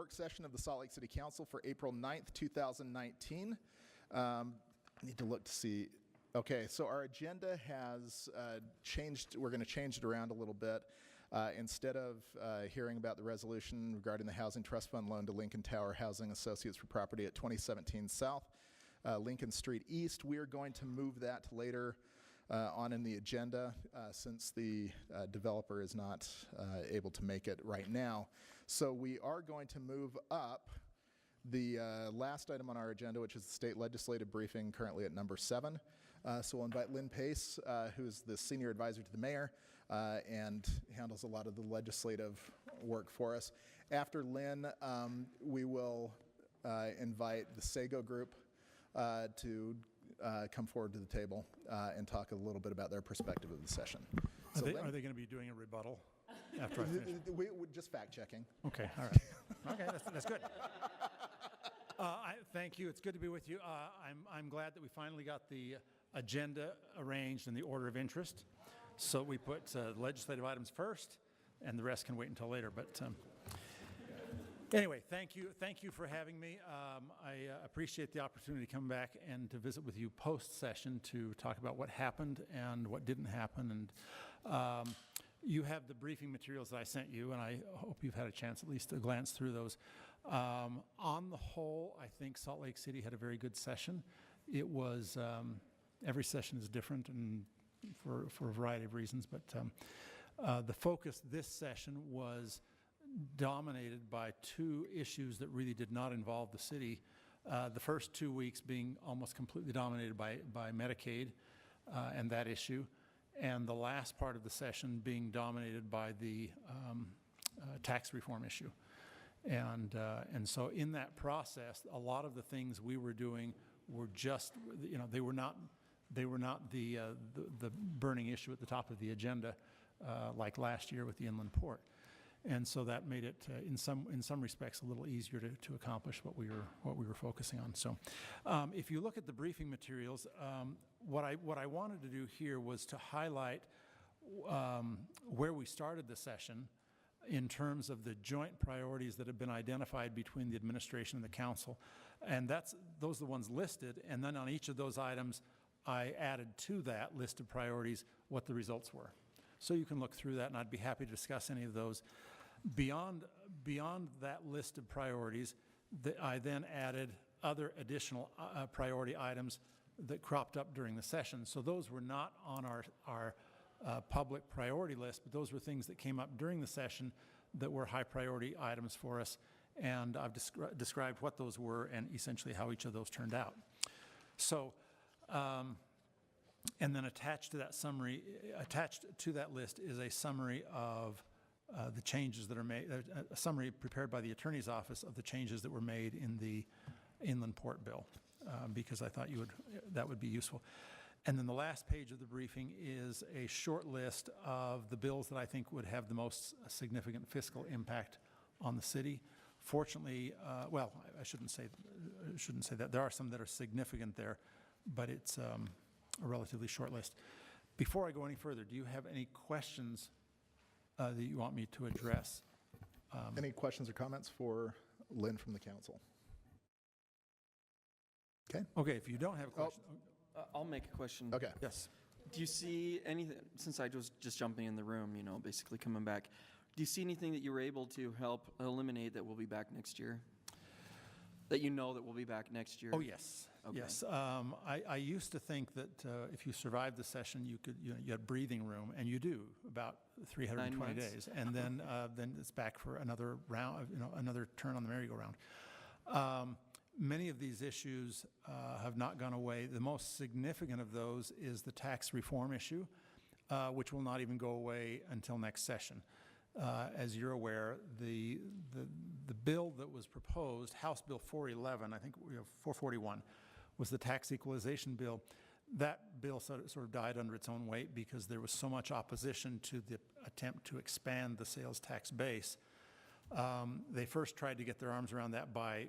work session of the Salt Lake City Council for April 9th, 2019. I need to look to see. Okay, so our agenda has changed. We're going to change it around a little bit. Instead of hearing about the resolution regarding the Housing Trust Fund loan to Lincoln Tower Housing Associates for property at 2017 South Lincoln Street East, we are going to move that to later on in the agenda since the developer is not able to make it right now. So we are going to move up the last item on our agenda, which is the state legislative briefing, currently at number 7. So we'll invite Lynn Pace, who's the senior advisor to the mayor and handles a lot of the legislative work for us. After Lynn, we will invite the Sago group to come forward to the table and talk a little bit about their perspective of the session. Are they going to be doing a rebuttal after I finish? We're just fact checking. Okay, all right. Okay, that's good. Thank you. It's good to be with you. I'm glad that we finally got the agenda arranged in the order of interest. So we put legislative items first, and the rest can wait until later. But anyway, thank you for having me. I appreciate the opportunity to come back and to visit with you post-session to talk about what happened and what didn't happen. And you have the briefing materials that I sent you, and I hope you've had a chance at least to glance through those. On the whole, I think Salt Lake City had a very good session. It was, every session is different and for a variety of reasons, but the focus this session was dominated by two issues that really did not involve the city. The first 2 weeks being almost completely dominated by Medicaid and that issue, and the last part of the session being dominated by the tax reform issue. And so in that process, a lot of the things we were doing were just, they were not the burning issue at the top of the agenda like last year with the inland port. And so that made it, in some respects, a little easier to accomplish what we were focusing on. So, if you look at the briefing materials, what I wanted to do here was to highlight where we started the session in terms of the joint priorities that have been identified between the administration and the council, and those are the ones listed. And then on each of those items, I added to that list of priorities what the results were. So you can look through that, and I'd be happy to discuss any of those. Beyond that list of priorities, I then added other additional priority items that cropped up during the session. So those were not on our public priority list, but those were things that came up during the session that were high priority items for us. And I've described what those were and essentially how each of those turned out. So, and then attached to that list is a summary of the changes that are made, a summary prepared by the Attorney's Office of the changes that were made in the Inland Port Bill, because I thought that would be useful. And then the last page of the briefing is a short list of the bills that I think would have the most significant fiscal impact on the city. Fortunately, well, I shouldn't say that. There are some that are significant there, but it's a relatively short list. Before I go any further, do you have any questions that you want me to address? Any questions or comments for Lynn from the council? Okay. Okay, if you don't have a question. I'll make a question. Okay. Yes. Do you see anything, since I was just jumping in the room, basically coming back, do you see anything that you were able to help eliminate that will be back next year? That that will be back next year? Oh, yes. Okay. Yes. I used to think that if you survived the session, you had breathing room, and you do about 320 days, and then it's back for another round, another turn on the merry-go-round. Many of these issues have not gone away. The most significant of those is the tax reform issue, which will not even go away until next session. As you're aware, the bill that was proposed, House Bill 411, I think 441, was the tax equalization bill. That bill sort of died under its own weight because there was so much opposition to the attempt to expand the sales tax base. They first tried to get their arms around that by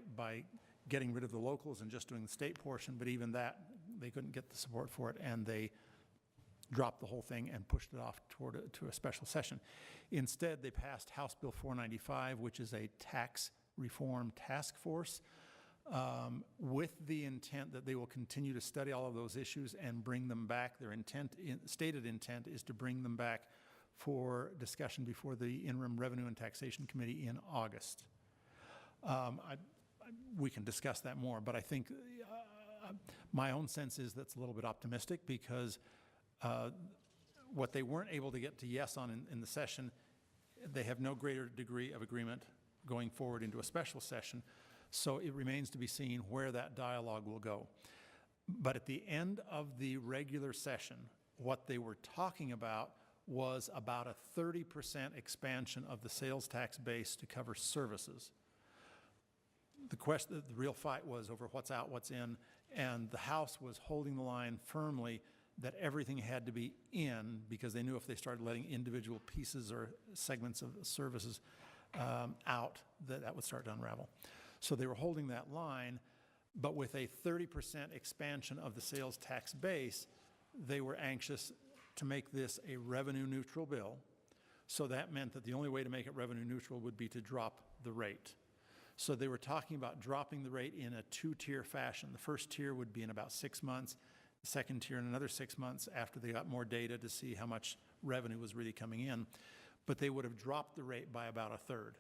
getting rid of the locals and just doing the state portion, but even that, they couldn't get the support for it, and they dropped the whole thing and pushed it off to a special session. Instead, they passed House Bill 495, which is a tax Reform Task Force, with the intent that they will continue to study all of those issues and bring them back. Their stated intent is to bring them back for discussion before the Interim Revenue and Taxation Committee in August. We can discuss that more, but I think my own sense is that's a little bit optimistic, because what they weren't able to get to yes on in the session, they have no greater degree of agreement going forward into a special session. So it remains to be seen where that dialogue will go. But at the end of the regular session, what they were talking about was about a 30% expansion of the sales tax base to cover services. The real fight was over what's out, what's in, and the House was holding the line firmly that everything had to be in, because they knew if they started letting individual pieces or segments of services out, that would start to unravel. So they were holding that line, but with a 30% expansion of the sales tax base, they were anxious to make this a revenue neutral bill. So that meant that the only way to make it revenue neutral would be to drop the rate. So they were talking about dropping the rate in a two-tier fashion. The first tier would be in about 6 months, the second tier in another 6 months after they got more data to see how much revenue was really coming in. But they would have dropped the rate by about a third.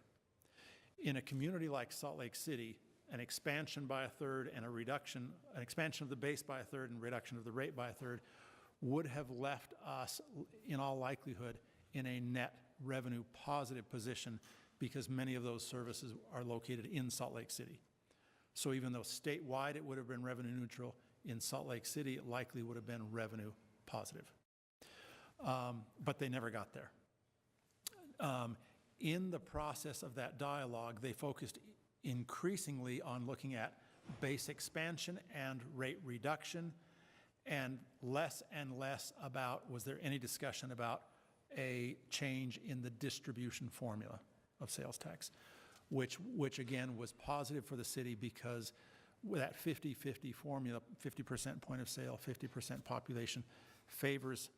In a community like Salt Lake City, an expansion by a third and an expansion of the base by a third and reduction of the rate by a third would have left us, in all likelihood, in a net revenue positive position, because many of those services are located in Salt Lake City. So even though statewide it would have been revenue neutral, in Salt Lake City it likely would have been revenue positive. But they never got there. In the process of that dialogue, they focused increasingly on looking at base expansion and rate reduction, and less about, was there any discussion about a change in the distribution formula of sales tax, which again was positive for the city, because with that 50-50 formula, 50% point of sale, 50% population, favors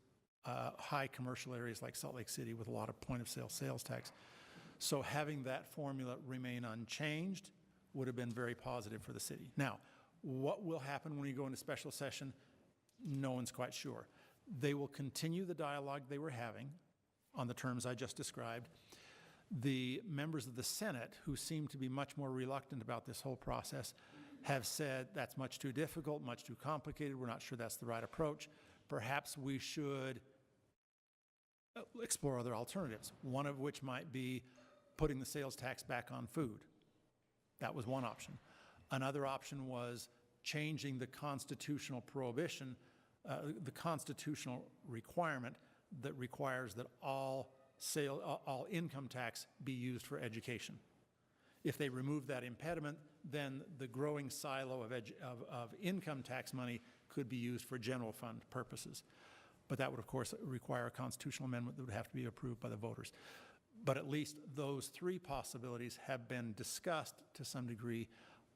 high commercial areas like Salt Lake City with a lot of point of sale sales tax. So having that formula remain unchanged would have been very positive for the city. Now, what will happen when we go into special session? No one's quite sure. They will continue the dialogue they were having on the terms I just described. The members of the Senate, who seem to be much more reluctant about this whole process, have said that's much too difficult, much too complicated, we're not sure that's the right approach. Perhaps we should explore other alternatives, one of which might be putting the sales tax back on food. That was one option. Another option was changing the constitutional prohibition, the constitutional requirement that requires that all income tax be used for education. If they remove that impediment, then the growing silo of income tax money could be used for general fund purposes. But that would, of course, require a constitutional amendment that would have to be approved by the voters. But at least those three possibilities have been discussed to some degree.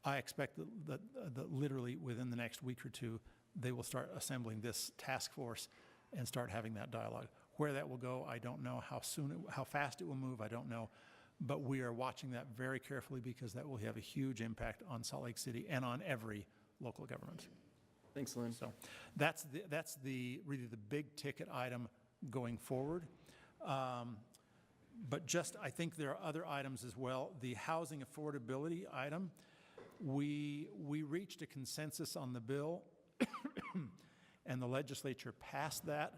I expect that literally within the next week or two, they will start assembling this task force and start having that dialogue. Where that will go, I don't know. How fast it will move, I don't know. But we are watching that very carefully, because that will have a huge impact on Salt Lake City and on every local government. Thanks, Lynn. So that's really the big ticket item going forward. But I think there are other items as well. The housing affordability item, we reached a consensus on the bill, and the legislature passed that.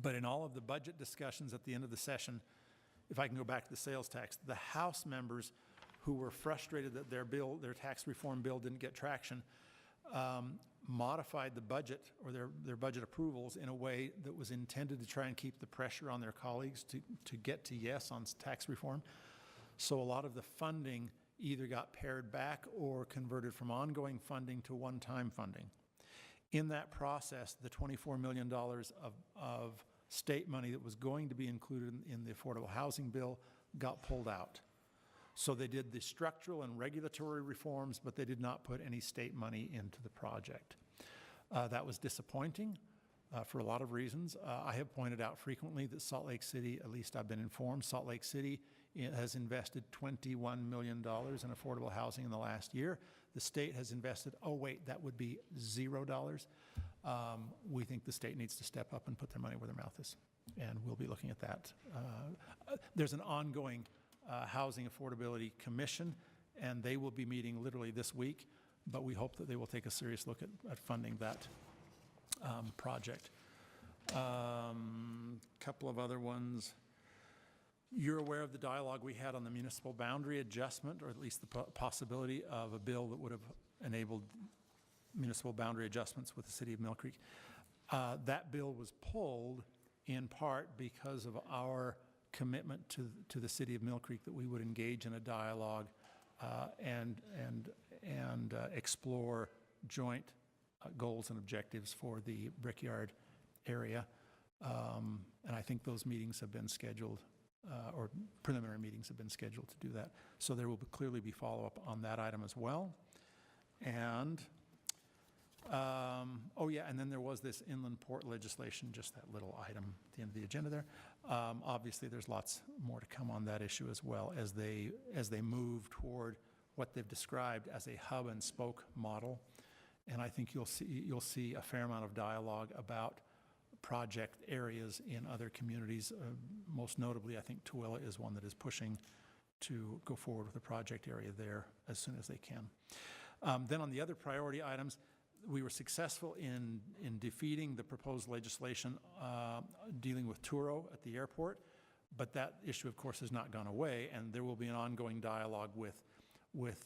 But in all of the budget discussions at the end of the session, if I can go back to the sales tax, the House members who were frustrated that their tax reform bill didn't get traction, modified the budget, or their budget approvals, in a way that was intended to try and keep the pressure on their colleagues to get to yes on tax reform. So a lot of the funding either got pared back or converted from ongoing funding to one-time funding. In that process, the $24 million of state money that was going to be included in the affordable housing bill got pulled out. So they did the structural and regulatory reforms, but they did not put any state money into the project. That was disappointing for a lot of reasons. I have pointed out frequently that Salt Lake City, at least I've been informed, Salt Lake City has invested $21 million in affordable housing in the last year. The state has invested, oh wait, that would be $0. We think the state needs to step up and put their money where their mouth is, and we'll be looking at that. There's an ongoing Housing Affordability Commission, and they will be meeting literally this week, but we hope that they will take a serious look at funding that project. Couple of other ones. You're aware of the dialogue we had on the municipal boundary adjustment, or at least the possibility of a bill that would have enabled municipal boundary adjustments with the city of Mill Creek. That bill was pulled in part because of our commitment to the city of Mill Creek that we would engage in a dialogue and explore joint goals and objectives for the Brickyard area. And I think those meetings have been scheduled, or preliminary meetings have been scheduled to do that. So there will clearly be follow-up on that item as well. And, oh yeah, and then there was this inland port legislation, just that little item at the end of the agenda there. Obviously, there's lots more to come on that issue as well as they move toward what they've described as a hub and spoke model. And I think you'll see a fair amount of dialogue about project areas in other communities. Most notably, I think Tooele is one that is pushing to go forward with a project area there as soon as they can. Then on the other priority items, we were successful in defeating the proposed legislation dealing with Turo at the airport, but that issue, of course, has not gone away, and there will be an ongoing dialogue with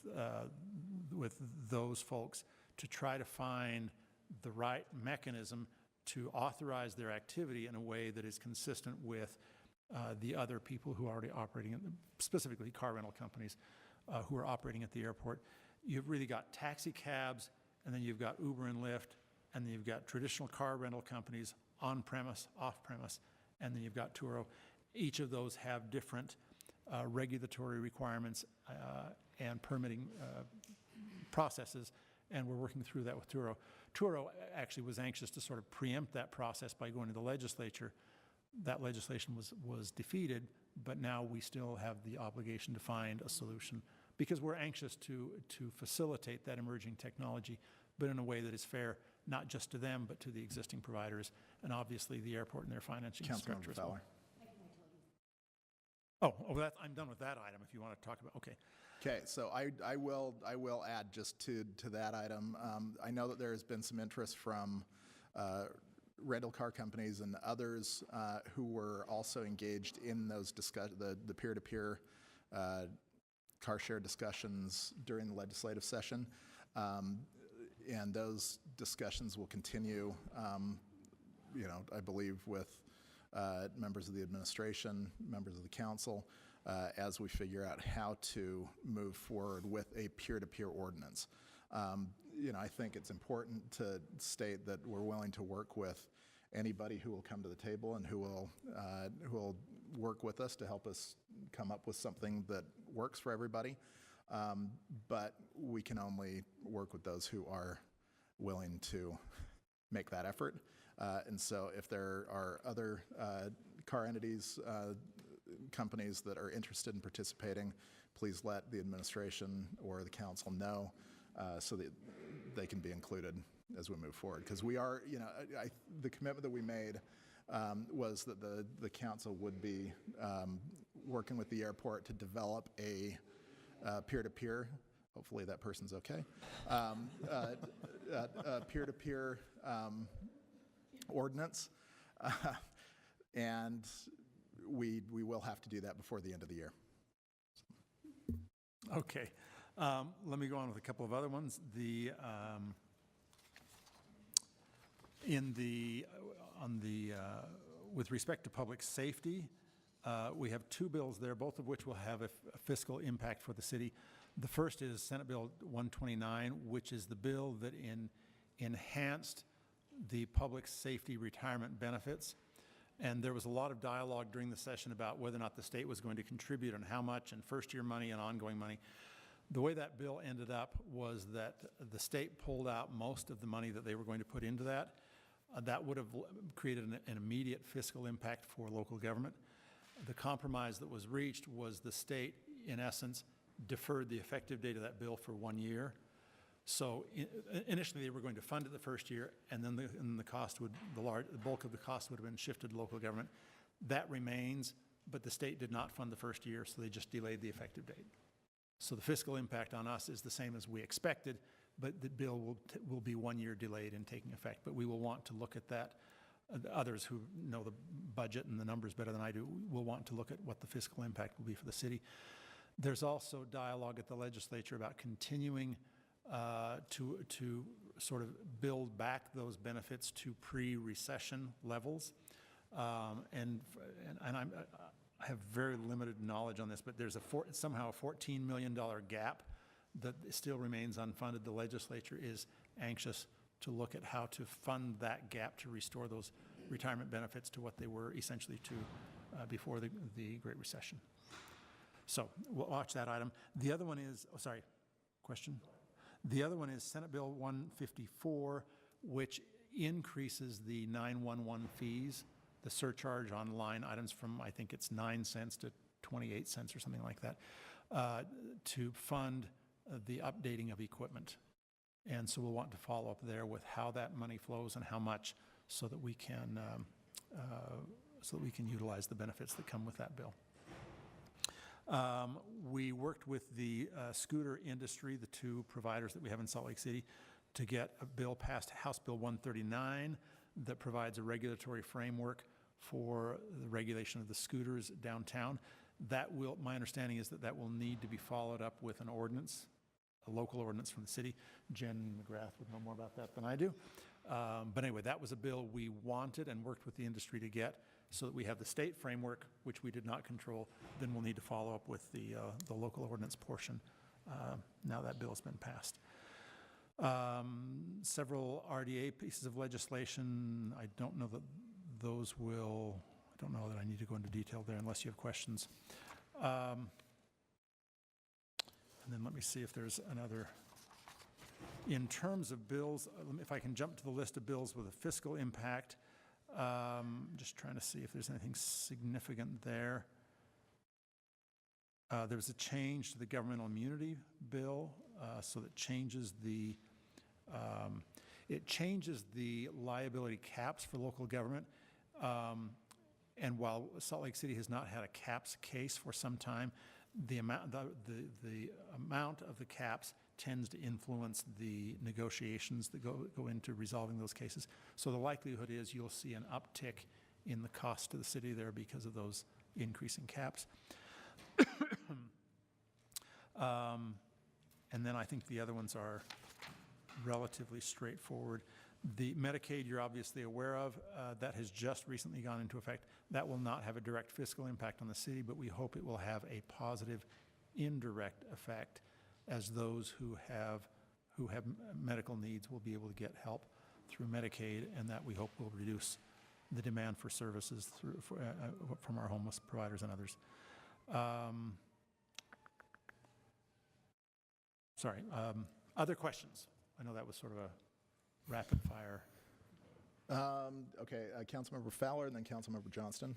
those folks to try to find the right mechanism to authorize their activity in a way that is consistent with the other people who are already operating, specifically car rental companies who are operating at the airport. You've really got taxi cabs, and then you've got Uber and Lyft, and then you've got traditional car rental companies on-premise, off-premise, and then you've got Turo. Each of those have different regulatory requirements and permitting processes, and we're working through that with Turo. Turo actually was anxious to sort of preempt that process by going to the legislature. That legislation was defeated, but now we still have the obligation to find a solution because we're anxious to facilitate that emerging technology, but in a way that is fair, not just to them, but to the existing providers, and obviously the airport and their financing structure as well. I'm done with that item if you want to talk about, okay. Okay, so I will add just to that item. I know that there has been some interest from rental car companies and others who were also engaged in those the peer-to-peer car share discussions during the legislative session. And those discussions will continue, I believe with members of the administration, members of the council, as we figure out how to move forward with a peer-to-peer ordinance. I think it's important to state that we're willing to work with anybody who will come to the table and who will work with us to help us come up with something that works for everybody. But we can only work with those who are willing to make that effort. And so if there are other car entities, companies that are interested in participating, please let the administration or the council know so that they can be included as we move forward. Because we are, the commitment that we made was that the council would be working with the airport to develop a peer-to-peer, hopefully that person's okay, peer-to-peer ordinance. And we will have to do that before the end of the year. Okay, let me go on with a couple of other ones. With respect to public safety, we have two bills there, both of which will have a fiscal impact for the city. The first is Senate Bill 129, which is the bill that enhanced the public safety retirement benefits. And there was a lot of dialogue during the session about whether or not the state was going to contribute and how much, and first-year money and ongoing money. The way that bill ended up was that the state pulled out most of the money that they were going to put into that. That would have created an immediate fiscal impact for local government. The compromise that was reached was the state, in essence, deferred the effective date of that bill for 1 year. So initially, they were going to fund it the first year, and then the cost would, the bulk of the cost would have been shifted to local government. That remains, but the state did not fund the first year, so they just delayed the effective date. So the fiscal impact on us is the same as we expected, but the bill will be 1 year delayed in taking effect. But we will want to look at that. The others who know the budget and the numbers better than I do will want to look at what the fiscal impact will be for the city. There's also dialogue at the legislature about continuing to sort of build back those benefits to pre-recession levels. And I have very limited knowledge on this, but there's somehow a $14 million gap that still remains unfunded. The legislature is anxious to look at how to fund that gap to restore those retirement benefits to what they were essentially to before the Great Recession. So we'll watch that item. The other one is, oh, sorry, question? The other one is Senate Bill 154, which increases the 911 fees, the surcharge on line items from, I think it's 9 cents to 28 cents or something like that, to fund the updating of equipment. And so we'll want to follow up there with how that money flows and how much, so that we can utilize the benefits that come with that bill. We worked with the scooter industry, the two providers that we have in Salt Lake City, to get a bill passed, House Bill 139, that provides a regulatory framework for the regulation of the scooters downtown. That will, my understanding is that will need to be followed up with an ordinance, a local ordinance from the city. Jen McGrath would know more about that than I do. But anyway, that was a bill we wanted and worked with the industry to get, so that we have the state framework, which we did not control. Then we'll need to follow up with the local ordinance portion now that bill's been passed. Several RDA pieces of legislation. I don't know that those will, I don't know that I need to go into detail there unless you have questions. And then let me see if there's another. In terms of bills, if I can jump to the list of bills with a fiscal impact, just trying to see if there's anything significant there. There was a change to the governmental immunity bill, so that changes the liability caps for local government. And while Salt Lake City has not had a caps case for some time, the amount of the caps tends to influence the negotiations that go into resolving those cases. So the likelihood is you'll see an uptick in the cost to the city there because of those increasing caps. And then I think the other ones are relatively straightforward. The Medicaid, you're obviously aware of, that has just recently gone into effect. That will not have a direct fiscal impact on the city, but we hope it will have a positive indirect effect, as those who have medical needs will be able to get help through Medicaid, and that we hope will reduce the demand for services from our homeless providers and others. Other questions? I know that was sort of a rapid fire. Okay, Councilmember Fowler and then Councilmember Johnston.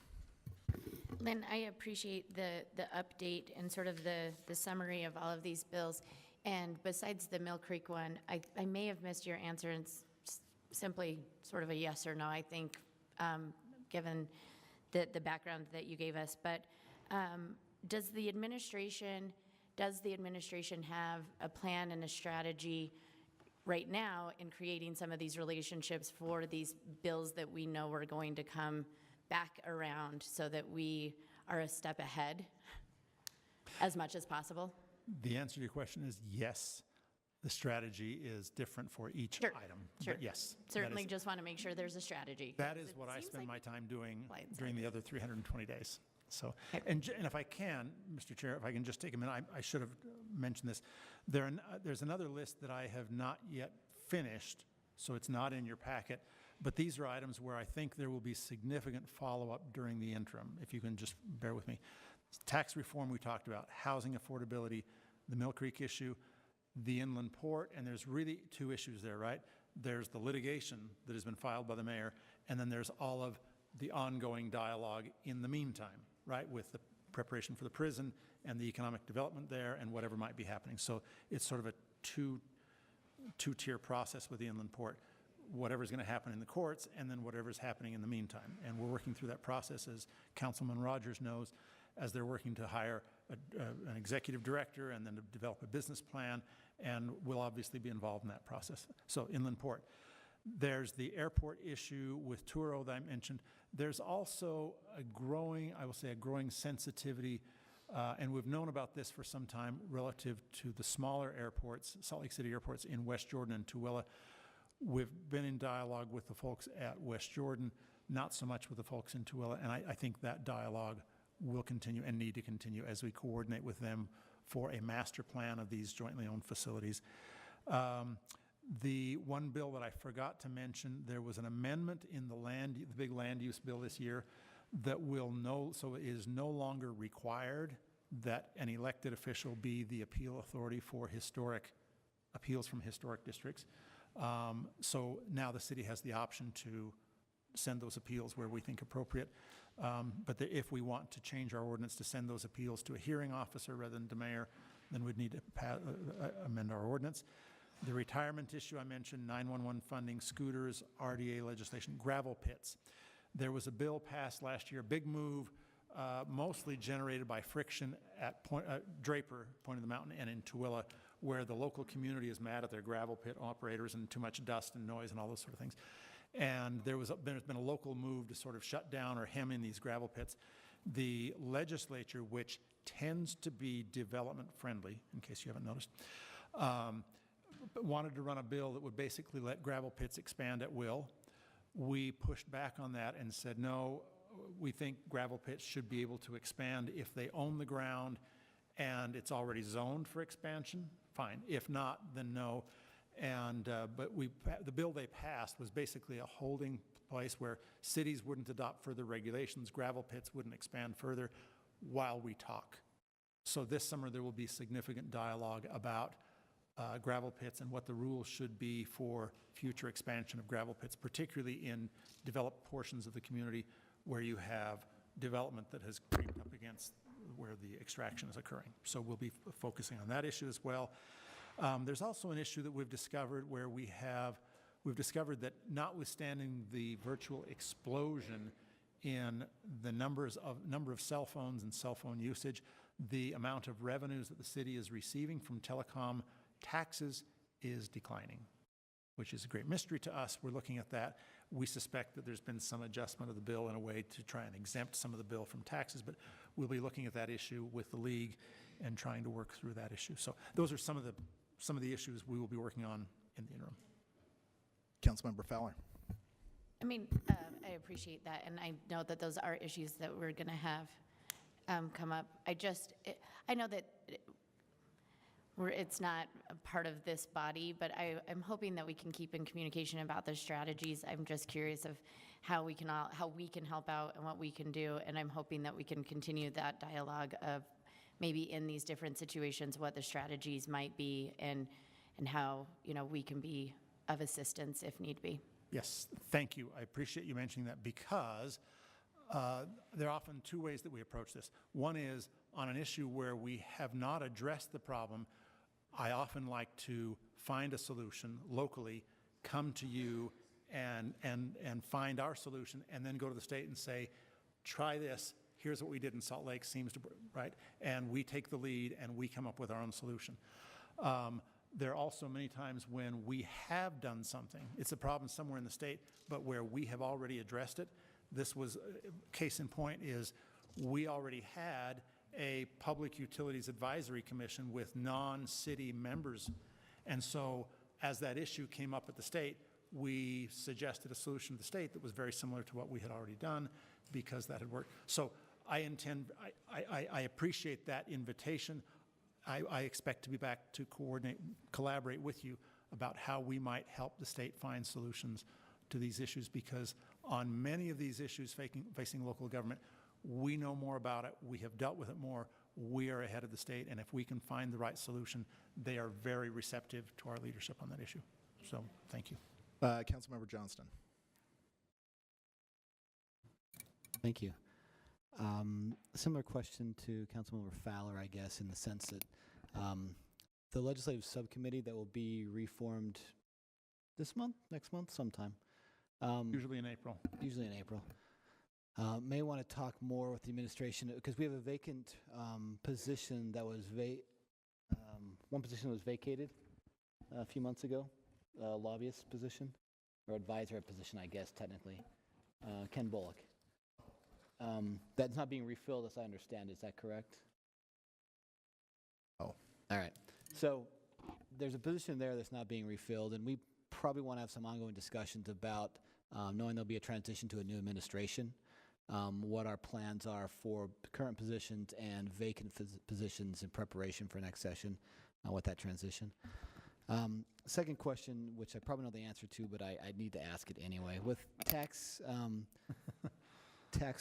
Lynn, I appreciate the update and sort of the summary of all of these bills. And besides the Mill Creek one, I may have missed your answer, and it's simply sort of a yes or no, I think, given the background that you gave us. But does the administration have a plan and a strategy right now in creating some of these relationships for these bills that we know are going to come back around, so that we are a step ahead as much as possible? The answer to your question is yes. The strategy is different for each item. Sure. But yes. Certainly just want to make sure there's a strategy. That is what I spend my time doing during the other 320 days. So, and if I can, Mr. Chair, if I can just take a minute, I should have mentioned this. There's another list that I have not yet finished, so it's not in your packet, but these are items where I think there will be significant follow-up during the interim, if you can just bear with me. Tax reform we talked about, housing affordability, the Mill Creek issue, the inland port, and there's really two issues there, right? There's the litigation that has been filed by the mayor, and then there's all of the ongoing dialogue in the meantime. right, with the preparation for the prison and the economic development there and whatever might be happening. So it's sort of a two-tier process with the inland port. Whatever's going to happen in the courts, and then whatever's happening in the meantime. And we're working through that process, as Councilman Rogers knows, as they're working to hire an executive director and then to develop a business plan, and we'll obviously be involved in that process. So inland port. There's the airport issue with Truro that I mentioned. There's also a growing, I will say, a growing sensitivity, and we've known about this for some time relative to the smaller airports, Salt Lake City airports in West Jordan and Tooele. We've been in dialogue with the folks at West Jordan, not so much with the folks in Tooele, and I think that dialogue will continue and need to continue as we coordinate with them for a master plan of these jointly owned facilities. The one bill that I forgot to mention, there was an amendment in the big land use bill this year that so it is no longer required that an elected official be the appeal authority for appeals from historic districts. So now the city has the option to send those appeals where we think appropriate. But if we want to change our ordinance to send those appeals to a hearing officer rather than to mayor, then we'd need to amend our ordinance. The retirement issue I mentioned, 911 funding, scooters, RDA legislation, gravel pits. There was a bill passed last year, big move, mostly generated by friction at Draper, Point of the Mountain, and in Tooele, where the local community is mad at their gravel pit operators and too much dust and noise and all those sort of things. And there's been a local move to sort of shut down or hem in these gravel pits. The legislature, which tends to be development friendly, in case you haven't noticed, wanted to run a bill that would basically let gravel pits expand at will. We pushed back on that and said, no, we think gravel pits should be able to expand if they own the ground and it's already zoned for expansion, fine. If not, then no. And but the bill they passed was basically a holding place where cities wouldn't adopt further regulations, gravel pits wouldn't expand further while we talk. So this summer there will be significant dialogue about gravel pits and what the rules should be for future expansion of gravel pits, particularly in developed portions of the community where you have development that has creeped up against where the extraction is occurring. So we'll be focusing on that issue as well. There's also an issue that we've discovered where we've discovered that notwithstanding the virtual explosion in the number of cell phones and cell phone usage, the amount of revenues that the city is receiving from telecom taxes is declining, which is a great mystery to us. We're looking at that. We suspect that there's been some adjustment of the bill in a way to try and exempt some of the bill from taxes, but we'll be looking at that issue with the league and trying to work through that issue. So those are some of the issues we will be working on in the interim. Councilmember Fowler. I mean, I appreciate that, and I know that those are issues that we're going to have come up. I know that it's not a part of this body, but I'm hoping that we can keep in communication about the strategies. I'm just curious of how we can help out and what we can do, and I'm hoping that we can continue that dialogue of maybe in these different situations what the strategies might be and how we can be of assistance if need be. Yes, thank you. I appreciate you mentioning that because there are often two ways that we approach this. One is on an issue where we have not addressed the problem. I often like to find a solution locally, come to you and find our solution, and then go to the state and say, try this. Here's what we did in Salt Lake, seems to, right? And we take the lead and we come up with our own solution. There are also many times when we have done something. It's a problem somewhere in the state, but where we have already addressed it. This was, case in point is, we already had a Public Utilities Advisory Commission with non-city members. And so as that issue came up at the state, we suggested a solution to the state that was very similar to what we had already done because that had worked. So I appreciate that invitation. I expect to be back to collaborate with you about how we might help the state find solutions to these issues, because on many of these issues facing local government, we know more about it, we have dealt with it more, we are ahead of the state, and if we can find the right solution, they are very receptive to our leadership on that issue. So, thank you. Councilmember Johnston. Thank you. Similar question to Councilmember Fowler, I guess, in the sense that the legislative subcommittee that will be reformed this month, next month, sometime. Usually in April. Usually in April. May want to talk more with the administration because we have a vacant position that was one position that was vacated a few months ago, lobbyist position or advisor position, I guess technically, Ken Bullock. That's not being refilled, as I understand. Is that correct? Oh. All right. So there's a position there that's not being refilled, and we probably want to have some ongoing discussions about knowing there'll be a transition to a new administration, what our plans are for current positions and vacant positions in preparation for next session with that transition. Second question, which I probably know the answer to, but I need to ask it anyway. With tax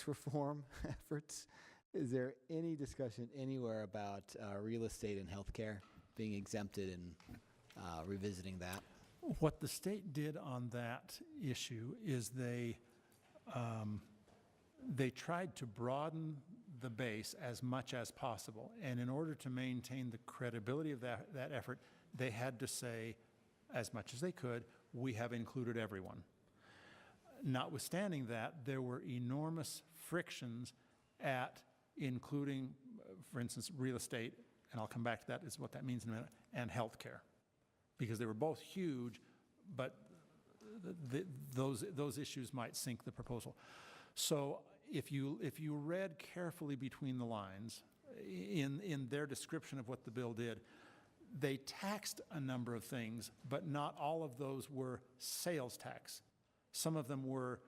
reform efforts, is there any discussion anywhere about real estate and healthcare being exempted and revisiting that? What the state did on that issue is they tried to broaden the base as much as possible. And in order to maintain the credibility of that effort, they had to say, as much as they could, we have included everyone. Notwithstanding that, there were enormous frictions at including, for instance, real estate, and I'll come back to that, is what that means in a minute, and healthcare. Because they were both huge, but those issues might sink the proposal. So if you read carefully between the lines in their description of what the bill did, they taxed a number of things, but not all of those were sales tax. Some of them were,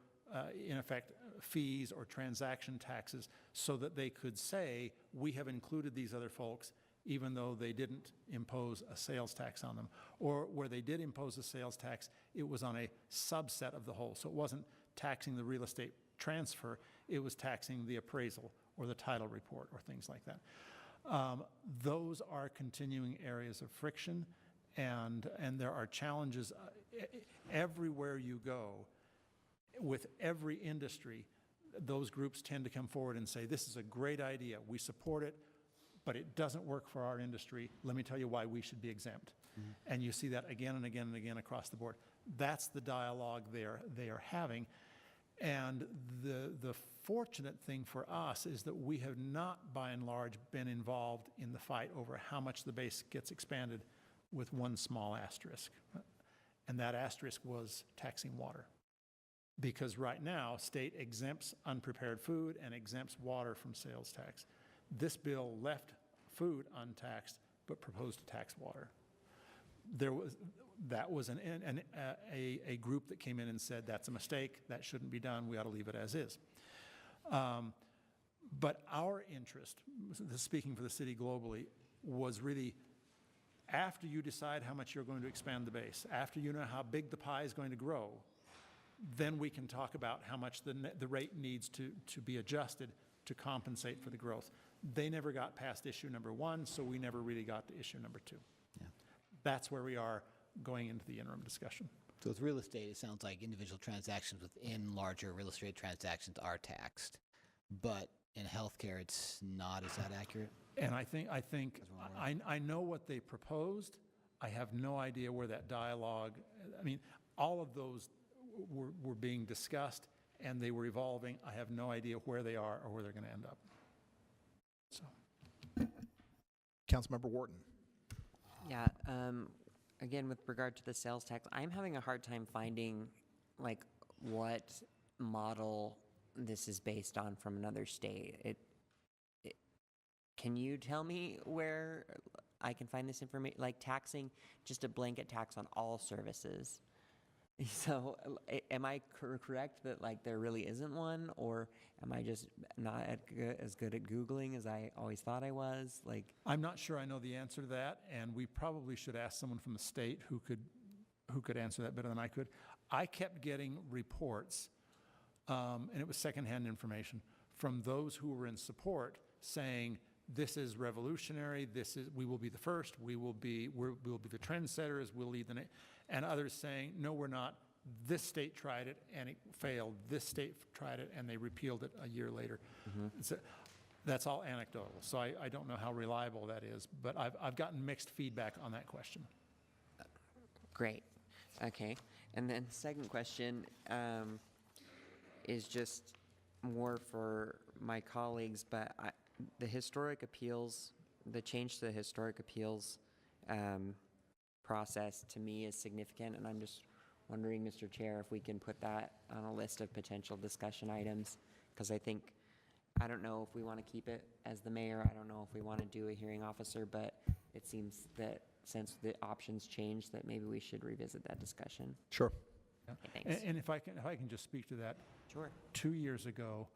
in effect, fees or transaction taxes, so that they could say, we have included these other folks, even though they didn't impose a sales tax on them. Or where they did impose a sales tax, it was on a subset of the whole. So it wasn't taxing the real estate transfer, it was taxing the appraisal or the title report or things like that. Those are continuing areas of friction, and there are challenges everywhere you go. With every industry, those groups tend to come forward and say, this is a great idea, we support it, but it doesn't work for our industry. Let me tell you why we should be exempt. Mm-hmm. And you see that again and again and again across the board. That's the dialogue they are having. And the fortunate thing for us is that we have not, by and large, been involved in the fight over how much the base gets expanded, with one small asterisk. And that asterisk was taxing water. Because right now, state exempts unprepared food and exempts water from sales tax. This bill left food untaxed, but proposed to tax water. That was a group that came in and said, that's a mistake, that shouldn't be done, we ought to leave it as is. But our interest, speaking for the city globally, was really, after you decide how much you're going to expand the base, after you know how big the pie is going to grow, then we can talk about how much the rate needs to be adjusted to compensate for the growth. They never got past issue number 1, so we never really got to issue number 2. Yeah. That's where we are going into the interim discussion. So with real estate, it sounds like individual transactions within larger real estate transactions are taxed, but in healthcare, it's not. Is that accurate? And I know what they proposed. I have no idea where that dialogue, I mean, all of those were being discussed and they were evolving. I have no idea where they are or where they're going to end up. So, Councilmember Wharton. Yeah, again, with regard to the sales tax, I'm having a hard time finding like what model this is based on from another state. Can you tell me where I can find this information, like taxing, just a blanket tax on all services? So am I correct that like there really isn't one, or am I just not as good at Googling as I always thought I was? Like, I'm not sure I know the answer to that, and we probably should ask someone from the state who could answer that better than I could. I kept getting reports, and it was secondhand information from those who were in support saying, this is revolutionary, we will be the first, we will be the trendsetters, we'll lead the, and others saying, no, we're not, this state tried it and it failed, this state tried it and they repealed it a year later. That's all anecdotal, so I don't know how reliable that is, but I've gotten mixed feedback on that question. Great. Okay. And then second question is just more for my colleagues, but the historic appeals, the change to the historic appeals process to me is significant, and I'm just wondering, Mr. Chair, if we can put that on a list of potential discussion items, because I don't know if we want to keep it as the mayor. I don't know if we want to do a hearing officer, but it seems that since the options changed, that maybe we should revisit that discussion. Sure. Okay, thanks. And if I can just speak to that. Sure. 2 years ago,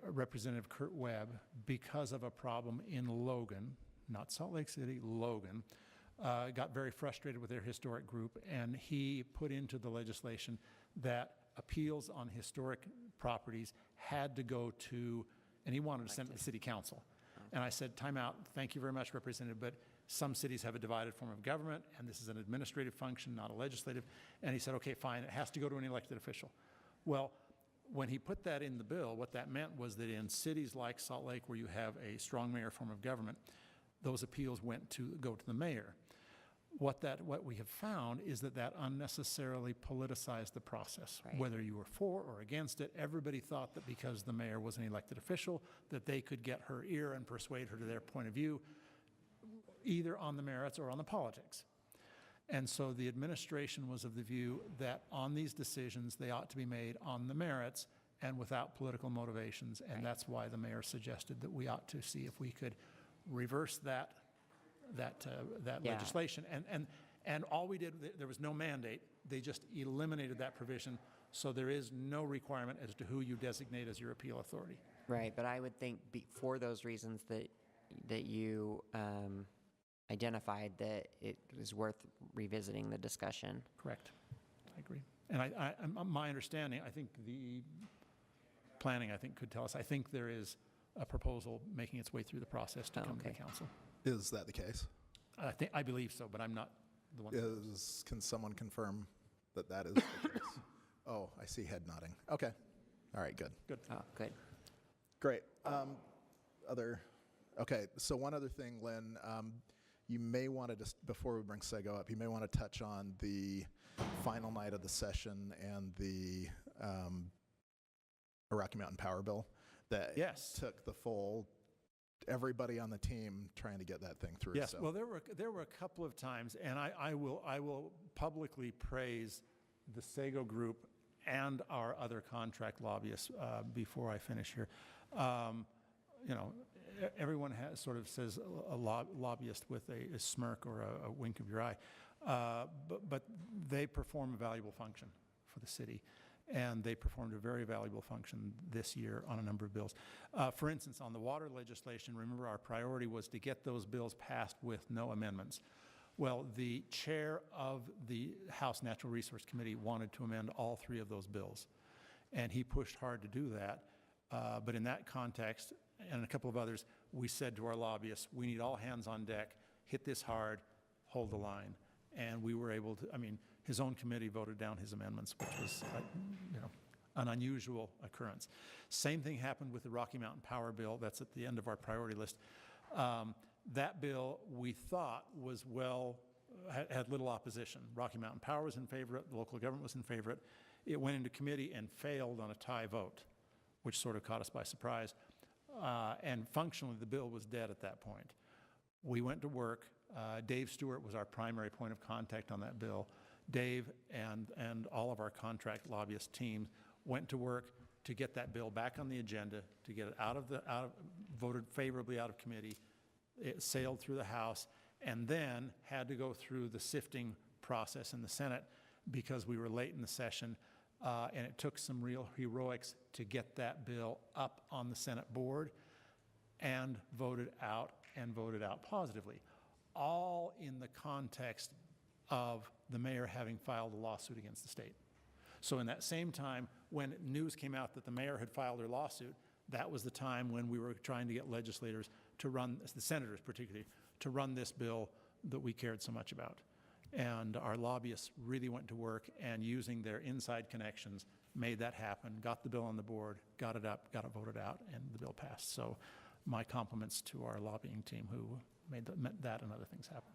Representative Kurt Webb, because of a problem in Logan, not Salt Lake City, Logan, got very frustrated with their historic group, and he put into the legislation that appeals on historic properties had to go to, and he wanted to send it to the city council. And I said, time out, thank you very much, Representative, but some cities have a divided form of government, and this is an administrative function, not a legislative. And he said, okay, fine, it has to go to an elected official. Well, when he put that in the bill, what that meant was that in cities like Salt Lake, where you have a strong mayor form of government, those appeals go to the mayor. What we have found is that unnecessarily politicized the process. Right. Whether you were for or against it, everybody thought that because the mayor was an elected official, that they could get her ear and persuade her to their point of view, either on the merits or on the politics. And so the administration was of the view that on these decisions, they ought to be made on the merits and without political motivations. And that's why the mayor suggested that we ought to see if we could reverse that Yeah. legislation. And all we did, there was no mandate. They just eliminated that provision. So there is no requirement as to who you designate as your appeal authority. Right, but I would think for those reasons that you identified, that it is worth revisiting the discussion. Correct. I agree. And my understanding, I think the planning, could tell us, I think there is a proposal making its way through the process to come to the okay. council. Is that the case? I believe so, but I'm not the one. Can someone confirm that is the case? Oh, I see head nodding. Okay. All right, good. Good. Oh, good. Great. Okay, so one other thing, Lynn, you may want to, just before we bring Sego up, you may want to touch on the final night of the session and the Rocky Mountain Power Bill that Yes. took the full, everybody on the team trying to get that thing through. Yes, so. well, there were a couple of times, and I will publicly praise the Sego Group and our other contract lobbyists before I finish here. Everyone sort of says a lobbyist with a smirk or a wink of your eye, but they perform a valuable function for the city. And they performed a very valuable function this year on a number of bills. For instance, on the water legislation, remember our priority was to get those bills passed with no amendments. Well, the chair of the House Natural Resource Committee wanted to amend all 3 of those bills. And he pushed hard to do that. But in that context, and a couple of others, we said to our lobbyists, we need all hands on deck, hit this hard, hold the line. And we were able to, his own committee voted down his amendments, which was, an unusual occurrence. Same thing happened with the Rocky Mountain Power Bill. That's at the end of our priority list. That bill, we thought, was had little opposition. Rocky Mountain Power was in favor of it. The local government was in favor of it. It went into committee and failed on a tie vote, which sort of caught us by surprise. And functionally, the bill was dead at that point. We went to work. Dave Stewart was our primary point of contact on that bill. Dave and all of our contract lobbyist teams went to work to get that bill back on the agenda, to get it voted favorably out of committee. It sailed through the House and then had to go through the sifting process in the Senate because we were late in the session, and it took some real heroics to get that bill up on the Senate board and voted out positively, all in the context of the mayor having filed a lawsuit against the state. So in that same time, when news came out that the mayor had filed her lawsuit, that was the time when we were trying to get legislators to run, the senators particularly, to run this bill that we cared so much about. And our lobbyists really went to work and using their inside connections made that happen, got the bill on the board, got it up, got it voted out, and the bill passed. So my compliments to our lobbying team who made that and other things happen.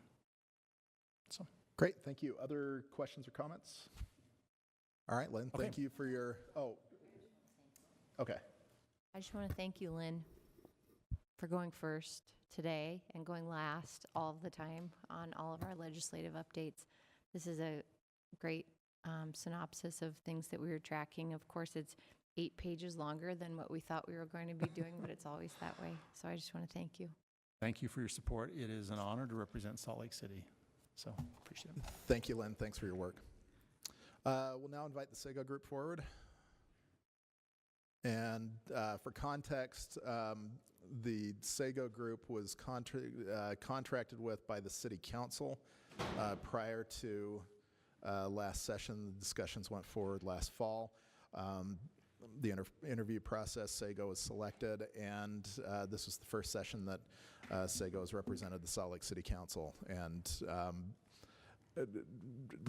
So. Great, thank you. Other questions or comments? All right, Lynn, thank you for your, okay. I just want to thank you, Lynn, for going first today and going last all the time on all of our legislative updates. This is a great synopsis of things that we were tracking. Of course, it's 8 pages longer than what we thought we were going to be doing, but it's always that way. So I just want to thank you. Thank you for your support. It is an honor to represent Salt Lake City. So appreciate it. Thank you, Lynn. Thanks for your work. We'll now invite the Sego group forward. And for context, the Sego group was contracted with by the City Council prior to last session. The discussions went forward last fall. The interview process, Sego was selected, and this was the first session that Sego has represented the Salt Lake City Council. And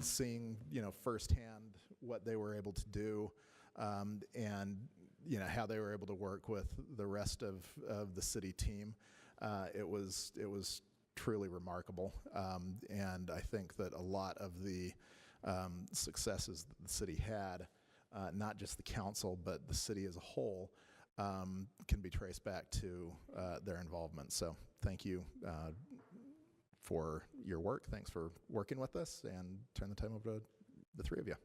seeing, firsthand what they were able to do, and how they were able to work with the rest of the city team, it was truly remarkable. And I think that a lot of the successes that the city had, not just the council, but the city as a whole, can be traced back to their involvement. So thank you for your work. Thanks for working with us, and turn the time over to the three of you.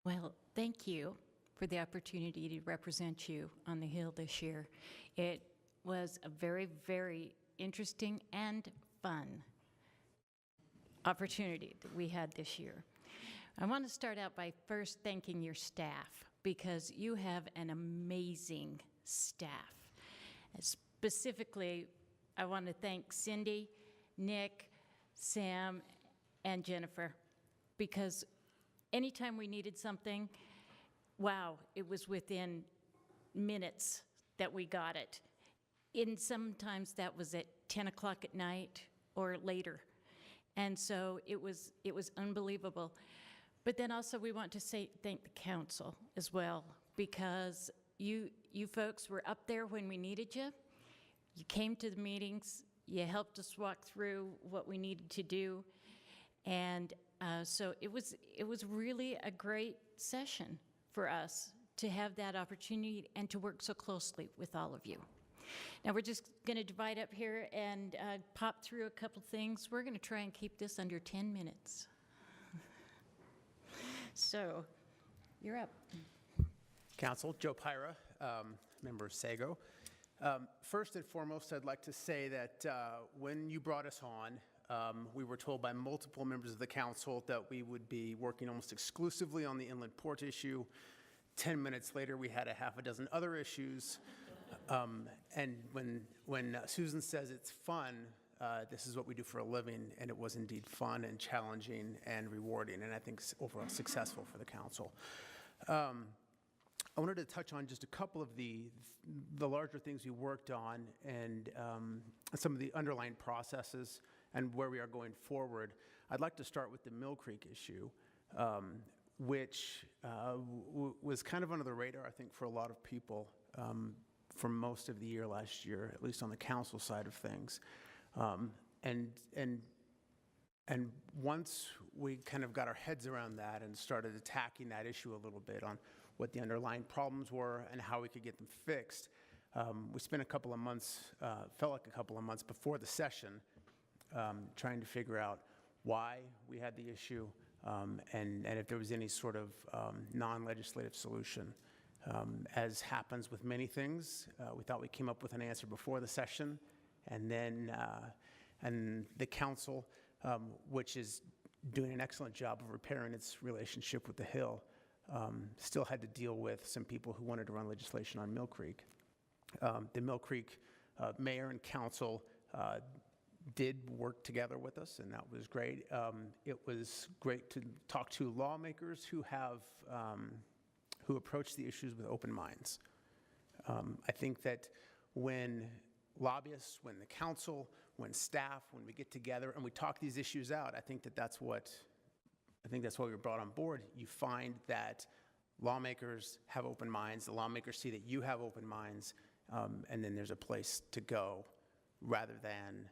Well, thank you for the opportunity to represent you on the Hill this year. It was a very, very interesting and fun opportunity that we had this year. I want to start out by first thanking your staff, because you have an amazing staff. Specifically, I want to thank Cindy, Nick, Sam, and Jennifer, because anytime we needed something, wow, it was within minutes that we got it. And sometimes that was at 10 o'clock at night or later. And so it was unbelievable. But then also we want to thank the council as well, because you folks were up there when we needed you. You came to the meetings, you helped us walk through what we needed to do. And so it was really a great session for us to have that opportunity and to work so closely with all of you. Now we're just going to divide up here and pop through a couple things. We're going to try and keep this under 10 minutes. So you're up. Council, Joe Pyra, member of Sego. First and foremost, I'd like to say that when you brought us on, we were told by multiple members of the council that we would be working almost exclusively on the inland port issue. 10 minutes later, we had a half a dozen other issues. And when Susan says it's fun, this is what we do for a living, and it was indeed fun and challenging and rewarding, and I think overall successful for the council. I wanted to touch on just a couple of the larger things we worked on, and some of the underlying processes and where we are going forward. I'd like to start with the Mill Creek issue, which was kind of under the radar, I think, for a lot of people for most of the year last year, at least on the council side of things. And once we kind of got our heads around that and started attacking that issue a little bit on what the underlying problems were and how we could get them fixed, we spent a couple of months, felt like a couple of months before the session, trying to figure out why we had the issue, and if there was any sort of non-legislative solution. As happens with many things, we thought we came up with an answer before the session, and then the council, which is doing an excellent job of repairing its relationship with the Hill, still had to deal with some people who wanted to run legislation on Mill Creek. The Mill Creek mayor and council did work together with us, and that was great. It was great to talk to lawmakers who approach the issues with open minds. I think that when lobbyists, when the council, when we get together and we talk these issues out, I think that's why we were brought on board. You find that lawmakers have open minds, the lawmakers see that you have open minds, and then there's a place to go rather than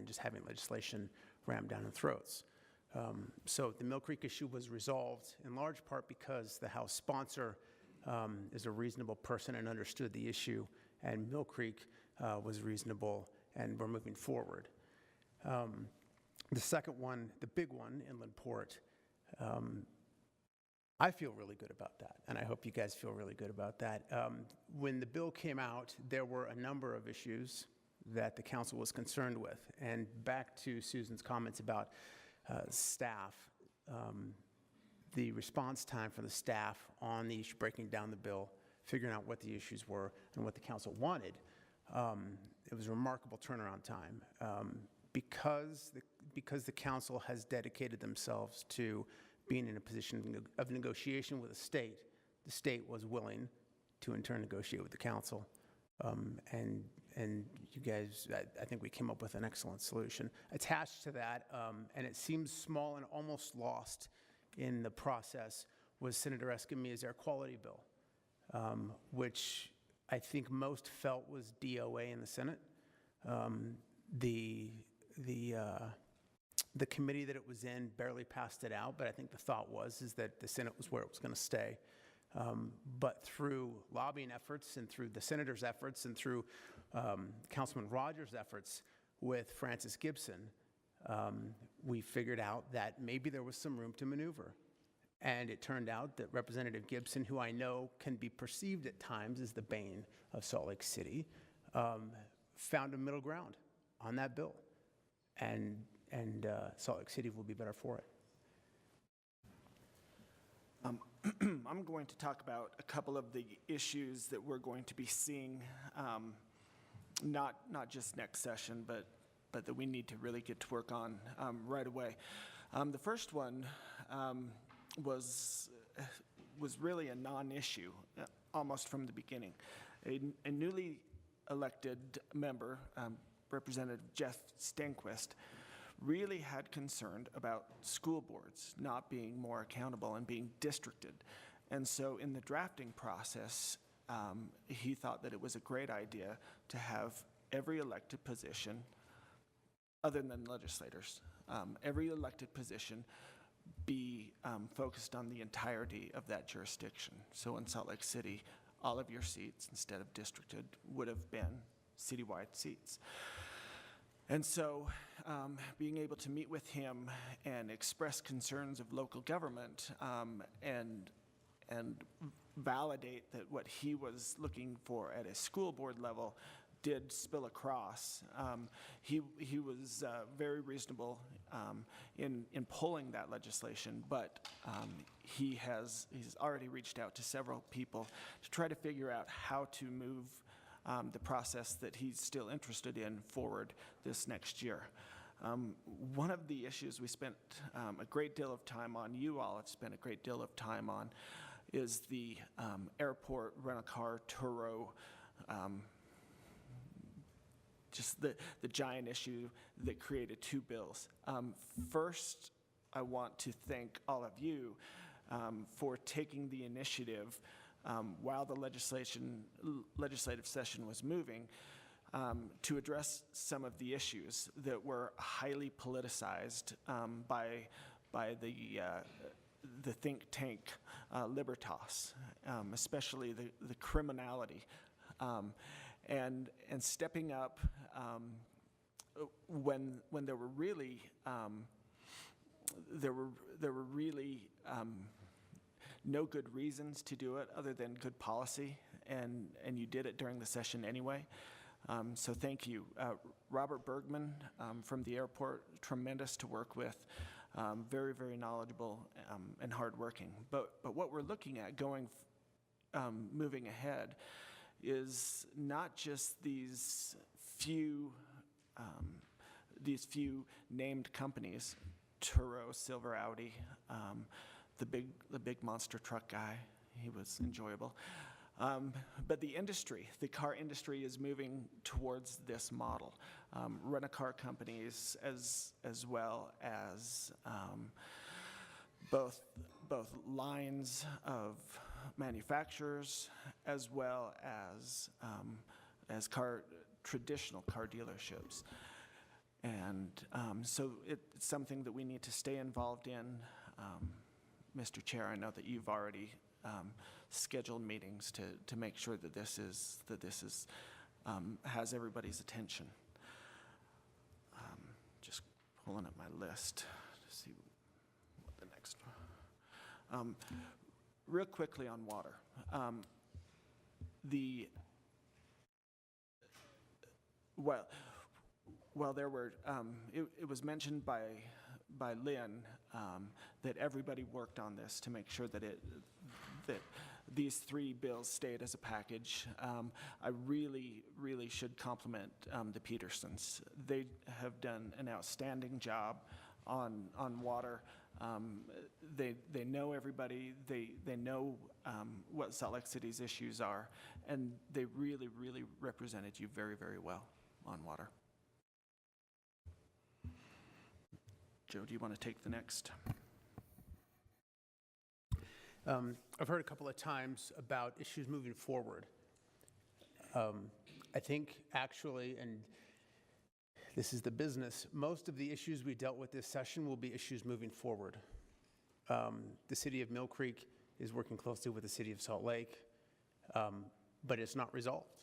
just having legislation rammed down our throats. So the Mill Creek issue was resolved in large part because the House sponsor is a reasonable person and understood the issue, and Mill Creek was reasonable, and we're moving forward. The second one, the big one, Inland Port, I feel really good about that, and I hope you guys feel really good about that. When the bill came out, there were a number of issues that the council was concerned with, and back to Susan's comments about staff, the response time for the staff on the issue, breaking down the bill, figuring out what the issues were and what the council wanted, it was a remarkable turnaround time. Because the council has dedicated themselves to being in a position of negotiation with the state was willing to in turn negotiate with the council. And you guys, I think we came up with an excellent solution. Attached to that, and it seems small and almost lost in the process, was Senator Escamilla's air quality bill, which I think most felt was DOA in the Senate. The committee that it was in barely passed it out, but I think the thought is that the Senate was where it was going to stay. But through lobbying efforts and through the senator's efforts and through Councilman Rogers' efforts with Francis Gibson, we figured out that maybe there was some room to maneuver. And it turned out that Representative Gibson, who I know can be perceived at times as the bane of Salt Lake City, found a middle ground on that bill. And Salt Lake City will be better for it. I'm going to talk about a couple of the issues that we're going to be seeing, not just next session, but that we need to really get to work on right away. The first one was really a non-issue almost from the beginning. A newly elected member, Representative Jeff Stenquist, really had concern about school boards not being more accountable and being districted. And so in the drafting process, he thought that it was a great idea to have every elected position, other than legislators, every elected position be focused on the entirety of that jurisdiction. So in Salt Lake City, all of your seats, instead of districted, would have been citywide seats. And so being able to meet with him and express concerns of local government and validate that what he was looking for at a school board level did spill across. He was very reasonable in pulling that legislation, but he's already reached out to several people to try to figure out how to move the process that he's still interested in forward this next year. One of the issues we spent a great deal of time on, you all have spent a great deal of time on, is the airport rental car Turo, just the giant issue that created two bills. First, I want to thank all of you for taking the initiative while the legislative session was moving to address some of the issues that were highly politicized by the think tank Libertas, especially the criminality, and stepping up when there were really no good reasons to do it other than good policy, and you did it during the session anyway. So thank you. Robert Bergman from the airport, tremendous to work with, very, very knowledgeable and hardworking. But what we're looking at moving ahead is not just these few named companies, Turo, Silver Audi, the big monster truck guy, he was enjoyable, But the industry, the car industry is moving towards this model. Rent-a-car companies as well as both lines of manufacturers as well as traditional car dealerships. And so it's something that we need to stay involved in. Mr. Chair, I know that you've already scheduled meetings to make sure that this has everybody's attention. Just pulling up my list to see what the next one. Real quickly on water. Well, there were, it was mentioned by Lynn that everybody worked on this to make sure that these three bills stayed as a package. I really should compliment the Petersons. They have done an outstanding job on water. They know everybody. They know what Salt Lake City's issues are, and they really represented you very well on water. Joe, do you want to take the next? I've heard a couple of times about issues moving forward. I think actually, and this is the business, most of the issues we dealt with this session will be issues moving forward. The city of Mill Creek is working closely with the city of Salt Lake, but it's not resolved.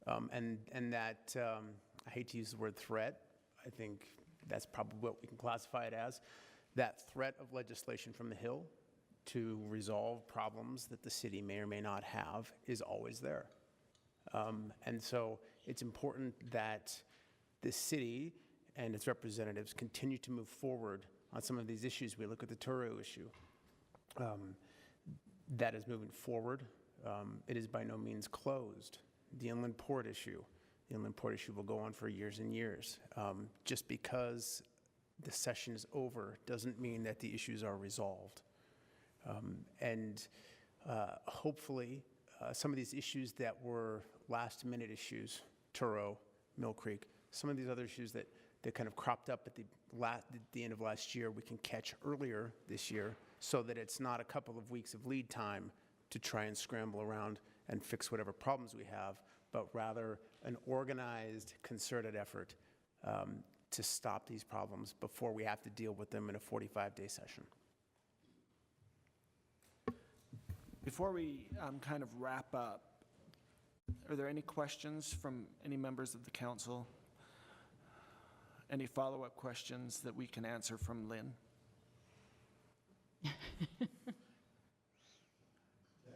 And that, I hate to use the word threat, I think that's probably what we can classify it as, that threat of legislation from the Hill to resolve problems that the city may or may not have is always there. And so it's important that the city and its representatives continue to move forward on some of these issues. We look at the Turo issue. That is moving forward. It is by no means closed. The Inland Port issue. The Inland Port issue will go on for years and years. Just because the session is over doesn't mean that the issues are resolved. Hopefully, some of these issues that were last-minute issues, Turo, Mill Creek, some of these other issues that kind of cropped up at the end of last year, we can catch earlier this year so that it's not a couple of weeks of lead time to try and scramble around and fix whatever problems we have, but rather an organized, concerted effort to stop these problems before we have to deal with them in a 45-day session. Before we kind of wrap up, are there any questions from any members of the council? Any follow-up questions that we can answer from Lynn?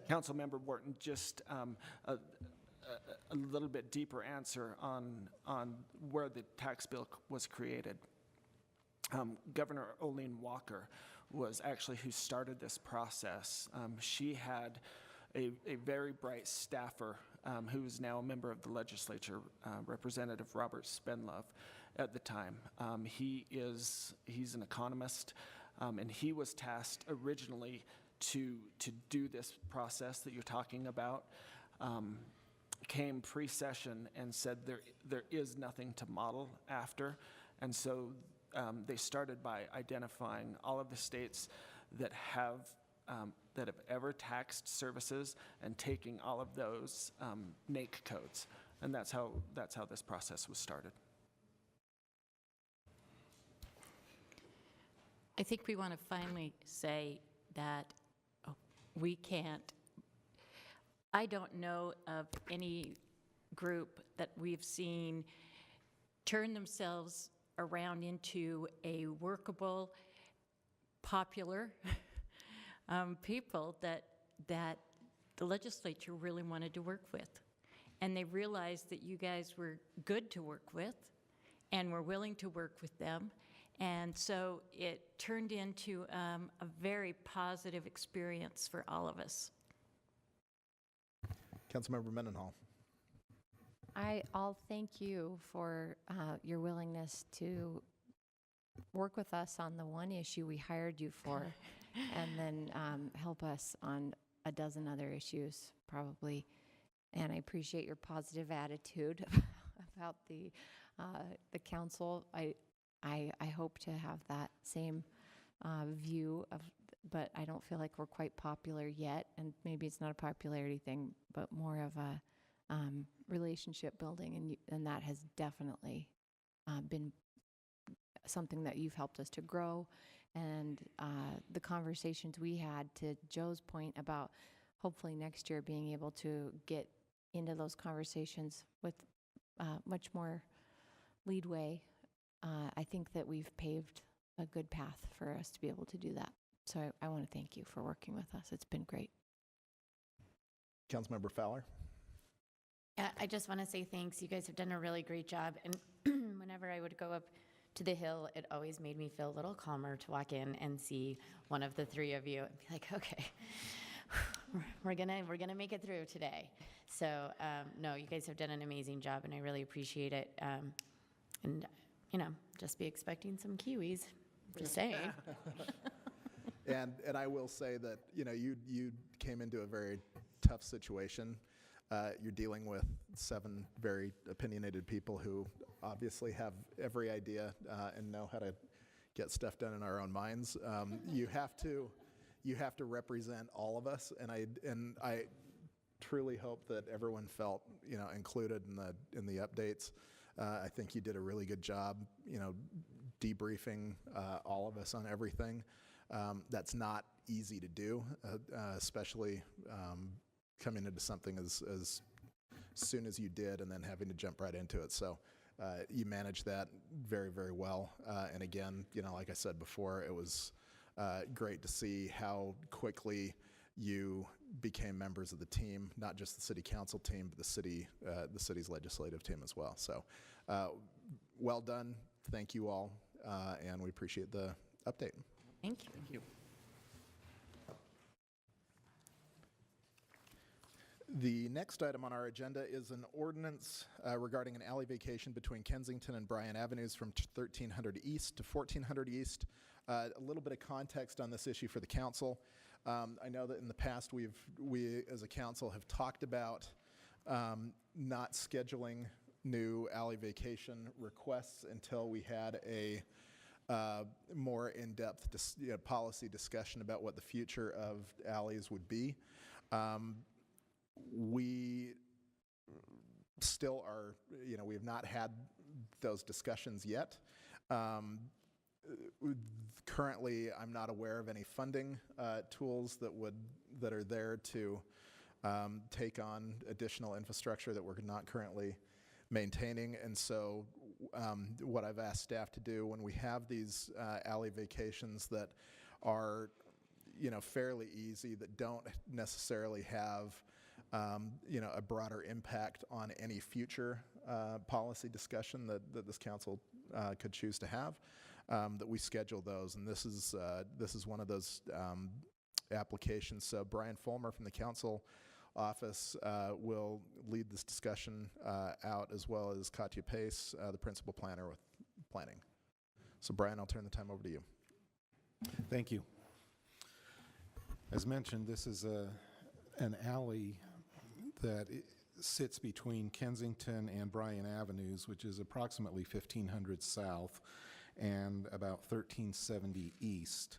Councilmember Wharton, just a little bit deeper answer on where the tax bill was created. Governor Olene Walker was actually who started this process. She had a very bright staffer who is now a member of the legislature, Representative Robert Spenlove at the time. He's an economist, and he was tasked originally to do this process that you're talking about. Came pre-session and said there is nothing to model after, and so they started by identifying all of the states that have ever taxed services and taking all of those NAIC codes, and that's how this process was started. I think we want to finally say that we can't. I don't know of any group that we've seen turn themselves around into a workable, popular people that the legislature really wanted to work with. And they realized that you guys were good to work with and were willing to work with them. And so it turned into a very positive experience for all of us. Councilmember Mendenhall. I'll thank you for your willingness to work with us on the one issue we hired you for, and then help us on a dozen other issues, probably. And I appreciate your positive attitude about the council. I hope to have that same view of, but I don't feel like we're quite popular yet. And maybe it's not a popularity thing, but more of a relationship building, and that has definitely been something that you've helped us to grow. And the conversations we had, to Joe's point about hopefully next year being able to get into those conversations with much more leadway, I think that we've paved a good path for us to be able to do that. So I want to thank you for working with us. It's been great. Councilmember Fowler? I just want to say thanks. You guys have done a really great job. And whenever I would go up to the Hill, it always made me feel a little calmer to walk in and see one of the three of you and be like, okay, we're gonna make it through today. So no, you guys have done an amazing job, and I really appreciate it. And just be expecting some Kiwis. Just saying. And I will say that, you came into a very tough situation. You're dealing with 7 very opinionated people who obviously have every idea and know how to get stuff done in our own minds. You have to represent all of us, and I truly hope that everyone felt included in the updates. I think you did a really good job, debriefing all of us on everything. That's not easy to do, especially coming into something as soon as you did and then having to jump right into it. So you managed that very, very well. And again, like I said before, it was great to see how quickly you became members of the team, not just the city council team, but the city's legislative team as well. So well done. Thank you all. And we appreciate the update. Thank you. Thank you. The next item on our agenda is an ordinance regarding an alley vacation between Kensington and Bryan Avenues from 1300 East to 1400 East. A little bit of context on this issue for the council. I know that in the past we as a council have talked about not scheduling new alley vacation requests until we had a more in-depth policy discussion about what the future of alleys would be. We still are, we have not had those discussions yet. Currently, I'm not aware of any funding tools that are there to take on additional infrastructure that we're not currently maintaining. And so what I've asked staff to do when we have these alley vacations that are, fairly easy, that don't necessarily have a broader impact on any future policy discussion that this council could choose to have, that we schedule those. And this is one of those applications. So Brian Fulmer from the council office will lead this discussion out, as well as Katya Pace, the principal planner with planning. So Brian, I'll turn the time over to you. Thank you. As mentioned, this is an alley that sits between Kensington and Bryan Avenues, which is approximately 1500 south and about 1370 east.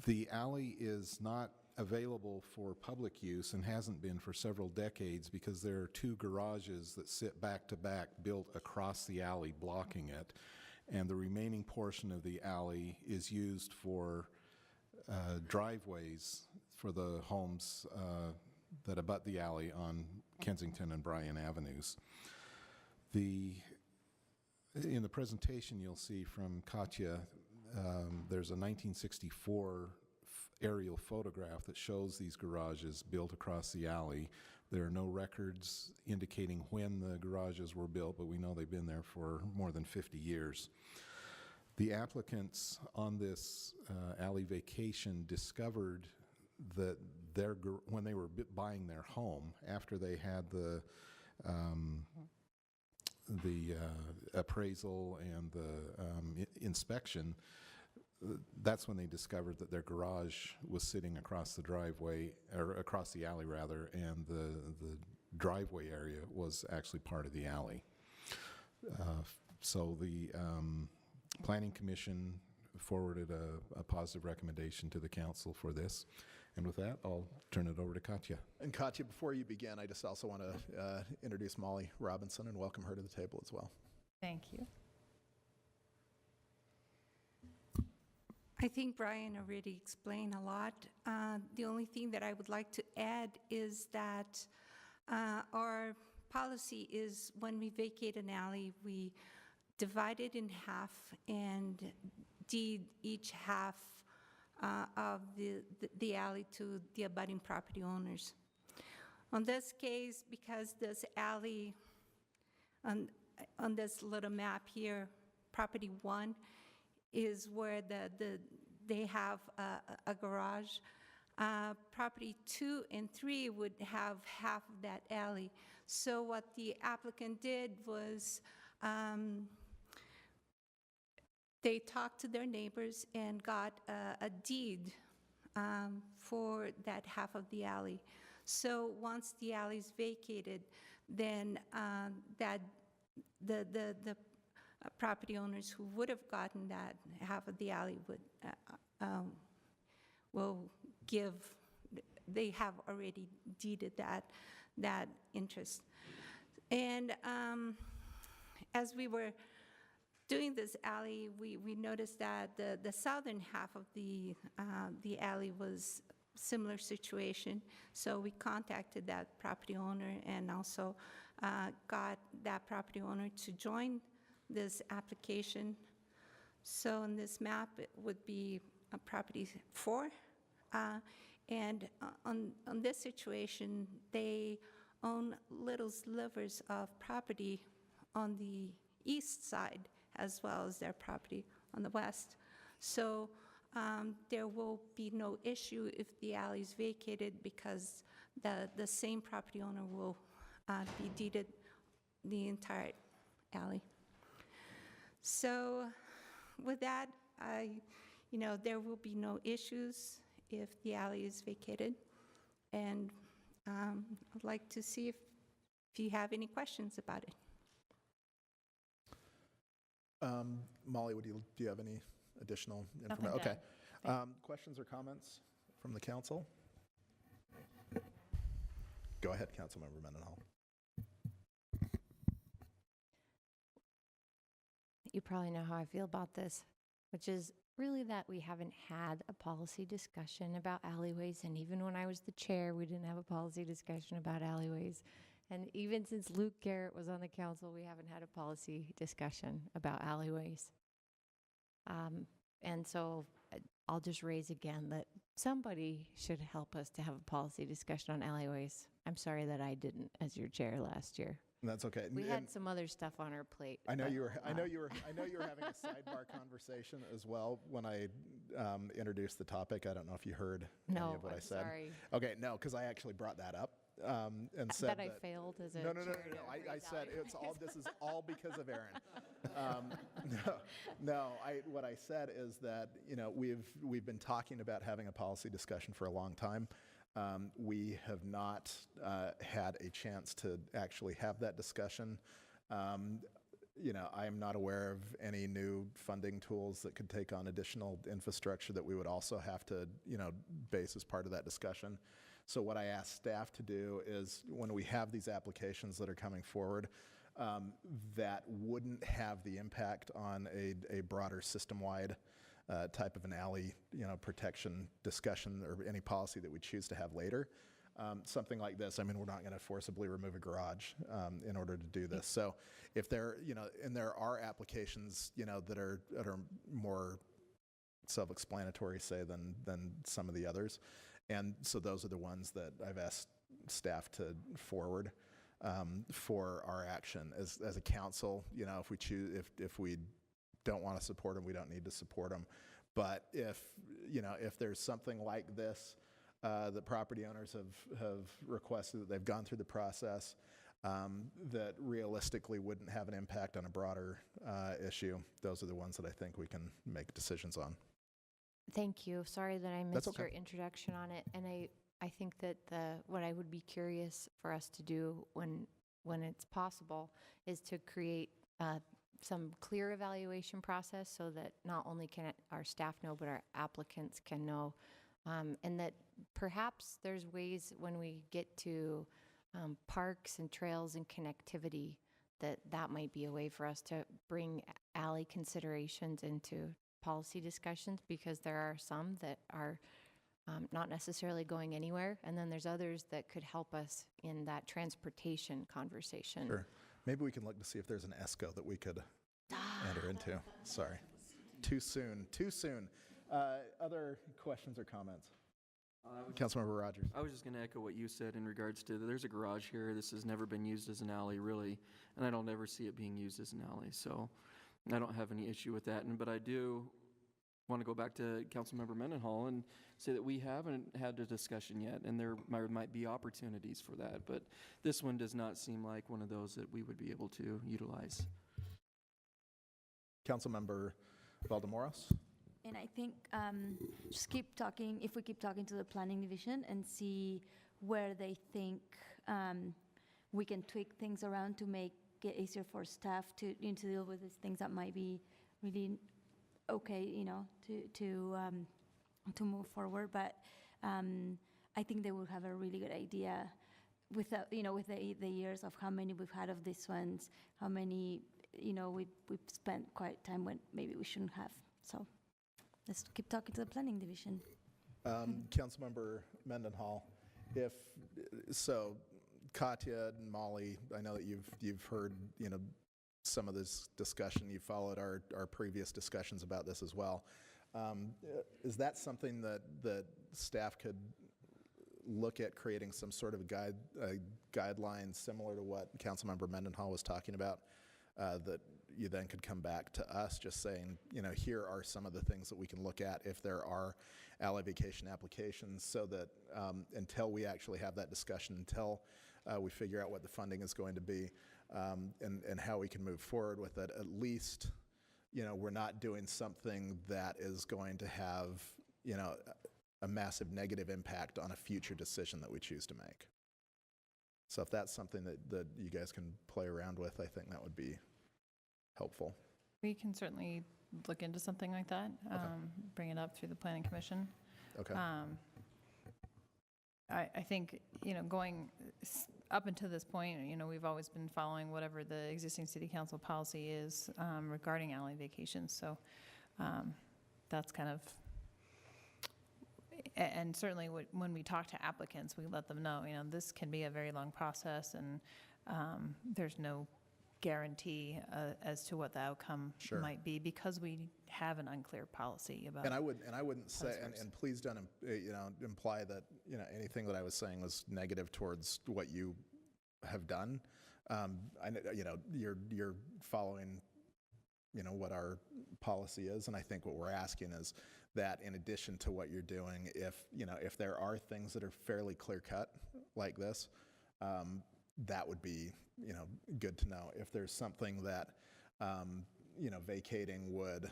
The alley is not available for public use and hasn't been for several decades because there are 2 garages that sit back to back built across the alley blocking it, and the remaining portion of the alley is used for driveways for the homes that abut the alley on Kensington and Bryan Avenues. In the presentation you'll see from Katya, there's a 1964 aerial photograph that shows these garages built across the alley. There are no records indicating when the garages were built, but we know they've been there for more than 50 years. The applicants on this alley vacation discovered that when they were buying their home, after they had the appraisal and the inspection, that's when they discovered that their garage was sitting across the driveway, or across the alley rather, and the driveway area was actually part of the alley. So the Planning Commission forwarded a positive recommendation to the council for this. And with that, I'll turn it over to Katya. And Katya, before you begin, I just also want to introduce Molly Robinson and welcome her to the table as well. Thank you. I think Brian already explained a lot. The only thing that I would like to add is that our policy is when we vacate an alley, we divide it in half and deed each half of the alley to the abutting property owners. On this case, because this alley, on this little map here, property 1 is where they have a garage. Property 2 and 3 would have half of that alley. So what the applicant did was they talked to their neighbors and got a deed for that half of the alley. So once the alley is vacated, then the property owners who would have gotten that half of the alley will give, they have already deeded that interest. And as we were doing this alley, we noticed that the southern half of the alley was similar situation. So we contacted that property owner and also got that property owner to join this application. So in this map, it would be property 4. And on this situation, they own little slivers of property on the east side as well as their property on the west. So there will be no issue if the alley is vacated because the same property owner will be deeded the entire alley. So with that, there will be no issues if the alley is vacated. And I'd like to see if you have any questions about it. Molly, do you have any additional Nothing information? to Okay. Questions or comments from the council? Go ahead, Councilmember Mendenhall. You probably know how I feel about this, which is really that we haven't had a policy discussion about alleyways. And even when I was the chair, we didn't have a policy discussion about alleyways. And even since Luke Garrett was on the council, we haven't had a policy discussion about alleyways. And so I'll just raise again that somebody should help us to have a policy discussion on alleyways. I'm sorry that I didn't as your chair last year. That's okay. We had some other stuff on our plate. I know but, you were having a sidebar conversation as well when I introduced the topic. I don't know if you heard any of what I said. Sorry. Okay, no, because I actually brought that up and said that I failed as a no. chair to I raise said this is all because of Aaron. What I said is that we've been talking about having a policy discussion for a long time. We have not had a chance to actually have that discussion. I am not aware of any new funding tools that could take on additional infrastructure that we would also have to, base as part of that discussion. So what I asked staff to do is when we have these applications that are coming forward, that wouldn't have the impact on a broader system-wide type of an alley, protection discussion or any policy that we choose to have later. Something like this, we're not going to forcibly remove a garage in order to do this. So if there, and there are applications, that are more self-explanatory, say, than some of the others. And so those are the ones that I've asked staff to forward for our action as a council. If we choose, if we don't want to support them, we don't need to support them. But if there's something like this that property owners have requested, that they've gone through the process, that realistically wouldn't have an impact on a broader issue, those are the ones that I think we can make decisions on. Thank you. Sorry that I That's missed okay. your introduction on it. And I think that what I would be curious for us to do when it's possible is to create some clear evaluation process so that not only can our staff know, but our applicants can know. And that perhaps there's ways when we get to parks and trails and connectivity that might be a way for us to bring alley considerations into policy discussions, because there are some that are not necessarily going anywhere, and then there's others that could help us in that transportation conversation. Sure. Maybe we can look to see if there's an ESCO that we could enter into. Sorry. Too soon. Too soon. Other questions or comments? Councilmember Rogers. I was just going to echo what you said in regards to, there's a garage here, this has never been used as an alley, really, and I don't ever see it being used as an alley, so I don't have any issue with that. But I do want to go back to Councilmember Mendenhall and say that we haven't had a discussion yet, and there might be opportunities for that, but this one does not seem like one of those that we would be able to utilize. Councilmember Valdemoros. And I think just keep talking, if we keep talking to the planning division and see where they think we can tweak things around to make it easier for staff to deal with these things that might be really okay, to move forward. But I think they will have a really good idea with the years of how many we've had of these ones, how many we've spent quite time when maybe we shouldn't have. So let's keep talking to the planning division. Councilmember Mendenhall, Katya and Molly, I know that you've heard some of this discussion. You followed our previous discussions about this as well. Is that something that staff could look at, creating some sort of guideline similar to what Councilmember Mendenhall was talking about, that you then could come back to us just saying, here are some of the things that we can look at if there are alley vacation applications, so that until we actually have that discussion, until we figure out what the funding is going to be, and how we can move forward with it, at least, we're not doing something that is going to have, a massive negative impact on a future decision that we choose to make. So if that's something that you guys can play around with, I think that would be helpful. We can certainly look into something like that, bring it up through the Planning Commission. Okay. I think, going up until this point, we've always been following whatever the existing city council policy is regarding alley vacations. So that's kind of, and certainly when we talk to applicants, we let them know, this can be a very long process, and there's no guarantee as to what the outcome might be, because we have an unclear policy about. And I wouldn't say, and please don't imply that anything that I was saying was negative towards what you have done. I know you're following what our policy is, and I think what we're asking is that in addition to what you're doing, if there are things that are fairly clear cut like this, that would be good to know. If there's something that vacating would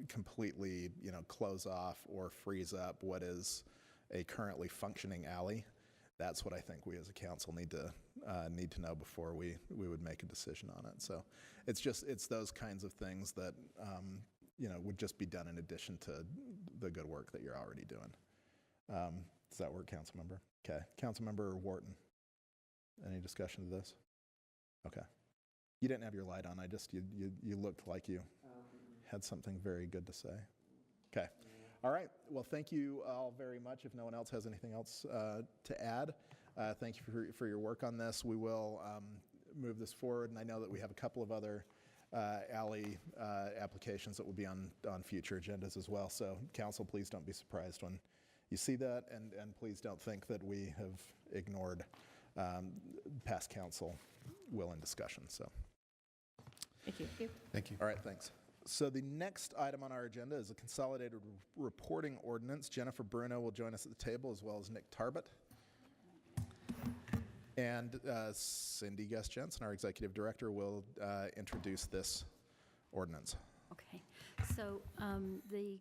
completely close off or freeze up what is a currently functioning alley, that's what I think we as a council need to know before we would make a decision on it. So it's those kinds of things that would just be done in addition to the good work that you're already doing. Does that work, Councilmember? Okay. Councilmember Wharton, any discussion of this? Okay. You didn't have your light on. You looked like you had something very good to say. Okay. All right. Well, thank you all very much. If no one else has anything else to add, thank you for your work on this. We will move this forward, and I know that we have a couple of other alley applications that will be on future agendas as well. So, council, please don't be surprised when you see that, and please don't think that we have ignored past council will and discussion. So, Thank you. Thank you. all right, thanks. So the next item on our agenda is a consolidated reporting ordinance. Jennifer Bruno will join us at the table, as well as Nick Tarbett. And Cindy Guest Jensen, our executive director, will introduce this ordinance. Okay, so the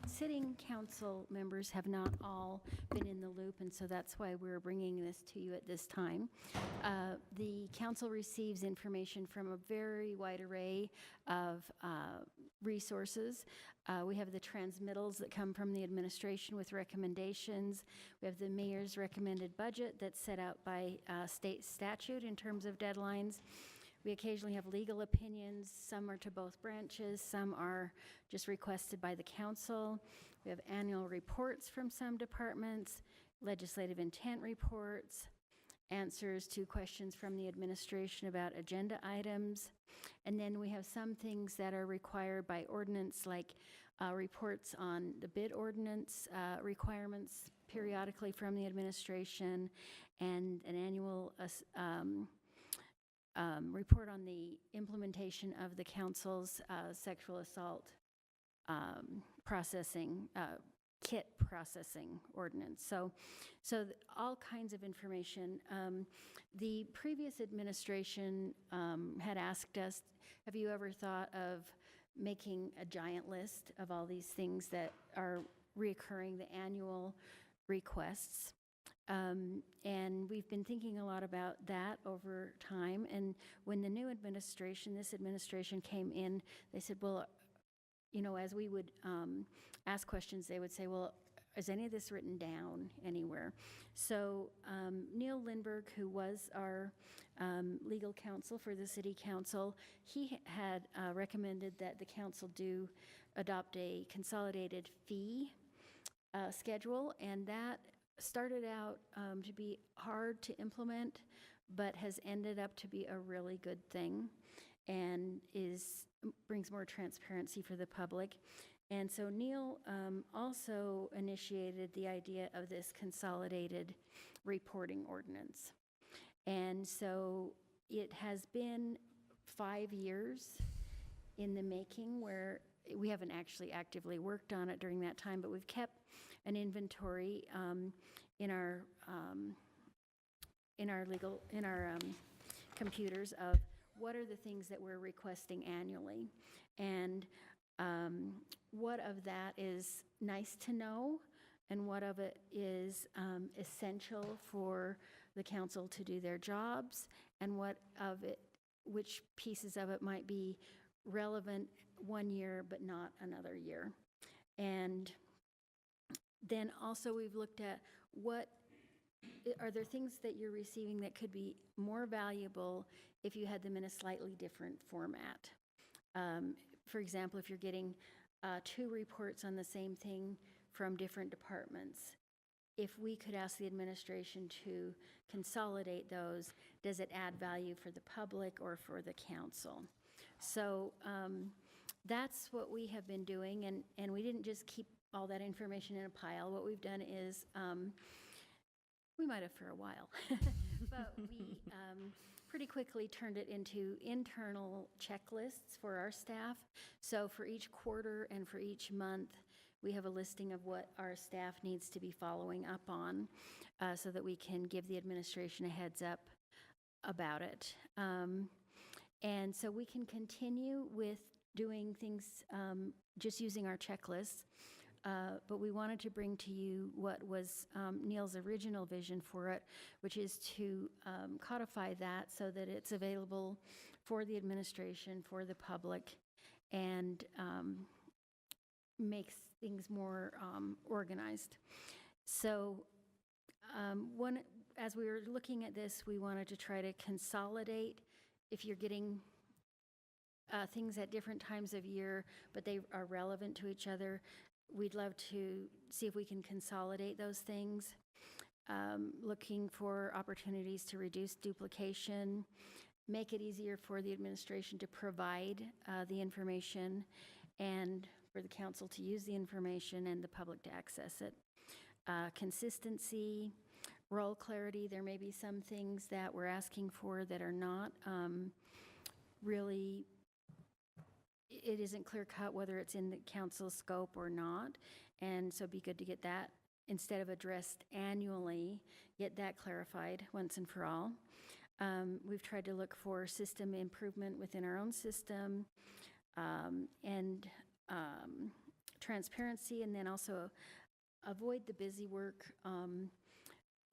sitting council members have not all been in the loop, and so that's why we're bringing this to you at this time. The council receives information from a very wide array of resources. We have the transmittals that come from the administration with recommendations. We have the mayor's recommended budget that's set out by state statute in terms of deadlines. We occasionally have legal opinions. Some are to both branches, some are just requested by the council. We have annual reports from some departments, legislative intent reports, answers to questions from the administration about agenda items. And then we have some things that are required by ordinance, like reports on the bid ordinance requirements periodically from the administration, and an annual report on the implementation of the council's sexual assault processing, KIT processing ordinance. So all kinds of information. The previous administration had asked us, have you ever thought of making a giant list of all these things that are reoccurring, the annual requests? And we've been thinking a lot about that over time. And when the new administration, this administration came in, they said, well, you know, as we would ask questions, they would say, well, is any of this written down anywhere? So Neil Lindberg, who was our legal counsel for the city council, he had recommended that the council adopt a consolidated fee schedule, and that started out to be hard to implement, but has ended up to be a really good thing, and brings more transparency for the public. And so Neil also initiated the idea of this consolidated reporting ordinance. And so it has been 5 years in the making, where we haven't actually actively worked on it during that time, but we've kept an inventory in our computers of what are the things that we're requesting annually, and what of that is nice to know, and what of it is essential for the council to do their jobs, and which pieces of it might be relevant one year but not another year. And then also we've looked at are there things that you're receiving that could be more valuable if you had them in a slightly different format. For example, if you're getting 2 reports on the same thing from different departments, if we could ask the administration to consolidate those, does it add value for the public or for the council? So that's what we have been doing, and we didn't just keep all that information in a pile. What we've done is, we might have for a while, but we pretty quickly turned it into internal checklists for our staff. So for each quarter and for each month, we have a listing of what our staff needs to be following up on, so that we can give the administration a heads up about it. And so we can continue with doing things just using our checklists, but we wanted to bring to you what was Neil's original vision for it, which is to codify that so that it's available for the administration, for the public, and makes things more organized. So as we were looking at this, we wanted to try to consolidate. If you're getting things at different times of year, but they are relevant to each other, we'd love to see if we can consolidate those things. Looking for opportunities to reduce duplication, make it easier for the administration to provide the information, and for the council to use the information and the public to access it. Consistency, role clarity. There may be some things that we're asking for that are not really, it isn't clear cut whether it's in the council's scope or not. And so it'd be good to get that, instead of addressed annually, get that clarified once and for all. We've tried to look for system improvement within our own system, and transparency, and then also avoid the busy work.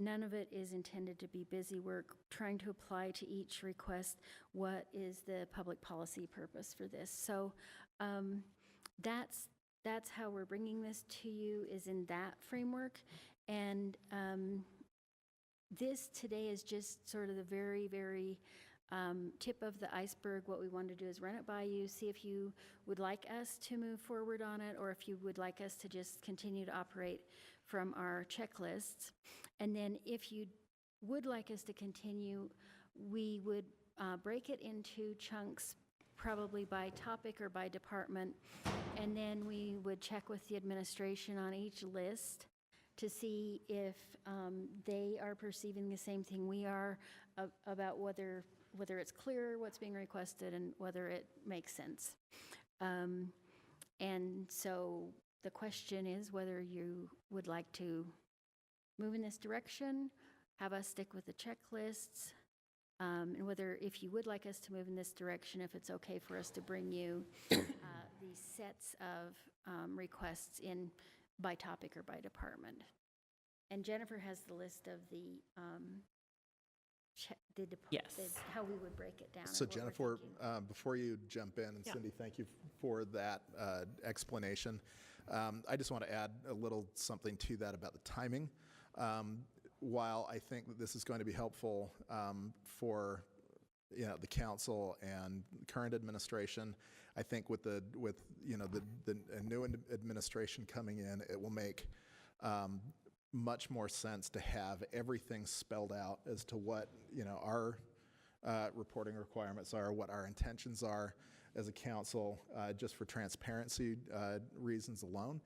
None of it is intended to be busy work, trying to apply to each request what is the public policy purpose for this. So that's how we're bringing this to you, is in that framework. And this today is just sort of the very, very tip of the iceberg. What we want to do is run it by you, see if you would like us to move forward on it, or if you would like us to just continue to operate from our checklists. And then if you would like us to continue, we would break it into chunks, probably by topic or by department, and then we would check with the administration on each list to see if they are perceiving the same thing we are about whether it's clear what's being requested and whether it makes sense. And so the question is whether you would like to move in this direction, have us stick with the checklists, and whether, if you would like us to move in this direction, if it's okay for us to bring you these sets of requests in by topic or by department. And Jennifer has the list of the how we would break it down. So and what we're Jennifer, thinking. before you jump in, and Cindy, thank you for that explanation. I just want to add a little something to that about the timing. While I think that this is going to be helpful for the council and current administration, I think with the new administration coming in, it will make much more sense to have everything spelled out as to what our reporting requirements are, what our intentions are as a council, just for transparency reasons alone.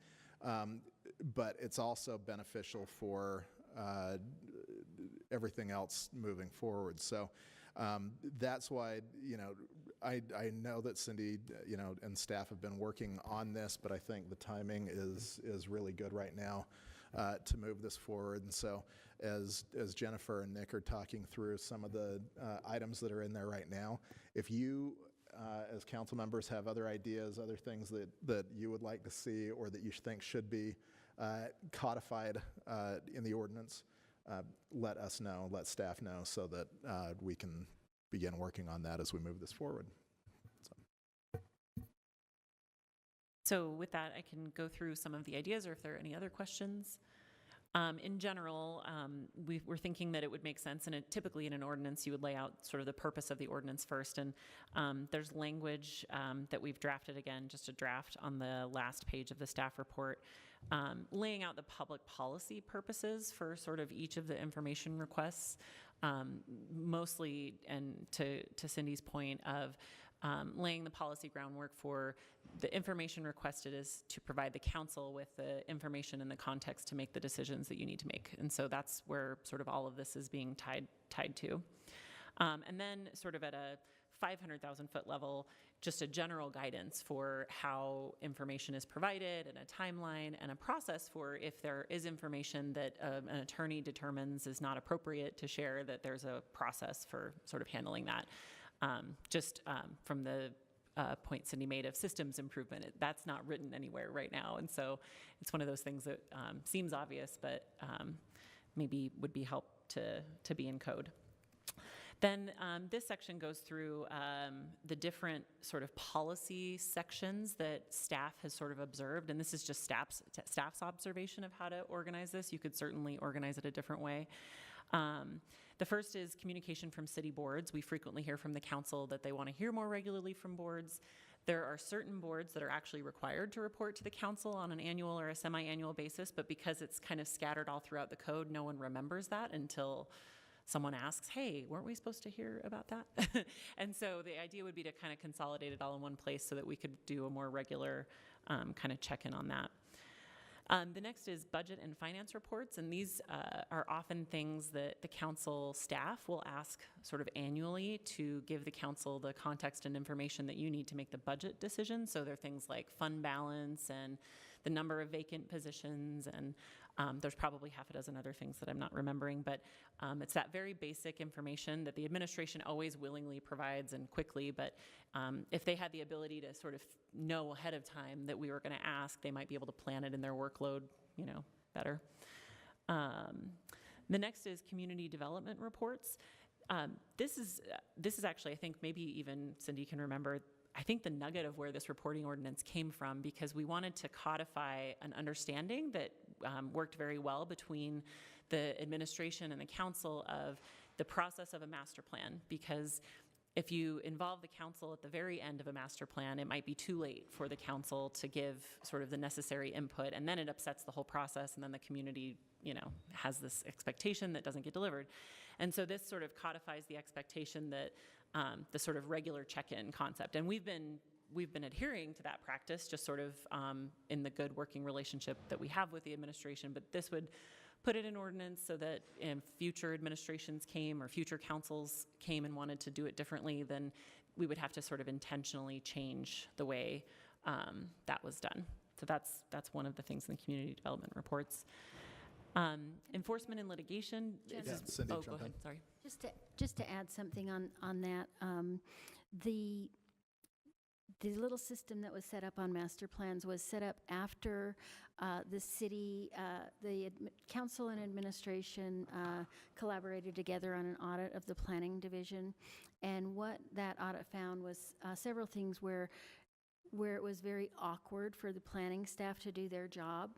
But it's also beneficial for everything else moving forward. So that's why, I know that Cindy, and staff have been working on this, but I think the timing is really good right now to move this forward. And so as Jennifer and Nick are talking through some of the items that are in there right now, if you as council members have other ideas, other things that you would like to see or that you think should be codified in the ordinance, let us know, let staff know, so that we can begin working on that as we move this forward. So with that, I can go through some of the ideas, or if there are any other questions. In general, we're thinking that it would make sense, and typically in an ordinance, you would lay out sort of the purpose of the ordinance first. And there's language that we've drafted, again, just a draft on the last page of the staff report, laying out the public policy purposes for sort of each of the information requests, mostly, and to Cindy's point of laying the policy groundwork for the information requested is to provide the council with the information and the context to make the decisions that you need to make. And so that's where sort of all of this is being tied to. And then sort of at a 500,000 foot level, just a general guidance for how information is provided and a timeline and a process for if there is information that an attorney determines is not appropriate to share, that there's a process for sort of handling that. From the point Cindy made of systems improvement, that's not written anywhere right now. And so it's one of those things that seems obvious, but maybe would be help to be in code. Then this section goes through the different sort of policy sections that staff has sort of observed, and this is just staff's observation of how to organize this. You could certainly organize it a different way. The first is communication from city boards. We frequently hear from the council that they want to hear more regularly from boards. There are certain boards that are actually required to report to the council on an annual or a semi-annual basis, but because it's kind of scattered all throughout the code, no one remembers that until someone asks, hey, weren't we supposed to hear about that? And so the idea would be to kind of consolidate it all in one place so that we could do a more regular kind of check-in on that. The next is budget and finance reports, and these are often things that the council staff will ask sort of annually to give the council the context and information that you need to make the budget decision. So there are things like fund balance and the number of vacant positions, and there's probably half a dozen other things that I'm not remembering, but it's that very basic information that the administration always willingly provides and quickly, but if they had the ability to sort of know ahead of time that we were going to ask, they might be able to plan it in their workload, better. The next is community development reports. This is actually, I think maybe even Cindy can remember, I think the nugget of where this reporting ordinance came from, because we wanted to codify an understanding that worked very well between the administration and the council of the process of a master plan. Because if you involve the council at the very end of a master plan, it might be too late for the council to give sort of the necessary input, and then it upsets the whole process, and then the community, has this expectation that doesn't get delivered. And so this sort of codifies the expectation that the sort of regular check-in concept. And we've been adhering to that practice, just sort of in the good working relationship that we have with the administration, but this would put it in ordinance so that if future administrations came or future councils came and wanted to do it differently, then we would have to sort of intentionally change the way that was done. So that's one of the things in the community development reports. Enforcement and litigation. Cindy, Go jump in. ahead, sorry. Just to add something on that, the little system that was set up on master plans was set up after the city, the council and administration collaborated together on an audit of the planning division. And what that audit found was several things where it was very awkward for the planning staff to do their job.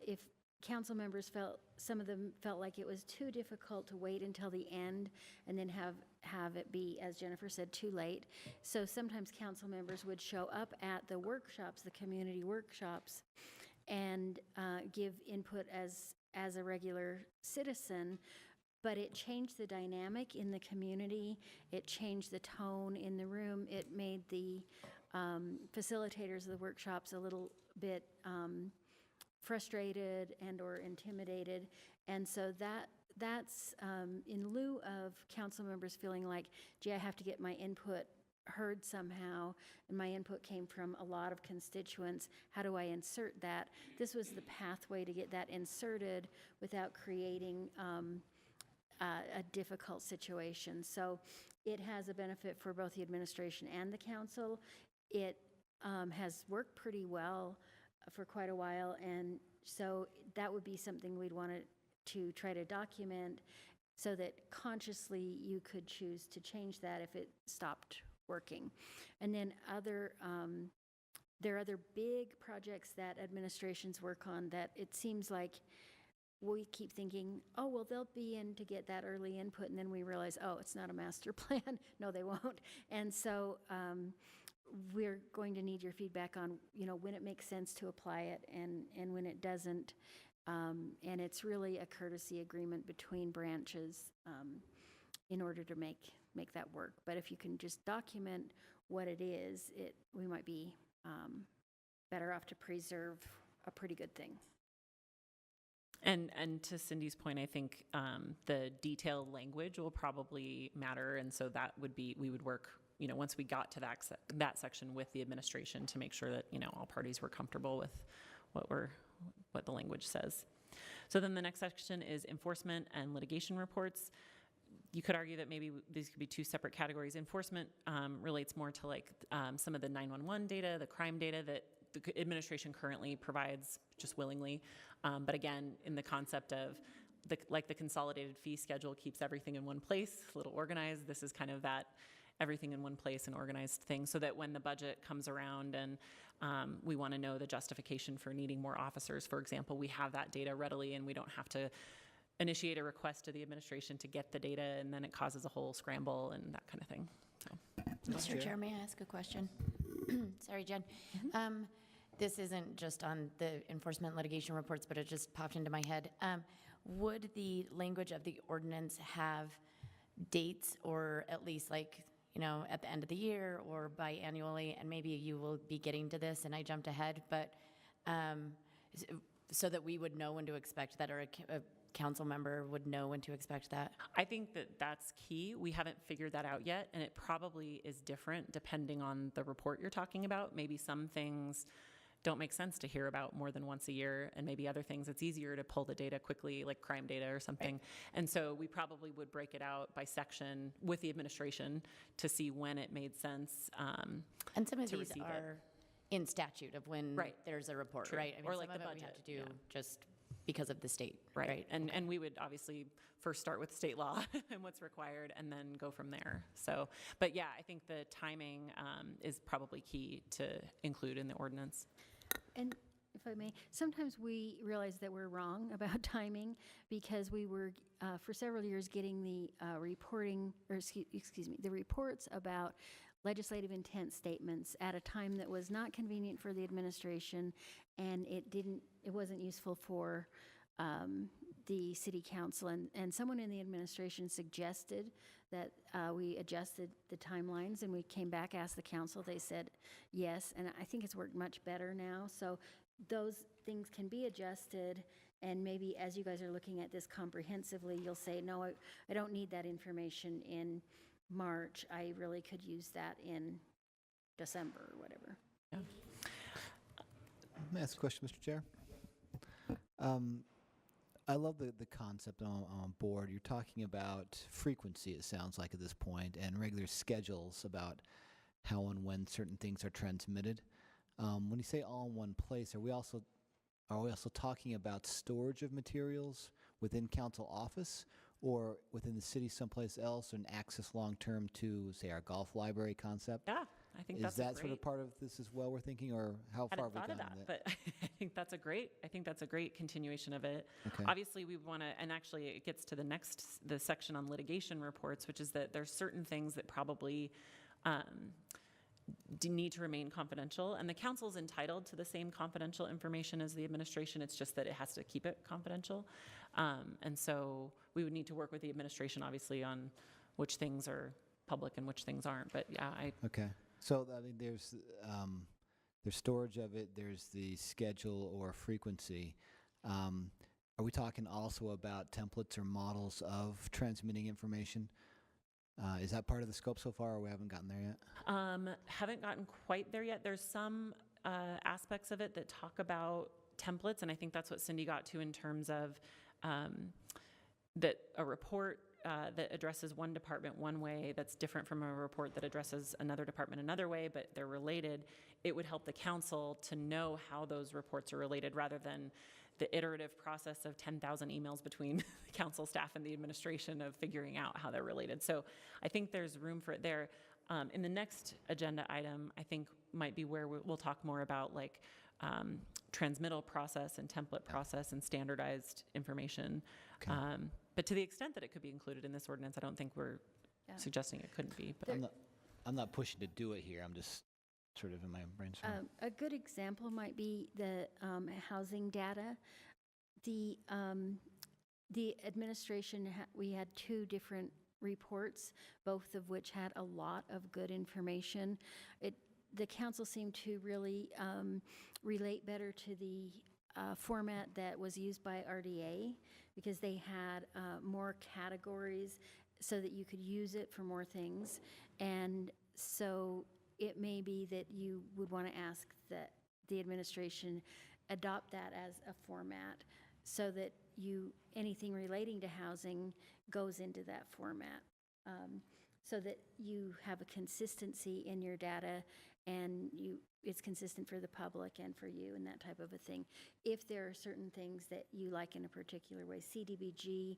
If council members some of them felt like it was too difficult to wait until the end and then have it be, as Jennifer said, too late. So sometimes council members would show up at the workshops, the community workshops, and give input as a regular citizen, but it changed the dynamic in the community. It changed the tone in the room. It made the facilitators of the workshops a little bit frustrated and or intimidated. And so that's in lieu of council members feeling like, gee, I have to get my input heard somehow, and my input came from a lot of constituents. How do I insert that? This was the pathway to get that inserted without creating a difficult situation. So it has a benefit for both the administration and the council. It has worked pretty well for quite a while, and so that would be something we'd want to try to document so that consciously you could choose to change that if it stopped working. And then there are other big projects that administrations work on that it seems like we keep thinking, oh, well, they'll be in to get that early input, and then we realize, oh, it's not a master plan. No, they won't. And so we're going to need your feedback on, when it makes sense to apply it and when it doesn't. And it's really a courtesy agreement between branches in order to make that work. But if you can just document what it is, we might be better off to preserve a pretty good thing. And to Cindy's point, I think the detailed language will probably matter, and so that would be, we would work, once we got to that section with the administration to make sure that, all parties were comfortable with what the language says. So then the next section is enforcement and litigation reports. You could argue that maybe these could be two separate categories. Enforcement relates more to some of the 911 data, the crime data that the administration currently provides just willingly. But again, in the concept of the consolidated fee schedule keeps everything in one place, a little organized. This is kind of that everything in one place and organized thing, so that when the budget comes around and we want to know the justification for needing more officers, for example, we have that data readily and we don't have to initiate a request to the administration to get the data, and then it causes a whole scramble and that kind of thing. So. Mr. Chair, may I ask a question? Sorry, Jen. This isn't just on the enforcement litigation reports, but it just popped into my head. Would the language of the ordinance have dates, or at least at the end of the year or biannually, and maybe you will be getting to this and I jumped ahead, but so that we would know when to expect that, or council member would know when to expect that? I think that that's key. We haven't figured that out yet, and it probably is different depending on the report you're talking about. Maybe some things don't make sense to hear about more than once a year, and maybe other things it's easier to pull the data quickly, like crime data or something. And so we probably would break it out by section with the administration to see when it made sense. And some of to these receive are in statute of when Right. there's a report, True. right? I mean, Or some like of the it we have budget, to do yeah. just because of the state, Right. right? And we would obviously first start with state law and what's required and then go from there. So, but yeah, I think the timing is probably key to include in the ordinance. And if I may, sometimes we realize that we're wrong about timing because we were, for several years, getting the reporting, or excuse me, the reports about legislative intent statements at a time that was not convenient for the administration, and it wasn't useful for the city council. And someone in the administration suggested that we adjusted the timelines, and we came back, asked the council, they said yes, and I think it's worked much better now. So those things can be adjusted, and maybe as you guys are looking at this comprehensively, you'll say, no, I don't need that information in March. I really could use that in December or whatever. Yeah. May I ask a question, Mr. Chair? I love the concept on board. You're talking about frequency, it sounds like at this point, and regular schedules about how and when certain things are transmitted. When you say all in one place, are we also talking about storage of materials within council office or within the city someplace else, and access long-term to, say, our golf library concept? Yeah, I think Is that's that sort of part of this as well we're thinking, or how far have we thought gone of that, with it? but I think that's a great continuation of it. Okay. Obviously, we want to, and actually it gets to the section on litigation reports, which is that there's certain things that probably need to remain confidential, and the council is entitled to the same confidential information as the administration. It's just that it has to keep it confidential. And so we would need to work with the administration, obviously, on which things are public and which things aren't. But yeah, Okay. So, I mean, there's storage of it, there's the schedule or frequency. Are we talking also about templates or models of transmitting information? Is that part of the scope so far, or we haven't gotten there yet? Haven't gotten quite there yet. There's some aspects of it that talk about templates, and I think that's what Cindy got to in terms of that a report that addresses one department one way that's different from a report that addresses another department another way, but they're related. It would help the council to know how those reports are related rather than the iterative process of 10,000 emails between the council staff and the administration of figuring out how they're related. So I think there's room for it there. In the next agenda item, I think might be where we'll talk more about like transmittal process and template process and standardized information. Okay. But to the extent that it could be included in this ordinance, I don't think we're suggesting it couldn't be. But I'm not pushing to do it here. I'm just sort of in my brainstorm. A good example might be the housing data. The administration, we had two different reports, both of which had a lot of good information. The council seemed to really relate better to the format that was used by RDA, because they had more categories so that you could use it for more things. And so it may be that you would want to ask that the administration adopt that as a format so that anything relating to housing goes into that format, so that you have a consistency in your data and it's consistent for the public and for you and that type of a thing. If there are certain things that you like in a particular way, CDBG,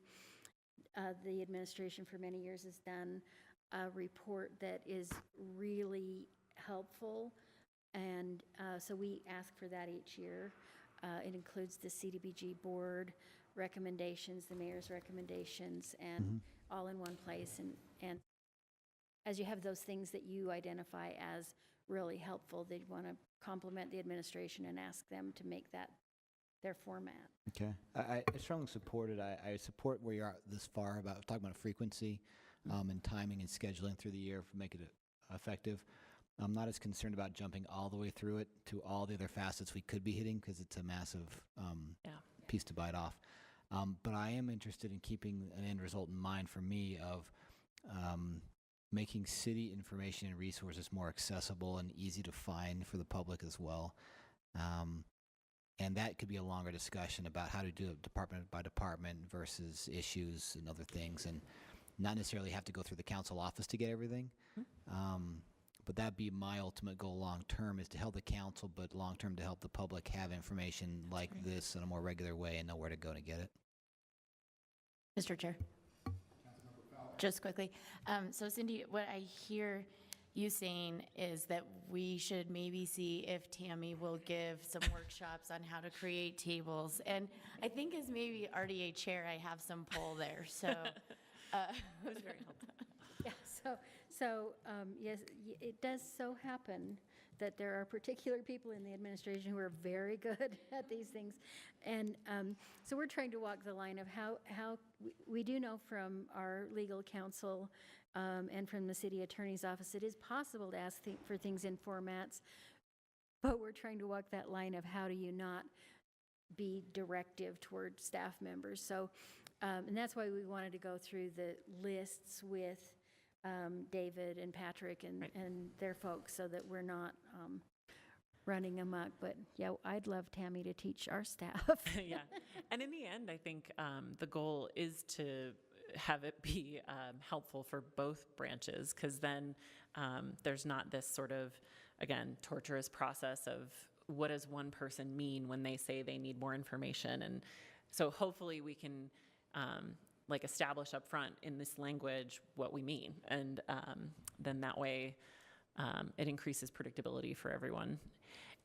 the administration for many years has done a report that is really helpful, and so we ask for that each year. It includes the CDBG board recommendations, the mayor's recommendations, and all in one place. And as you have those things that you identify as really helpful, they'd want to compliment the administration and ask them to make that their format. Okay. I strongly support it. I support where you're at this far about talking about frequency and timing and scheduling through the year to make it effective. I'm not as concerned about jumping all the way through it to all the other facets we could be hitting, because it's a massive piece to bite off. But I am interested in keeping an end result in mind for me of making city information and resources more accessible and easy to find for the public as well. And that could be a longer discussion about how to do it department by department versus issues and other things, and not necessarily have to go through the council office to get everything. But that'd be my ultimate goal long term, is to help the council, but long term to help the public have information like this in a more regular way and know where to go to get it. Mr. Chair. Just quickly. So Cindy, what I hear you saying is that we should maybe see if Tammy will give some workshops on how to create tables. And I think as maybe RDA chair, I have some pull there. So It was very helpful. Yeah, so yes, it does so happen that there are particular people in the administration who are very good at these things. And so we're trying to walk the line of how we do know from our legal counsel and from the city attorney's office, it is possible to ask for things in formats, but we're trying to walk that line of how do you not be directive toward staff members. So, and that's why we wanted to go through the lists with David and Patrick and their folks, so that we're not running amok. But yeah, I'd love Tammy to teach our staff. Yeah. And in the end, I think the goal is to have it be helpful for both branches, because then there's not this sort of, again, torturous process of what does one person mean when they say they need more information. And so hopefully we can establish up front in this language what we mean. And then that way it increases predictability for everyone.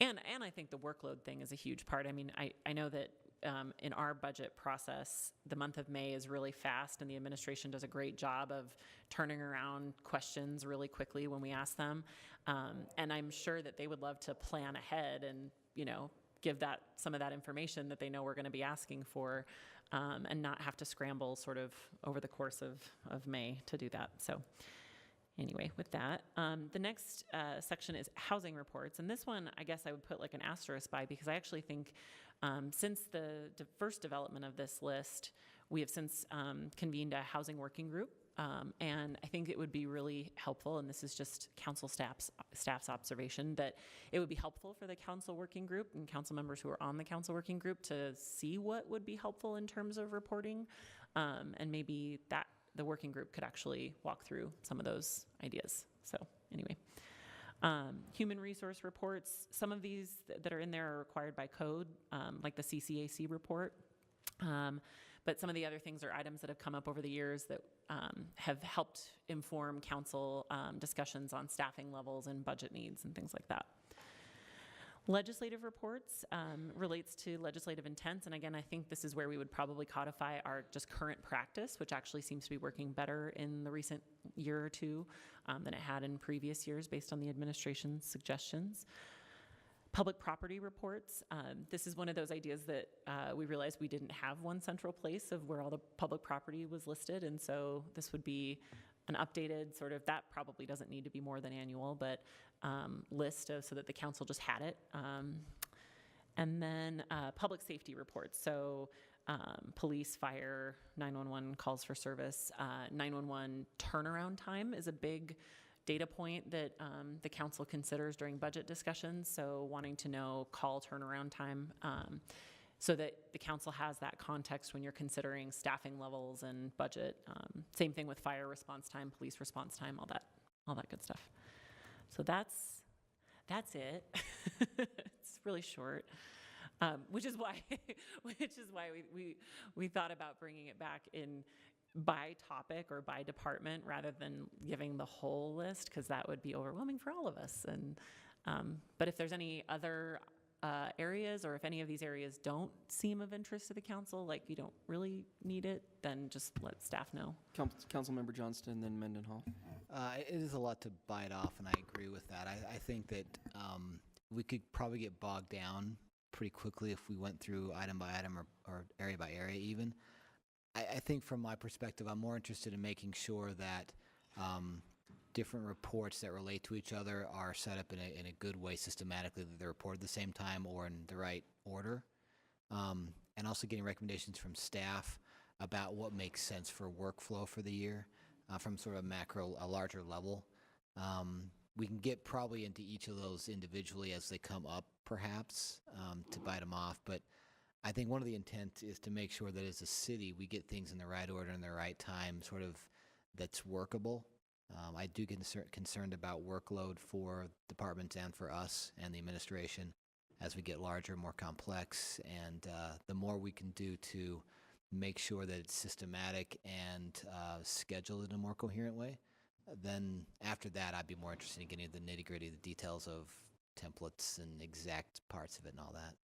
And I think the workload thing is a huge part. I mean, I know that in our budget process, the month of May is really fast, and the administration does a great job of turning around questions really quickly when we ask them. And I'm sure that they would love to plan ahead and, give that some of that information that they know we're going to be asking for, and not have to scramble sort of over the course of May to do that. So anyway, with that, the next section is housing reports. And this one, I guess I would put like an asterisk by, because I actually think since the first development of this list, we have since convened a housing working group. And I think it would be really helpful, and this is just council staff's observation, that it would be helpful for the council working group and council members who are on the council working group to see what would be helpful in terms of reporting. And maybe that the working group could actually walk through some of those ideas. So anyway, human resource reports, some of these that are in there are required by code, like the CCAC report. But some of the other things are items that have come up over the years that have helped inform council discussions on staffing levels and budget needs and things like that. Legislative reports relates to legislative intents. And again, I think this is where we would probably codify our just current practice, which actually seems to be working better in the recent year or two than it had in previous years based on the administration's suggestions. Public property reports. This is one of those ideas that we realized we didn't have one central place of where all the public property was listed. And so this would be an updated sort of, that probably doesn't need to be more than annual, but list of, so that the council just had it. And then public safety reports. So police, fire, 911 calls for service. 911 turnaround time is a big data point that the council considers during budget discussions. So wanting to know call turnaround time so that the council has that context when you're considering staffing levels and budget. Same thing with fire response time, police response time, all that good stuff. So that's it. It's really short, which is why we thought about bringing it back in by topic or by department rather than giving the whole list, because that would be overwhelming for all of us. And but if there's any other areas, or if any of these areas don't seem of interest to the council, like you don't really need it, then just let staff know. Councilmember Johnston, then Mendenhall. It is a lot to bite off, and I agree with that. I think that we could probably get bogged down pretty quickly if we went through item by item or area by area even. I think from my perspective, I'm more interested in making sure that different reports that relate to each other are set up in a good way systematically, that they're reported at the same time or in the right order. and also getting recommendations from staff about what makes sense for workflow for the year from sort of a larger level. We can get probably into each of those individually as they come up, perhaps, to bite them off. But I think one of the intent is to make sure that as a city, we get things in the right order and the right time, sort of that's workable. I do get concerned about workload for departments and for us and the administration as we get larger, more complex. And the more we can do to make sure that it's systematic and scheduled in a more coherent way, then after that, I'd be more interested in getting into the nitty-gritty, the details of templates and exact parts of it and all that.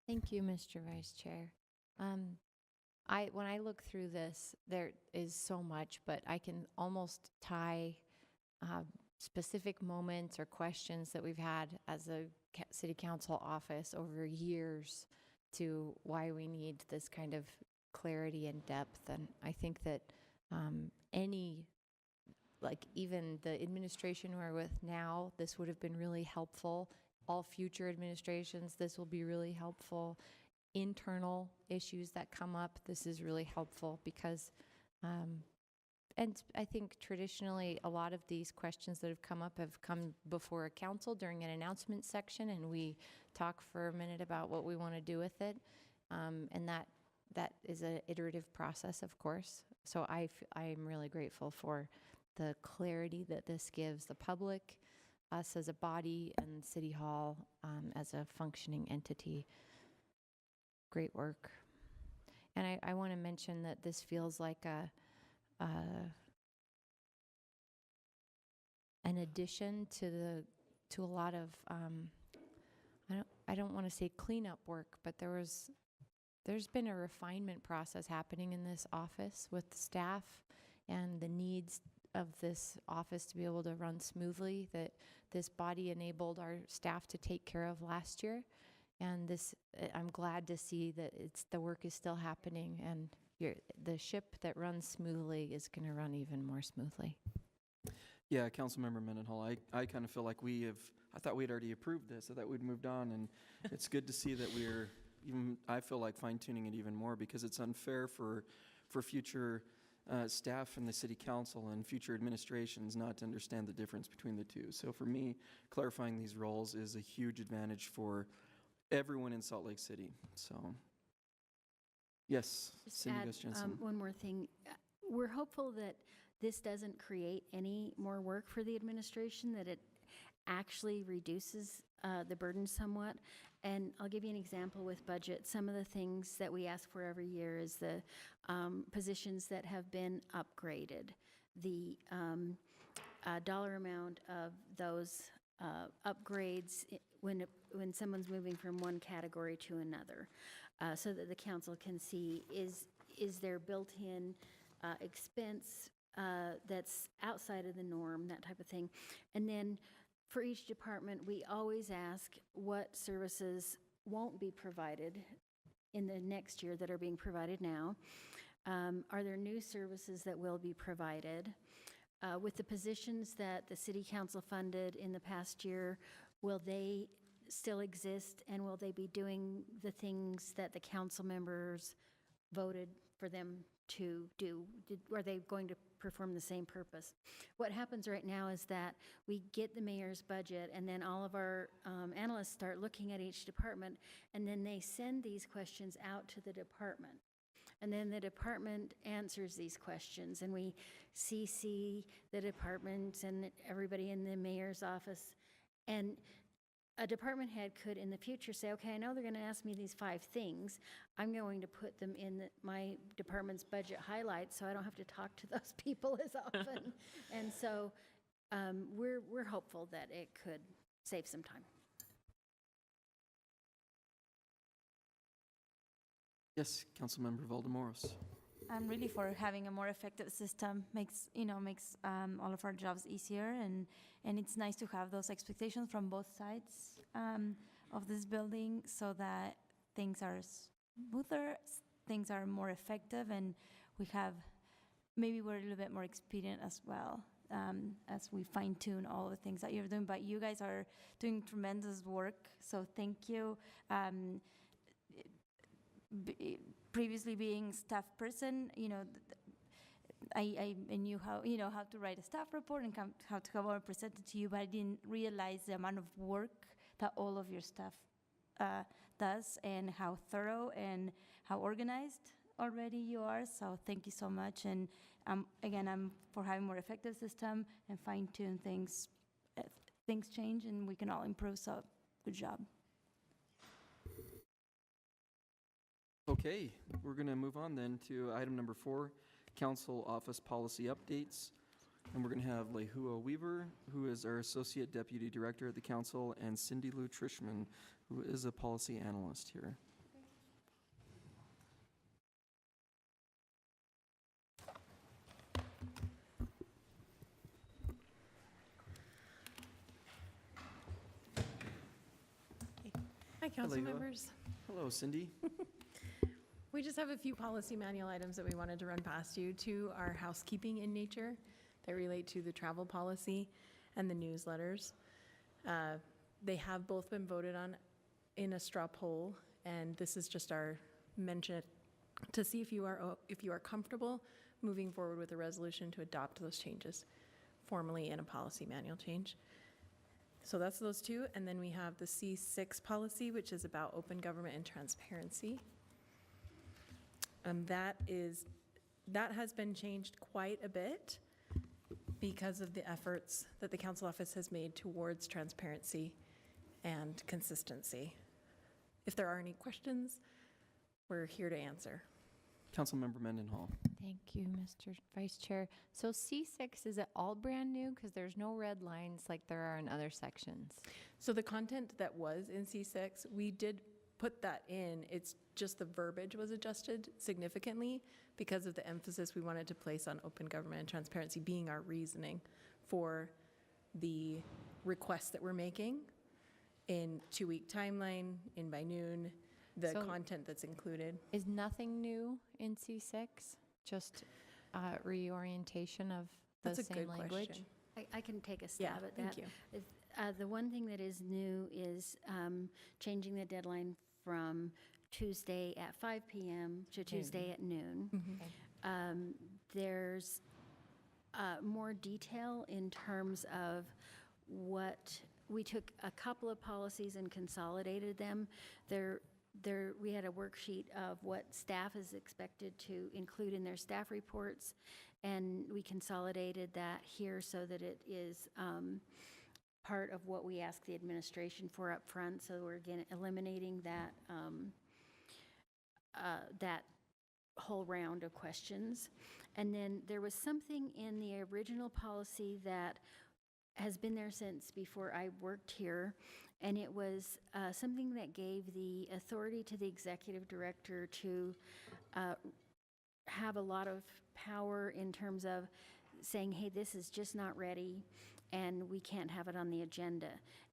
Thank you, Mr. Vice Chair. When I look through this, there is so much, but I can almost tie specific moments or questions that we've had as a city council office over years to why we need this kind of clarity and depth. And I think that even the administration we're with now, this would have been really helpful. All future administrations, this will be really helpful. Internal issues that come up, this is really helpful because, and I think traditionally a lot of these questions that have come before a council during an announcement section, and we talk for a minute about what we want to do with it, and that is an iterative process, of course. So I'm really grateful for the clarity that this gives the public, us as a body, and City Hall as a functioning entity. Great work. And I want to mention that this feels like an addition to a lot of I don't want to say cleanup work, but there's been a refinement process happening in this office with staff and the needs of this office to be able to run smoothly that this body enabled our staff to take care of last year. And I'm glad to see that the work is still happening, and the ship that runs smoothly is going to run even more smoothly. Yeah, Councilmember Mendenhall, I kind of feel like I thought we'd already approved this. I thought we'd moved on, and it's good to see that I feel like fine-tuning it even more, because it's unfair for future staff in the city council and future administrations not to understand the difference between the two. So for me, clarifying these roles is a huge advantage for everyone in Salt Lake City. So, yes, Cindy Ghost Jensen. One more thing. We're hopeful that this doesn't create any more work for the administration, that it actually reduces the burden somewhat. And I'll give you an example with budget. Some of the things that we ask for every year is the positions that have been upgraded, the dollar amount of those upgrades when someone's moving from one category to another, so that the council can see is there built-in expense that's outside of the norm, that type of thing. And then for each department, we always ask what services won't be provided in the next year that are being provided now. Are there new services that will be provided? With the positions that the city council funded in the past year, will they still exist, and will they be doing the things that the council members voted for them to do? Are they going to perform the same purpose? What happens right now is that we get the mayor's budget, and then all of our analysts start looking at each department, and then they send these questions out to the department. And then the department answers these questions, and we CC the department and everybody in the mayor's office. And a department head could in the future say, okay, I know they're going to ask me these 5 things. I'm going to put them in my department's budget highlights so I don't have to talk to those people as often. And so we're hopeful that it could save some time. Yes, Councilmember Valdemoros. I'm really for having a more effective system. Makes all of our jobs easier, and it's nice to have those expectations from both sides of this building, so that things are smoother, things are more effective, and we're a little bit more expedient as well as we fine tune all the things that you're doing. But you guys are doing tremendous work, so thank you. Previously being staff person, I knew how, how to write a staff report and how to come and present it to you, but I didn't realize the amount of work that all of your staff does and how thorough and how organized already you are. So thank you so much. And again, I'm for having more effective system and fine tune things. Things change and we can all improve. So good job. Okay, we're going to move on then to item number 4, council office policy updates. And we're going to have Lehua Weaver, who is our Associate Deputy Director at the council, and Cindy Lou Trishman, who is a policy analyst here. Hi, council Lehua. members. Hello, Cindy. We just have a few policy manual items that we wanted to run past you. 2 are housekeeping in nature that relate to the travel policy and the newsletters. They have both been voted on in a straw poll, and this is just our mention to see if you are comfortable moving forward with a resolution to adopt those changes formally in a policy manual change. So that's those 2, and then we have the C6 policy, which is about open government and transparency. That has been changed quite a bit because of the efforts that the council office has made towards transparency and consistency. If there are any questions, we're here to answer. Councilmember Mendenhall. Thank you, Mr. Vice Chair. So C6, is it all brand new? Because there's no red lines like there are in other sections. So the content that was in C6, we did put that in. It's just the verbiage was adjusted significantly because of the emphasis we wanted to place on open government and transparency being our reasoning for the requests that we're making in 2-week timeline, in by noon, the So- content that's included. Is nothing new in C6? Just reorientation of the That's a same good language? question. I can take a stab at that. Thank you. The one thing that is new is changing the deadline from Tuesday at 5 p.m. to Tuesday at noon. There's more detail in terms of what, we took a couple of policies and consolidated them. We had a worksheet of what staff is expected to include in their staff reports, and we consolidated that here so that it is part of what we ask the administration for up front. So we're again eliminating that that whole round of questions. And then there was something in the original policy that has been there since before I worked here, and it was something that gave the authority to the executive director to have a lot of power in terms of saying, hey, this is just not ready, and we can't have it on the agenda.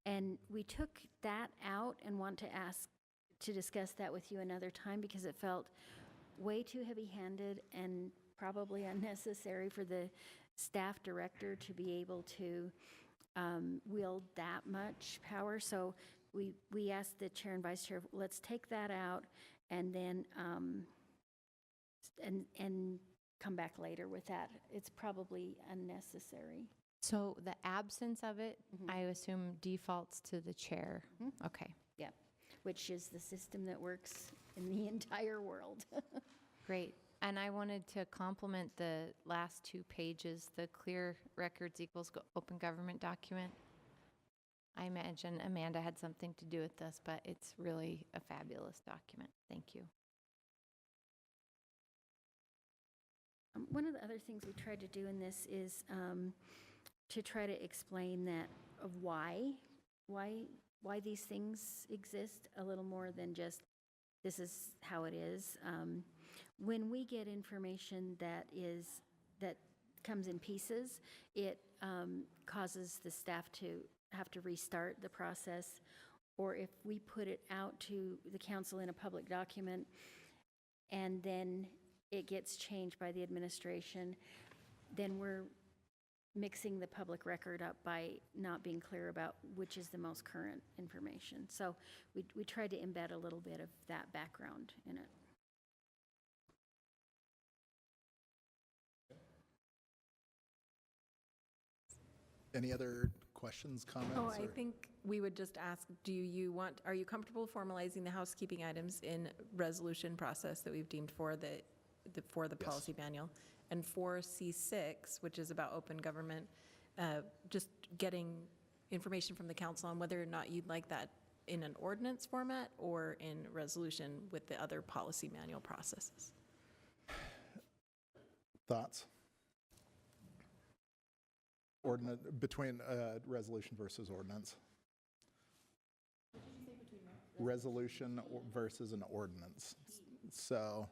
And we took that out and want to ask to discuss that with you another time because it felt way too heavy-handed and probably unnecessary for the staff director to be able to wield that much power. So we asked the chair and vice chair, let's take that out and then and come back later with that. It's probably unnecessary. So the absence of it, I assume, defaults to the chair. Okay. Yeah, which is the system that works in the entire world. Great. And I wanted to compliment the last 2 pages, the clear records equals open government document. I imagine Amanda had something to do with this, but it's really a fabulous document. Thank you. One of the other things we tried to do in this is to try to explain that of why these things exist a little more than just this is how it is. When we get information that comes in pieces, it causes the staff to have to restart the process. Or if we put it out to the council in a public document and then it gets changed by the administration, then mixing the public record up by not being clear about which is the most current information. So we tried to embed a little bit of that background in it. Any other questions, comments? Oh, I or- think we would just ask, are you comfortable formalizing the housekeeping items in resolution process that we've deemed for the Yes. policy manual? And for C6, which is about open government, just getting information from the council on whether or not you'd like that in an ordinance format or in resolution with the other policy manual processes. Thoughts? Between resolution versus ordinance? Resolution versus an ordinance. So,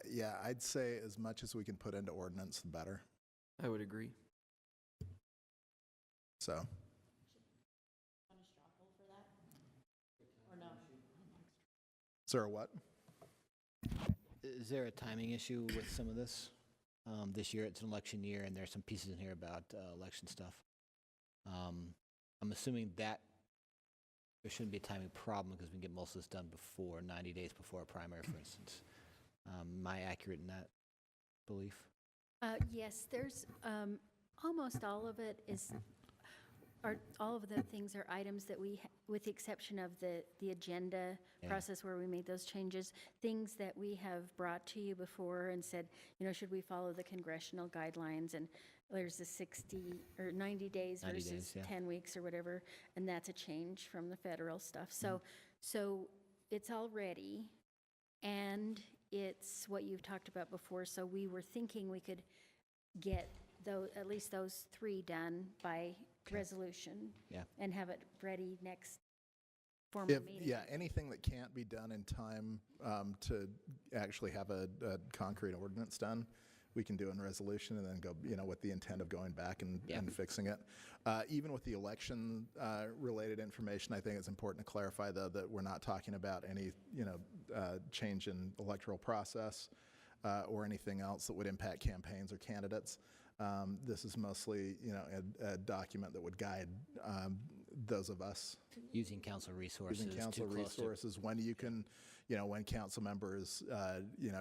yeah, I'd say as much as we can put into ordinance, the better. I would agree. So, sir, what? Is there a timing issue with some of this? This year, it's an election year, and there's some pieces in here about election stuff. I'm assuming that there shouldn't be a timing problem because we can get most of this done before, 90 days before a primary, for instance. Am I accurate in that belief? Yes, there's, almost all of it is, all of the things are items that with the exception of the agenda process where we made those changes, things that we have brought to you before and said, should we follow the congressional guidelines? And there's the 60 or 90 days 90 versus days, yeah. 10 weeks or whatever, and that's a change from the federal stuff. So it's all ready, and it's what you've talked about before. So we were thinking we could get at least those 3 done by resolution. Yeah. And have it ready next formal meeting. Yeah, anything that can't be done in time to actually have a concrete ordinance done, we can do in resolution and then go, with the intent of going back and fixing it. Even with the election related information, I think it's important to clarify, though, that we're not talking about any, change in electoral process or anything else that would impact campaigns or candidates. This is mostly, a document that would guide those of us. Using council resources. Using council too close to- resources, when you can, when council members,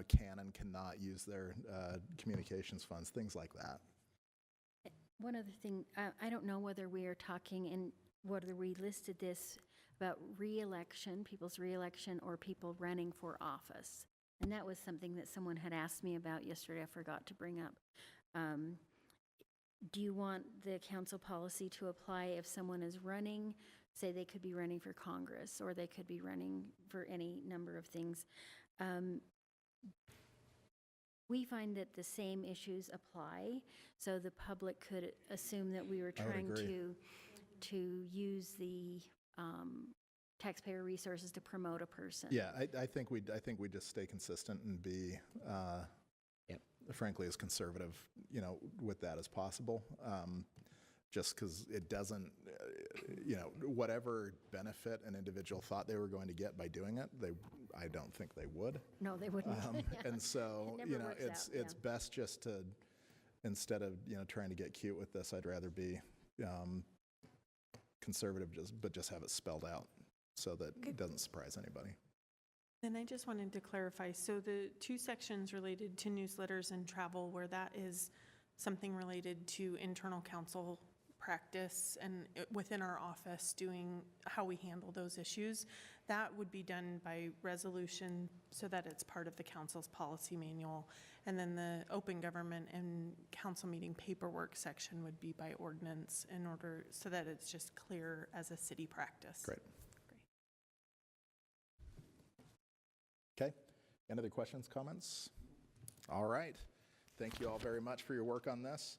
can and cannot use their communications funds, things like that. One other thing, I don't know whether we are talking and whether we listed this about re-election, people's re-election, or people running for office. And that was something that someone had asked me about yesterday, I forgot to bring up. Do you want the council policy to apply if someone is running, say they could be running for Congress, or they could be running for any number of things? We find that the same issues apply, so the public could assume that we were trying to use the taxpayer resources to promote a person. Yeah, I think we just stay consistent and be, frankly, as conservative, with that as possible. Just because it doesn't, whatever benefit an individual thought they were going to get by doing it, I don't think they would. No, they wouldn't. And so, It never works it's out, best just to, instead of, trying to get cute with this, I'd rather be conservative, but just have it spelled out so that it doesn't surprise anybody. Then I just wanted to clarify, so the 2 sections related to newsletters and travel, where that is something related to internal council practice and within our office doing how we handle those issues, that would be done by resolution so that it's part of the council's policy manual. And then the open government and council meeting paperwork section would be by ordinance in order so that it's just clear as a city practice. Great. Okay. Any other questions, comments? All right. Thank you all very much for your work on this.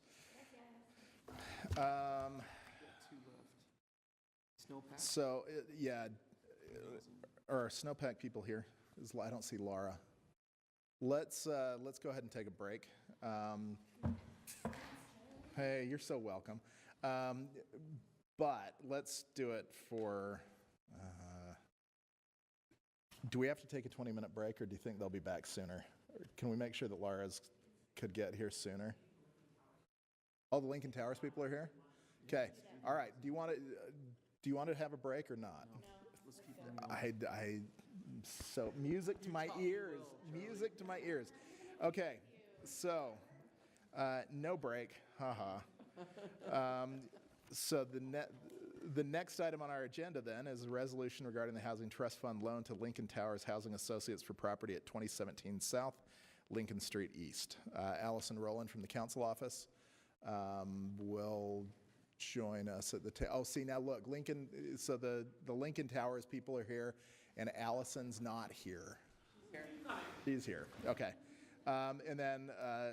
So, are our snowpack people here? I don't see Laura. Let's go ahead and take a break. Hey, you're so welcome. But let's do it for, do we have to take a 20-minute break, or do you think they'll be back sooner? Can we make sure that Laura's could get here sooner? All the Lincoln Towers people are here? Okay, all right. Do you want to have a break or not? So music to my ears, music to my ears. Okay, so no break, haha. So the next item on our agenda then is a resolution regarding the Housing Trust Fund loan to Lincoln Towers Housing Associates for property at 2017 South, Lincoln Street East. Allison Rowland from the council office will join us at the oh, see, now look, Lincoln, so the Lincoln Towers people are here, and Allison's not here. He's here, okay. And then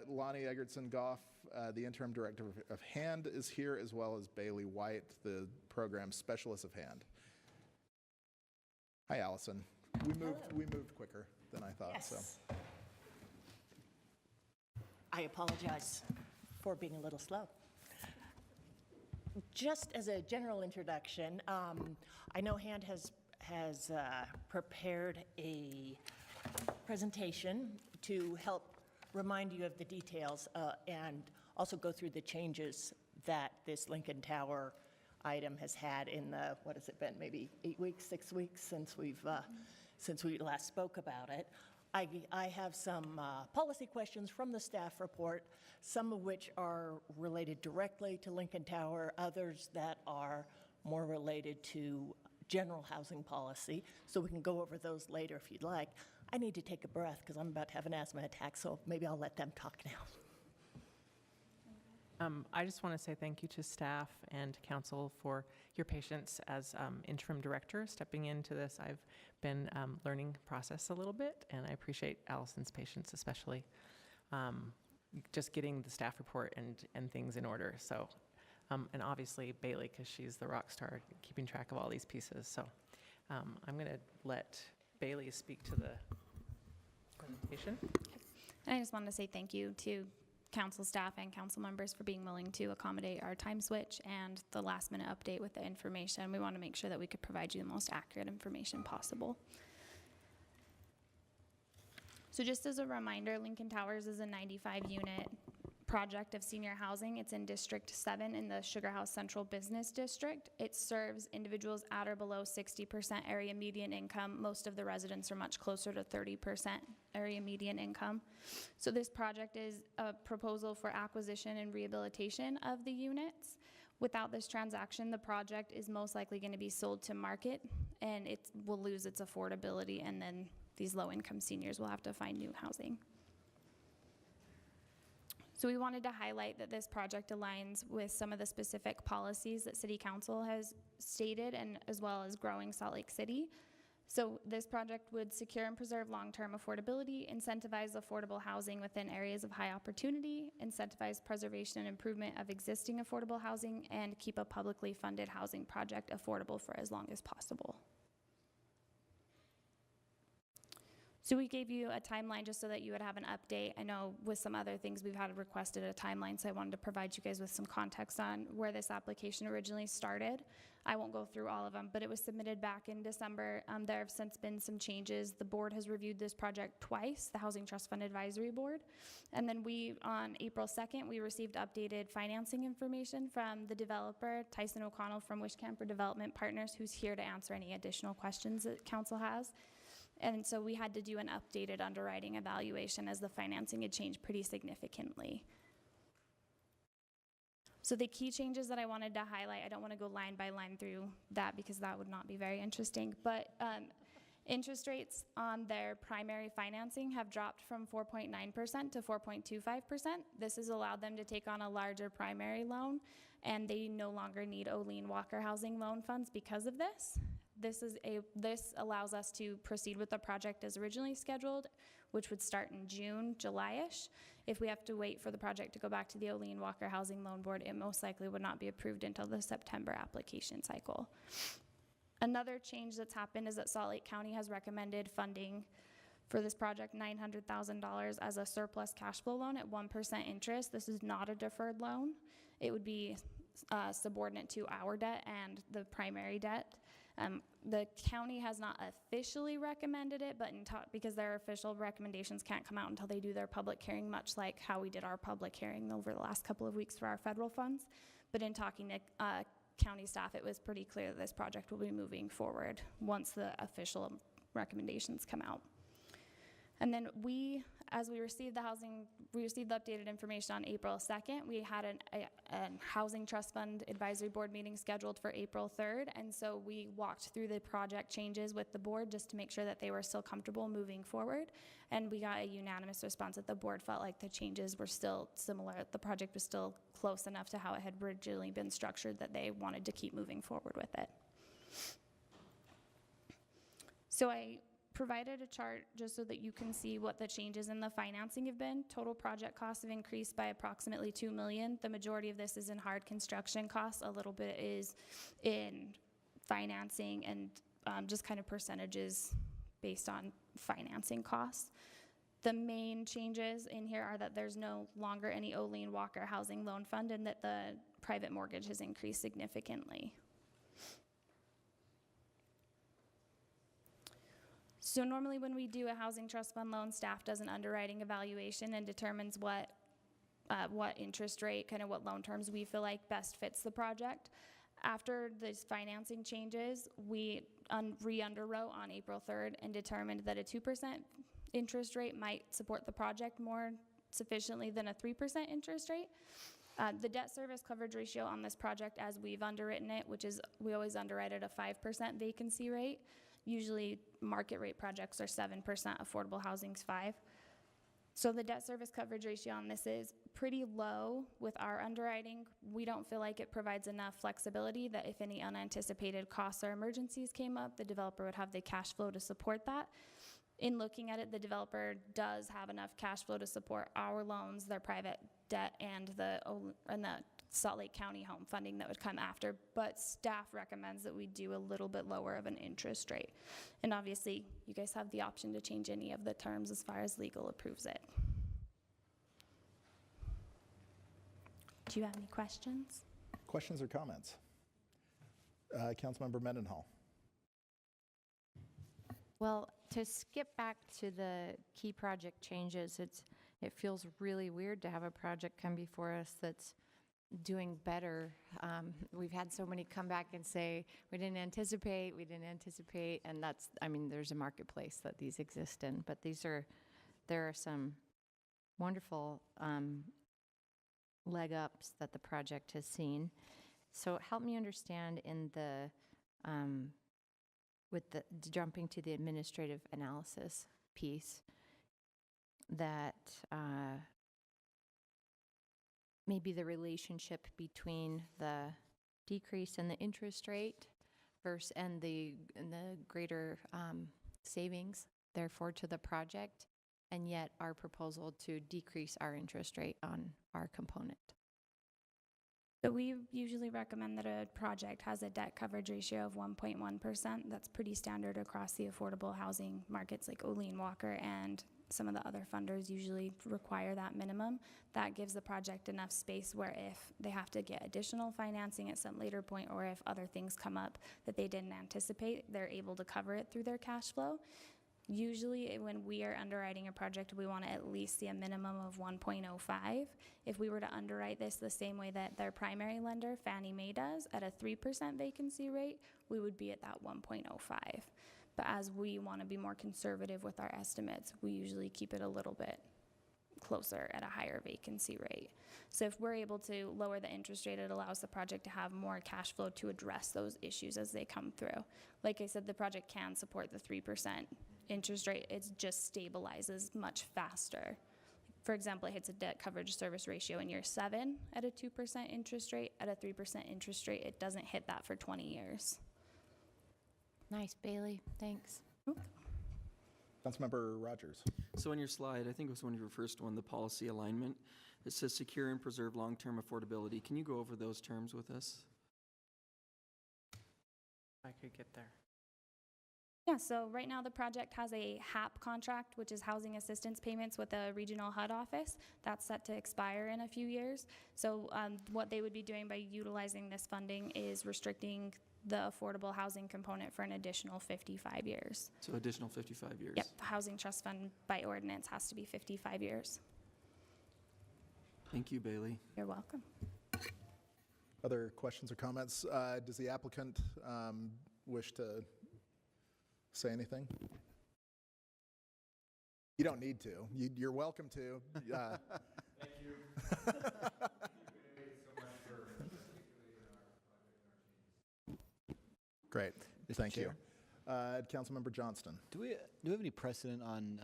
Lonnie Eggertson-Goff, the interim director of HAND, is here, as well as Bailey White, the program specialist of HAND. Hi, Allison. We moved quicker than I thought. Yes. So. I apologize for being a little slow. Just as a general introduction, I know HAND has prepared a presentation to help remind you of the details and also go through the changes that this Lincoln Tower item has had in the, what has it been, maybe 8 weeks, 6 weeks since we last spoke about it. I have some policy questions from the staff report, some of which are related directly to Lincoln Tower, others that are more related to general housing policy, so we can go over those later if you'd like. I need to take a breath because I'm about to have an asthma attack, so maybe I'll let them talk now. I just want to say thank you to staff and council for your patience as interim director stepping into this. I've been learning process a little bit, and I appreciate Allison's patience, especially just getting the staff report and things in order. So, and obviously Bailey, because she's the rock star keeping track of all these pieces. So I'm going to let Bailey speak to the presentation. And I just wanted to say thank you to council staff and council members for being willing to accommodate our time switch and the last minute update with the information. We want to make sure that we could provide you the most accurate information possible. So just as a reminder, Lincoln Towers is a 95-unit project of senior housing. It's in District 7 in the Sugar House Central Business District. It serves individuals at or below 60% area median income. Most of the residents are much closer to 30% area median income. So this project is a proposal for acquisition and rehabilitation of the units. Without this transaction, the project is most likely going to be sold to market, and it will lose its affordability, and then these low-income seniors will have to find new housing. So we wanted to highlight that this project aligns with some of the specific policies that City Council has stated, and as well as growing Salt Lake City. So this project would secure and preserve long-term affordability, incentivize affordable housing within areas of high opportunity, incentivize preservation and improvement of existing affordable housing, and keep a publicly funded housing project affordable for as long as possible. So we gave you a timeline just so that you would have an update. I know with some other things we've had requested a timeline, so I wanted to provide you guys with some context on where this application originally started. I won't go through all of them, but it was submitted back in December. There have since been some changes. The board has reviewed this project twice, the Housing Trust Fund Advisory Board. And then on April 2nd, we received updated financing information from the developer, Tyson O'Connell from Wishcamper Development Partners, who's here to answer any additional questions that council has. And so we had to do an updated underwriting evaluation as the financing had changed pretty significantly. So the key changes that I wanted to highlight, I don't want to go line by line through that because that would not be very interesting, but interest rates on their primary financing have dropped from 4.9% to 4.25%. This has allowed them to take on a larger primary loan, and they no longer need Olene Walker Housing Loan Funds because of this. This allows us to proceed with the project as originally scheduled, which would start in June, July-ish. If we have to wait for the project to go back to the Olene Walker Housing Loan Board, it most likely would not be approved until the September application cycle. Another change that's happened is that Salt Lake County has recommended funding for this project $900,000 as a surplus cash flow loan at 1% interest. This is not a deferred loan. It would be subordinate to our debt and the primary debt. The county has not officially recommended it, but because their official recommendations can't come out until they do their public hearing, much like how we did our public hearing over the last couple of weeks for our federal funds. But in talking to county staff, it was pretty clear that this project will be moving forward once the official recommendations come out. And then as we received the updated information on April 2nd. We had a Housing Trust Fund Advisory Board meeting scheduled for April 3rd. And so we walked through the project changes with the board just to make sure that they were still comfortable moving forward. And we got a unanimous response that the board felt like the changes were still similar. The project was still close enough to how it had originally been structured that they wanted to keep moving forward with it. So I provided a chart just so that you can see what the changes in the financing have been. Total project costs have increased by approximately $2 million. The majority of this is in hard construction costs. A little bit is in financing and just kind of percentages based on financing costs. The main changes in here are that there's no longer any Olene Walker Housing Loan Fund and that the private mortgage has increased significantly. So normally when we do a housing trust fund loan, staff does an underwriting evaluation and determines what interest rate, kind of what loan terms we feel like best fits the project. After these financing changes, we re-underwrote on April 3rd and determined that a 2% interest rate might support the project more sufficiently than a 3% interest rate. The debt service coverage ratio on this project as we've underwritten it, which is we always underwrite at a 5% vacancy rate. Usually market rate projects are 7%, affordable housing's 5%. So the debt service coverage ratio on this is pretty low with our underwriting. We don't feel like it provides enough flexibility that if any unanticipated costs or emergencies came up, the developer would have the cash flow to support that. In looking at it, the developer does have enough cash flow to support our loans, their private debt, and the Salt Lake County home funding that would come after, but staff recommends that we do a little bit lower of an interest rate. And obviously, you guys have the option to change any of the terms as far as legal approves it. Do you have any questions? Questions or comments? Councilmember Mendenhall. Well, to skip back to the key project changes, it feels really weird to have a project come before us that's doing better. We've had so many come back and say, we didn't anticipate, and that's, I mean, there's a marketplace that these exist in, but there are some wonderful leg ups that the project has seen. So help me understand in the, with the jumping to the administrative analysis piece, that maybe the relationship between the decrease in the interest rate and the greater savings, therefore, to the project, and yet our proposal to decrease our interest rate on our component. So we usually recommend that a project has a debt coverage ratio of 1.1%. That's pretty standard across the affordable housing markets like Olene Walker, and some of the other funders usually require that minimum. That gives the project enough space where if they have to get additional financing at some later point, or if other things come up that they didn't anticipate, they're able to cover it through their cash flow. Usually when we are underwriting a project, we want to at least see a minimum of 1.05. If we were to underwrite this the same way that their primary lender, Fannie Mae, does, at a 3% vacancy rate, we would be at that 1.05. But as we want to be more conservative with our estimates, we usually keep it a little bit closer at a higher vacancy rate. So if we're able to lower the interest rate, it allows the project to have more cash flow to address those issues as they come through. Like I said, the project can support the 3% interest rate. It just stabilizes much faster. For example, it hits a debt coverage service ratio in year 7 at a 2% interest rate. At a 3% interest rate, it doesn't hit that for 20 years. Nice, Bailey. Thanks. Councilmember Rogers. So on your slide, I think it was one of your first one, the policy alignment, it says secure and preserve long-term affordability. Can you go over those terms with us? I could get there. Yeah, so right now the project has a HAP contract, which is Housing Assistance Payments with a regional HUD office. That's set to expire in a few years. So what they would be doing by utilizing this funding is restricting the affordable housing component for an additional 55 years. So additional 55 years. Yep, the Housing Trust Fund by ordinance has to be 55 years. Thank you, Bailey. You're welcome. Other questions or comments? Does the applicant wish to say anything? You don't need to. You're welcome to. Thank you. Great. Thank you. Chair? Councilmember Johnston. Do we have any precedent on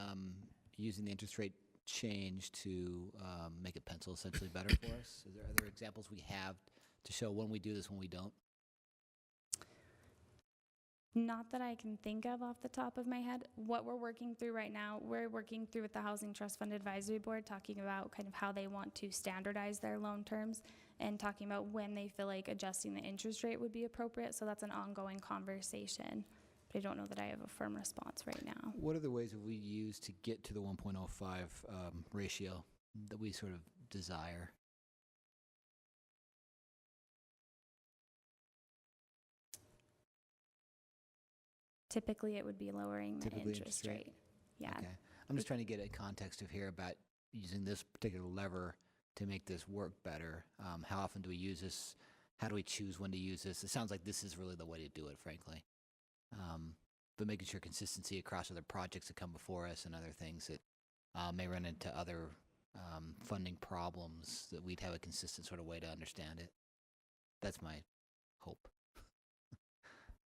using the interest rate change to make it pencil essentially better for us? Are there examples we have to show when we do this, when we don't? Not that I can think of off the top of my head. What we're working through right now, we're working through with the Housing Trust Fund Advisory Board, talking about kind of how they want to standardize their loan terms and talking about when they feel like adjusting the interest rate would be appropriate. So that's an ongoing conversation. But I don't know that I have a firm response right now. What are the ways that we use to get to the 1.05 ratio that we sort of desire? Typically, it would be lowering the interest rate. Yeah. Okay. I'm just trying to get a context of here about using this particular lever to make this work better. How often do we use this? How do we choose when to use this? It sounds like this is really the way to do it, frankly. But making sure consistency across other projects that come before us and other things that may run into other funding problems, that we'd have a consistent sort of way to understand it. That's my hope.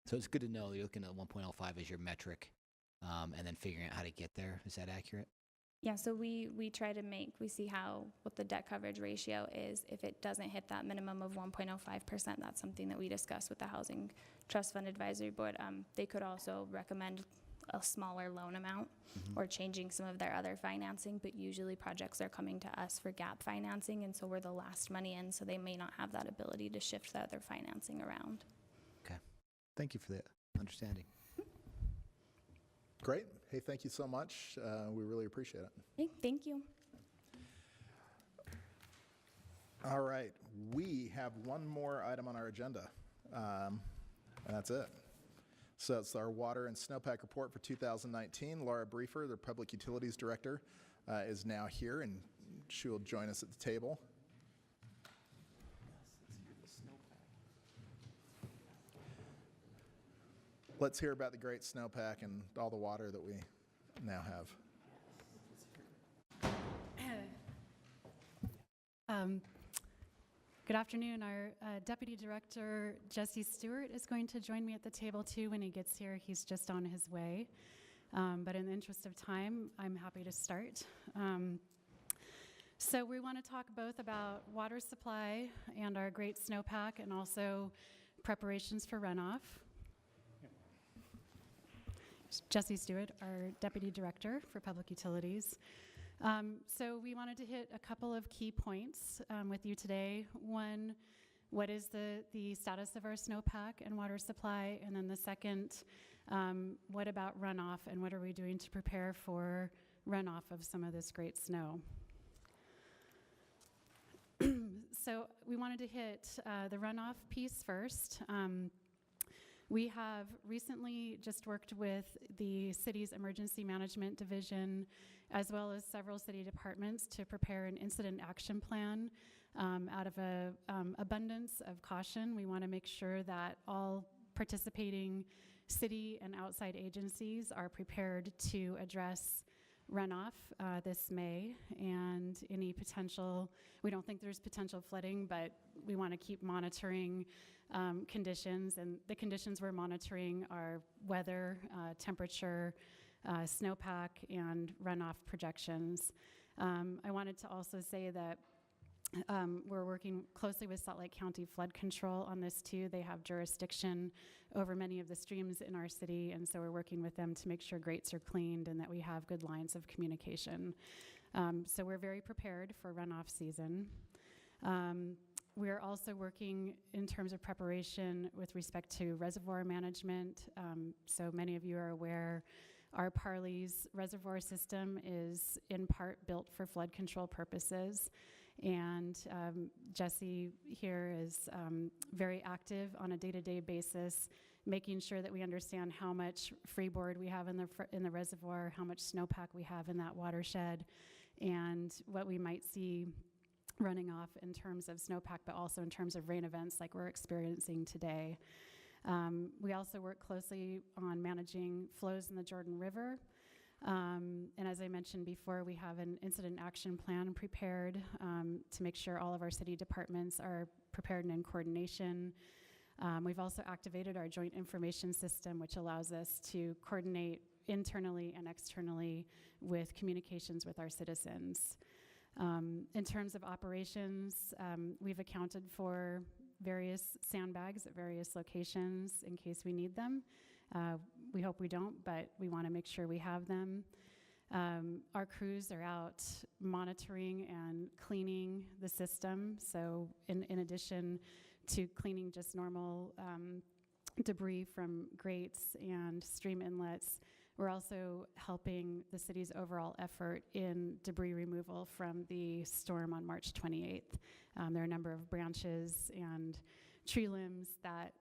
So it's good to know you're looking at 1.05 as your metric and then figuring out how to get there. Is that accurate? Yeah, so we try to we see what the debt coverage ratio is. If it doesn't hit that minimum of 1.05%, that's something that we discuss with the Housing Trust Fund Advisory Board. They could also recommend a smaller loan amount or changing some of their other financing, but usually projects are coming to us for gap financing, and so we're the last money in, so they may not have that ability to shift the other financing around. Okay. Thank you for that understanding. Great. Hey, thank you so much. We really appreciate it. Okay, thank you. All right. We have one more item on our agenda, and that's it. So it's our water and snowpack report for 2019. Laura Briefer, the Public Utilities Director, is now here, and she will join us at the table. Let's hear about the great snowpack and all the water that we now have. Good afternoon. Our Deputy Director, Jesse Stewart, is going to join me at the table too when he gets here. He's just on his way. But in the interest of time, I'm happy to start. So we want to talk both about water supply and our great snowpack and also preparations for runoff. Jesse Stewart, our Deputy Director for Public Utilities. So we wanted to hit a couple of key points with you today. One, what is the status of our snowpack and water supply? And then the second, what about runoff and what are we doing to prepare for runoff of some of this great snow? So we wanted to hit the runoff piece first. We have recently just worked with the city's emergency management division as well as several city departments to prepare an incident action plan out of an abundance of caution. We want to make sure that all participating city and outside agencies are prepared to address runoff this May and any potential, we don't think there's potential flooding, but we want to keep monitoring conditions, and the conditions we're monitoring are weather, temperature, snowpack, and runoff projections. I wanted to also say that we're working closely with Salt Lake County Flood Control on this too. They have jurisdiction over many of the streams in our city, and so we're working with them to make sure grates are cleaned and that we have good lines of communication. So we're very prepared for runoff season. We're also working in terms of preparation with respect to reservoir management. So many of you are aware our Parley's reservoir system is in part built for flood control purposes. And Jesse here is very active on a day-to-day basis, making sure that we understand how much freeboard we have in the reservoir, how much snowpack we have in that watershed, and what we might see running off in terms of snowpack, but also in terms of rain events like we're experiencing today. We also work closely on managing flows in the Jordan River. And as I mentioned before, we have an incident action plan prepared to make sure all of our city departments are prepared and in coordination. We've also activated our joint information system, which allows us to coordinate internally and externally with communications with our citizens. In terms of operations, we've accounted for various sandbags at various locations in case we need them. We hope we don't, but we want to make sure we have them. Our crews are out monitoring and cleaning the system. So in addition to cleaning just normal debris from grates and stream inlets, we're also helping the city's overall effort in debris removal from the storm on March 28th. There are a number of branches and tree limbs that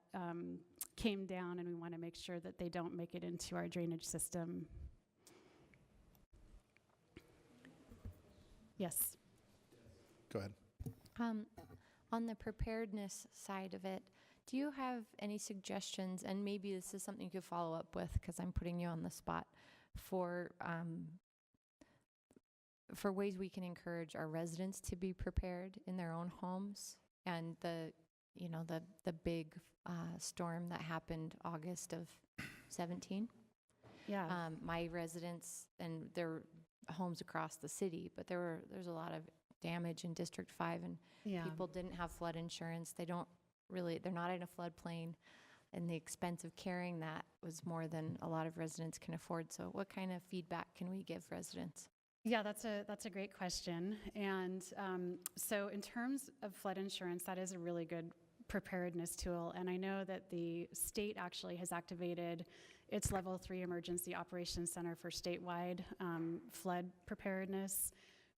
came down, and we want to make sure that they don't make it into our drainage system. Yes. Go ahead. On the preparedness side of it, do you have any suggestions, and maybe this is something you could follow up with because I'm putting you on the spot, for ways we can encourage our residents to be prepared in their own homes? And the big storm that happened August of 17. Yeah. My residents and their homes across the city, but there's a lot of damage in District 5, and people didn't have flood insurance. They're not in a floodplain, and the expense of carrying that was more than a lot of residents can afford. So what kind of feedback can we give residents? Yeah, that's a great question. And so in terms of flood insurance, that is a really good preparedness tool. And I know that the state actually has activated its Level 3 Emergency Operations Center for statewide flood preparedness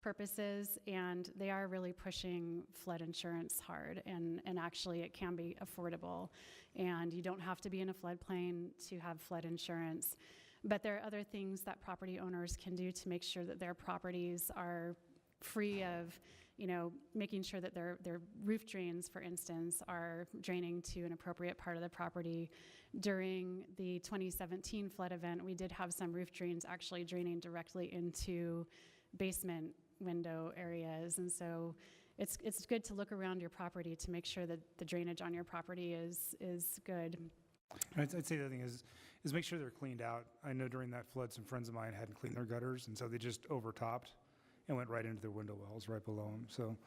purposes, and they are really pushing flood insurance hard, and actually it can be affordable, and you don't have to be in a floodplain to have flood insurance. But there are other things that property owners can do to make sure that their properties are free of, making sure that their roof drains, for instance, are draining to an appropriate part of the property. During the 2017 flood event, we did have some roof drains actually draining directly into basement window areas, and so it's good to look around your property to make sure that the drainage on your property is good. I'd say the other thing is make sure they're cleaned out. I know during that flood, some friends of mine hadn't cleaned their gutters, and so they just overtopped and went right into their window wells right below them. So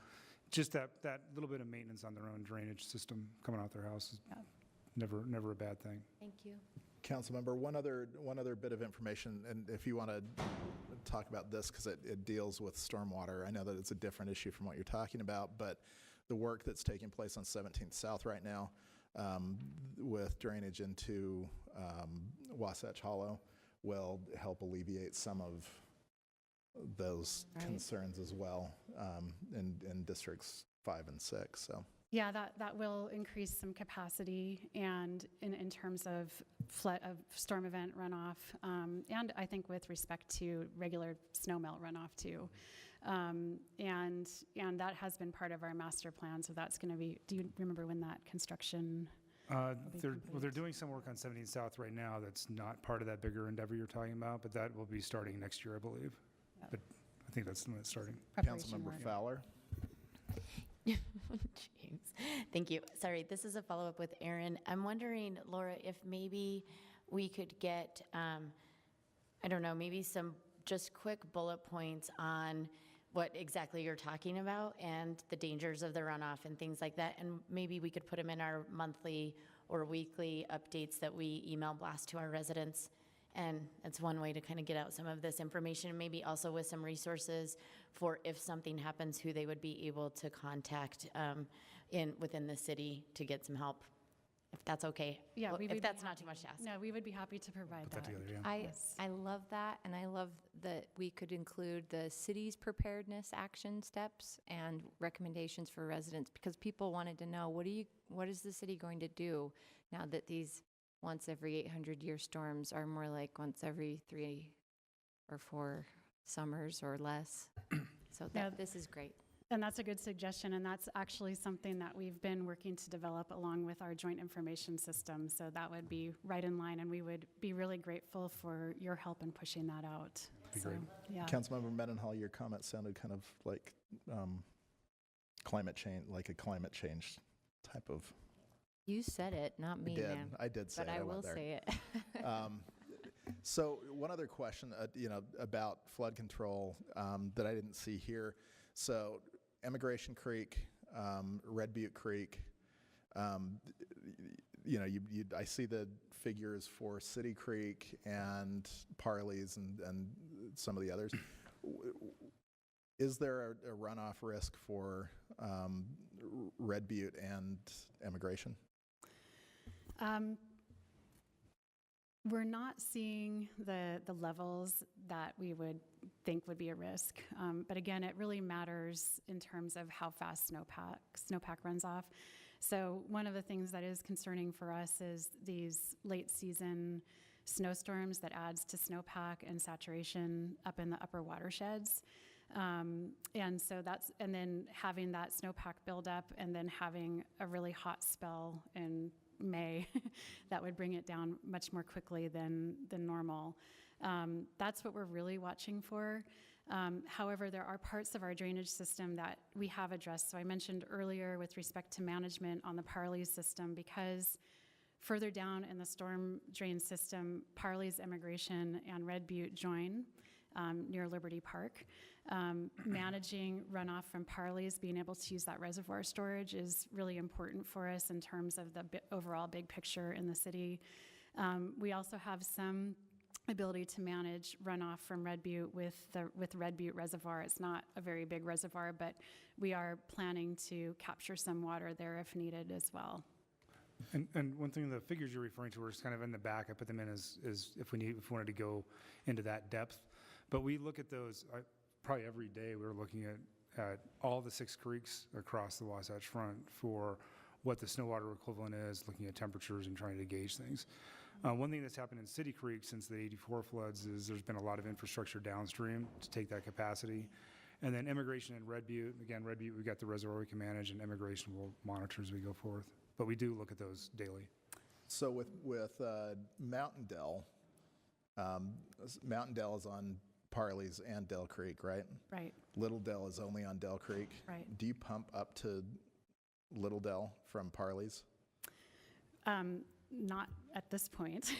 just that little bit of maintenance on their own drainage system coming out their house is never a bad thing. Thank you. Councilmember, one other bit of information, and if you want to talk about this because it deals with stormwater. I know that it's a different issue from what you're talking about, but the work that's taking place on 17th South right now with drainage into Wasatch Hollow will help alleviate some of those concerns as well in districts 5 and 6. So. Yeah, that will increase some capacity, and in terms of storm event runoff, and I think with respect to regular snowmelt runoff too. And that has been part of our master plan, so that's going to be, do you remember when that construction? They're doing some work on 17th South right now that's not part of that bigger endeavor you're talking about, but that will be starting next year, I believe. But I think that's when it's starting. Councilmember Fowler. Jeez. Thank you. Sorry, this is a follow-up with Aaron. I'm wondering, Laura, if maybe we could get, I don't know, maybe some just quick bullet points on what exactly you're talking about and the dangers of the runoff and things like that. And maybe we could put them in our monthly or weekly updates that we email blast to our residents. And that's one way to kind of get out some of this information, maybe also with some resources for if something happens, who they would be able to contact, within the city to get some help, if that's okay. Yeah, Well, we if would be that's not happy- too much to ask. No, we would be happy to provide Put that that. together, yeah. I love that, and I love that we could include the city's preparedness action steps and recommendations for residents, because people wanted to know, what is the city going to do now that these once every 800-year storms are more like once every 3 or 4 summers or less? So this is great. And that's a good suggestion, and that's actually something that we've been working to develop along with our joint information system. So that would be right in line, and we would be really grateful for your help in pushing that out. Be great. Yeah. Councilmember Mendenhall, your comment sounded kind of like climate change, like a climate change type of. You said it, not me, man. I did say but it. I went will there. say it. So one other question, about flood control that I didn't see here. So Emigration Creek, Red Butte Creek, I see the figures for City Creek and Parley's and some of the others. Is there a runoff risk for Red Butte and Emigration? We're not seeing the levels that we would think would be a risk. But again, it really matters in terms of how fast snowpack runs off. So one of the things that is concerning for us is these late season snowstorms that adds to snowpack and saturation up in the upper watersheds. And then having that snowpack build up and then having a really hot spell in May that would bring it down much more quickly than normal. That's what we're really watching for. However, there are parts of our drainage system that we have addressed. So I mentioned earlier with respect to management on the Parley's system, because further down in the storm drain system, Parley's, Emigration, and Red Butte join near Liberty Park. Managing runoff from Parley's, being able to use that reservoir storage is really important for us in terms of the overall big picture in the city. We also have some ability to manage runoff from Red Butte with Red Butte Reservoir. It's not a very big reservoir, but we are planning to capture some water there if needed as well. And one thing, the figures you're referring to are kind of in the back. I put them in as if we wanted to go into that depth. But we look at those probably every day. We're looking at all the 6 creeks across the Wasatch Front for what the snow water equivalent is, looking at temperatures and trying to gauge things. One thing that's happened in City Creek since the '84 floods is there's been a lot of infrastructure downstream to take that capacity. And then Emigration and Red Butte, again, Red Butte, we've got the reservoir we can manage, and Emigration will monitor as we go forth. But we do look at those daily. So with Mountain Dell, Mountain Dell is on Parley's and Dell Creek, right? Right. Little Dell is only on Dell Creek. Right. Do you pump up to Little Dell from Parley's? Not at this point.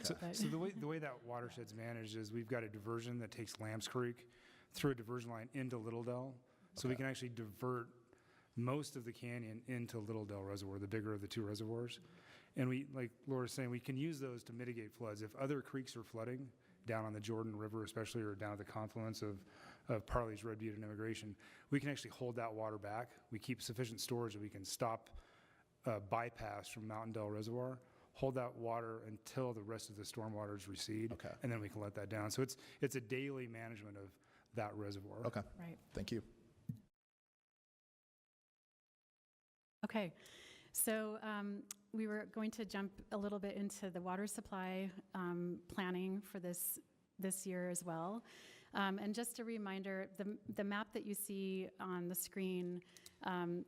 So the way that watershed's managed is we've got a diversion that takes Lambs Creek through a diversion line into Little Dell. So we can actually divert most of the canyon into Little Dell Reservoir, the bigger of the 2 reservoirs. And we, like Laura's saying, we can use those to mitigate floods. If other creeks are flooding, down on the Jordan River especially, or down at the confluence of Parley's, Red Butte, and Emigration, we can actually hold that water back. We keep sufficient storage that we can stop bypass from Mountain Dell Reservoir, hold that water until the rest of the storm waters recede, and then we can let that down. So it's a daily management of that reservoir. Okay. Right. Thank you. Okay, so we were going to jump a little bit into the water supply planning for this year as well. And just a reminder, the map that you see on the screen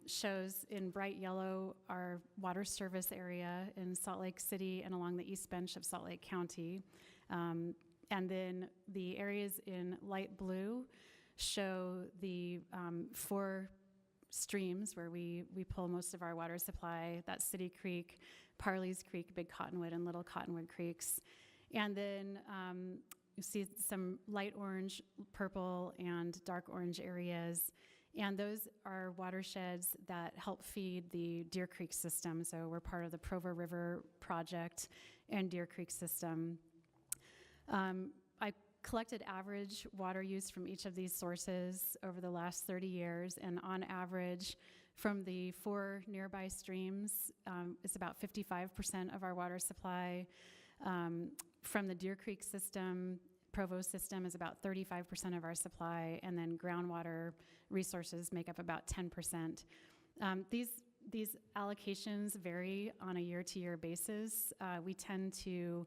shows in bright yellow our water service area in Salt Lake City and along the east bench of Salt Lake County. And then the areas in light blue show the 4 streams where we pull most of our water supply. That's City Creek, Parley's Creek, Big Cottonwood, and Little Cottonwood Creeks. And then you see some light orange, purple, and dark orange areas. And those are watersheds that help feed the Deer Creek system. So we're part of the Provo River Project and Deer Creek system. I collected average water use from each of these sources over the last 30 years, and on average, From the 4 nearby streams, it's about 55% of our water supply. From the Deer Creek system, Provo system is about 35% of our supply, and then groundwater resources make up about 10%. These allocations vary on a year-to-year basis. We tend to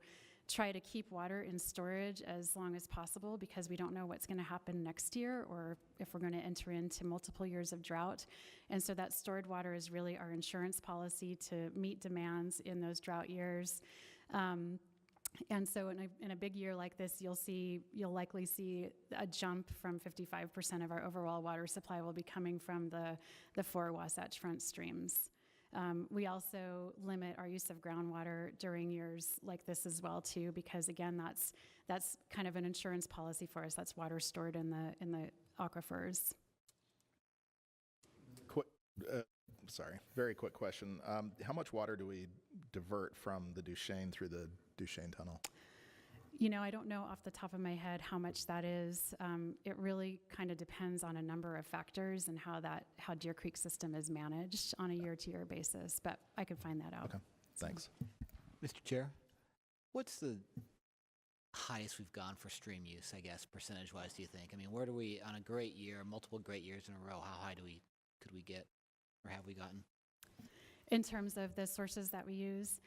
try to keep water in storage as long as possible because we don't know what's going to happen next year or if we're going to enter into multiple years of drought. And so that stored water is really our insurance policy to meet demands in those drought years. And so in a big year like this, you'll likely see a jump from 55% of our overall water supply will be coming from the 4 Wasatch Front streams. We also limit our use of groundwater during years like this as well too, because again, that's kind of an insurance policy for us. That's water stored in the aquifers. Very quick question. How much water do we divert from the Duchesne through the Duchesne Tunnel? You know, I don't know off the top of my head how much that is. It really kind of depends on a number of factors and how Deer Creek system is managed on a year-to-year basis, but I could find that out. Okay, thanks. Mr. Chair, what's the highest we've gone for stream use, I guess, percentage-wise, do you think? I mean, where do we, on a great year, multiple great years in a row, how high could we get, or have we gotten? In terms of the sources that we use,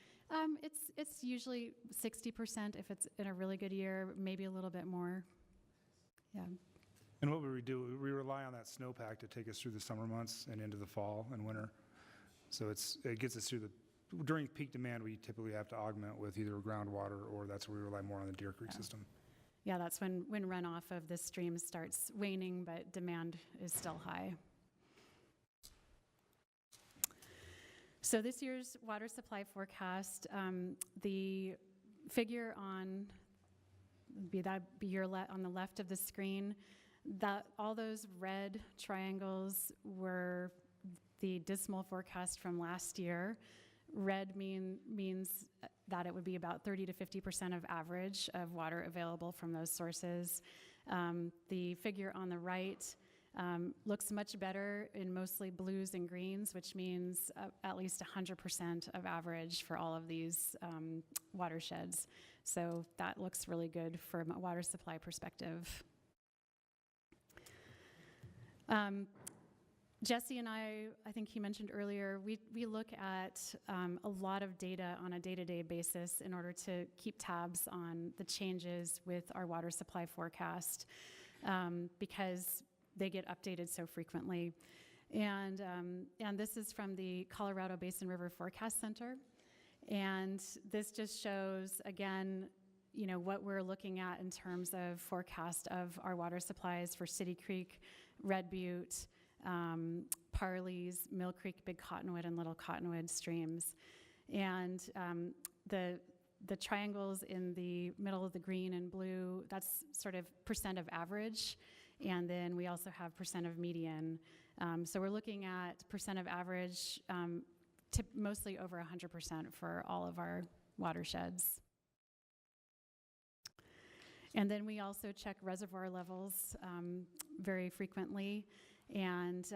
it's usually 60% if it's in a really good year, maybe a little bit more. Yeah. And what we do, we rely on that snowpack to take us through the summer months and into the fall and winter. So it gets us through during peak demand, we typically have to augment with either groundwater or that's where we rely more on the Deer Creek system. Yeah, that's when runoff of the stream starts waning, but demand is still high. So this year's water supply forecast, the figure on on the left of the screen, that all those red triangles were the dismal forecast from last year. Red means that it would be about 30 to 50% of average of water available from those sources. The figure on the right looks much better in mostly blues and greens, which means at least 100% of average for all of these watersheds. So that looks really good from a water supply perspective. Jesse and I think he mentioned earlier, we look at a lot of data on a day-to-day basis in order to keep tabs on the changes with our water supply forecast because they get updated so frequently. And this is from the Colorado Basin River Forecast Center. And this just shows, again, you know, what we're looking at in terms of forecast of our water supplies for City Creek, Red Butte, Parleys, Mill Creek, Big Cottonwood, and Little Cottonwood streams. And the triangles in the middle of the green and blue, that's sort of percent of average. And then we also have percent of median. So we're looking at percent of average, mostly over 100% for all of our watersheds. And then we also check reservoir levels very frequently. And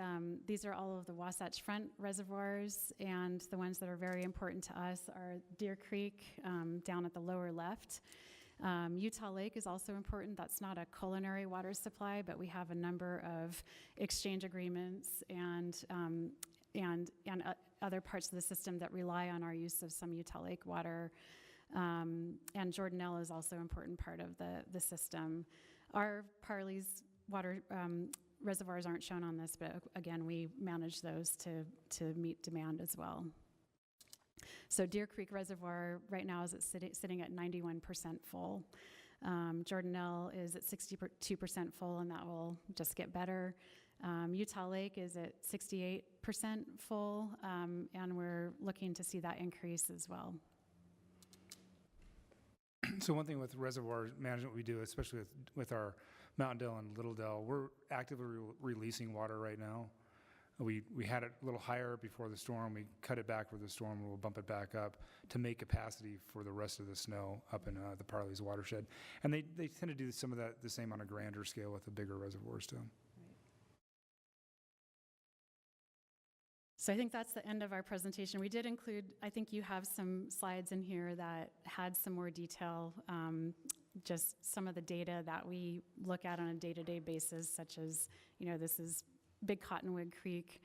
these are all of the Wasatch Front reservoirs, and the ones that are very important to us are Deer Creek down at the lower left. Utah Lake is also important. That's not a culinary water supply, but we have a number of exchange agreements and other parts of the system that rely on our use of some Utah Lake water. And Jordanelle is also an important part of the system. Our Parleys water reservoirs aren't shown on this, but again, we manage those to meet demand as well. So Deer Creek Reservoir right now is sitting at 91% full. Jordanelle is at 62% full, and that will just get better. Utah Lake is at 68% full, and we're looking to see that increase as well. So one thing with reservoir management we do, especially with our Mountain Dell and Little Dell, we're actively releasing water right now. We had it a little higher before the storm. We cut it back for the storm, and we'll bump it back up to make capacity for the rest of the snow up in the Parleys watershed. And they tend to do some of that the same on a grander scale with the bigger reservoirs too. So I think that's the end of our presentation. We did include, I think you have some slides in here that had some more detail, just some of the data that we look at on a day-to-day basis, such as, this is Big Cottonwood Creek.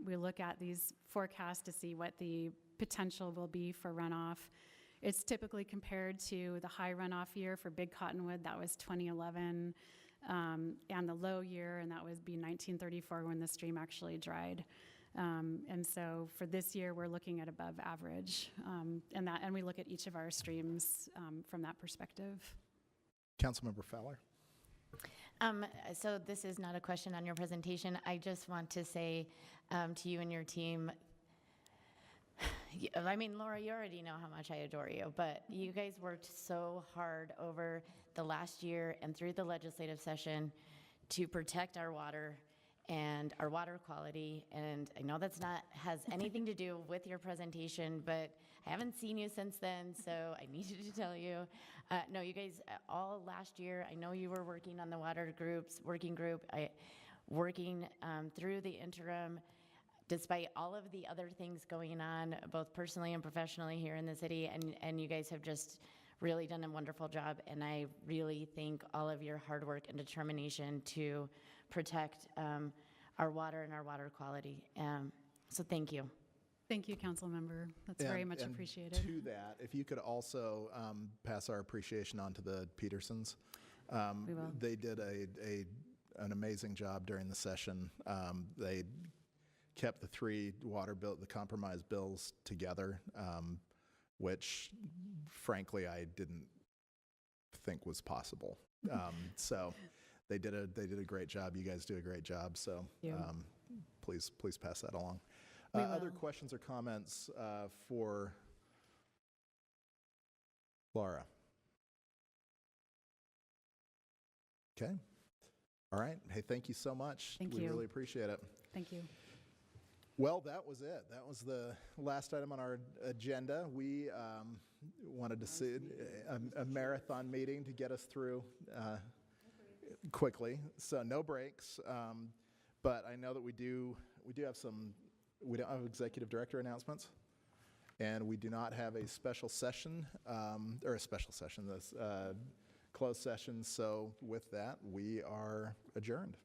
We look at these forecasts to see what the potential will be for runoff. It's typically compared to the high runoff year for Big Cottonwood, that was 2011, and the low year, and that would be 1934 when the stream actually dried. And so for this year, we're looking at above average, and we look at each of our streams from that perspective. Councilmember Fowler. So this is not a question on your presentation. I just want to say to you and your team, I mean, Laura, you already know how much I adore you, but you guys worked so hard over the last year and through the legislative session to protect our water and our water quality. And I know that's not has anything to do with your presentation, but I haven't seen you since then, so I needed to tell you. No, you guys, all last year, I know you were working on the water working group, working through the interim, despite all of the other things going on, both personally and professionally here in the city, and you guys have just really done a wonderful job, and I really thank all of your hard work and determination to protect our water and our water quality. So thank you. Thank you, Council Member. That's very much appreciated. To that, if you could also pass our appreciation on to the Petersons. We will. They did an amazing job during the session. They kept the three the compromise bills together, which frankly I didn't think was possible. So they did a great job. You guys do a great job. So please pass that along. Other questions or comments for Laura? Okay. All right. Hey, thank you so much. Thank we you. really appreciate it. Thank you. Well, that was it. That was the last item on our agenda. We wanted to see a marathon meeting to get us through quickly, so no breaks. But I know that we don't have executive director announcements, and we do not have a special session, this closed session. So with that, we are adjourned.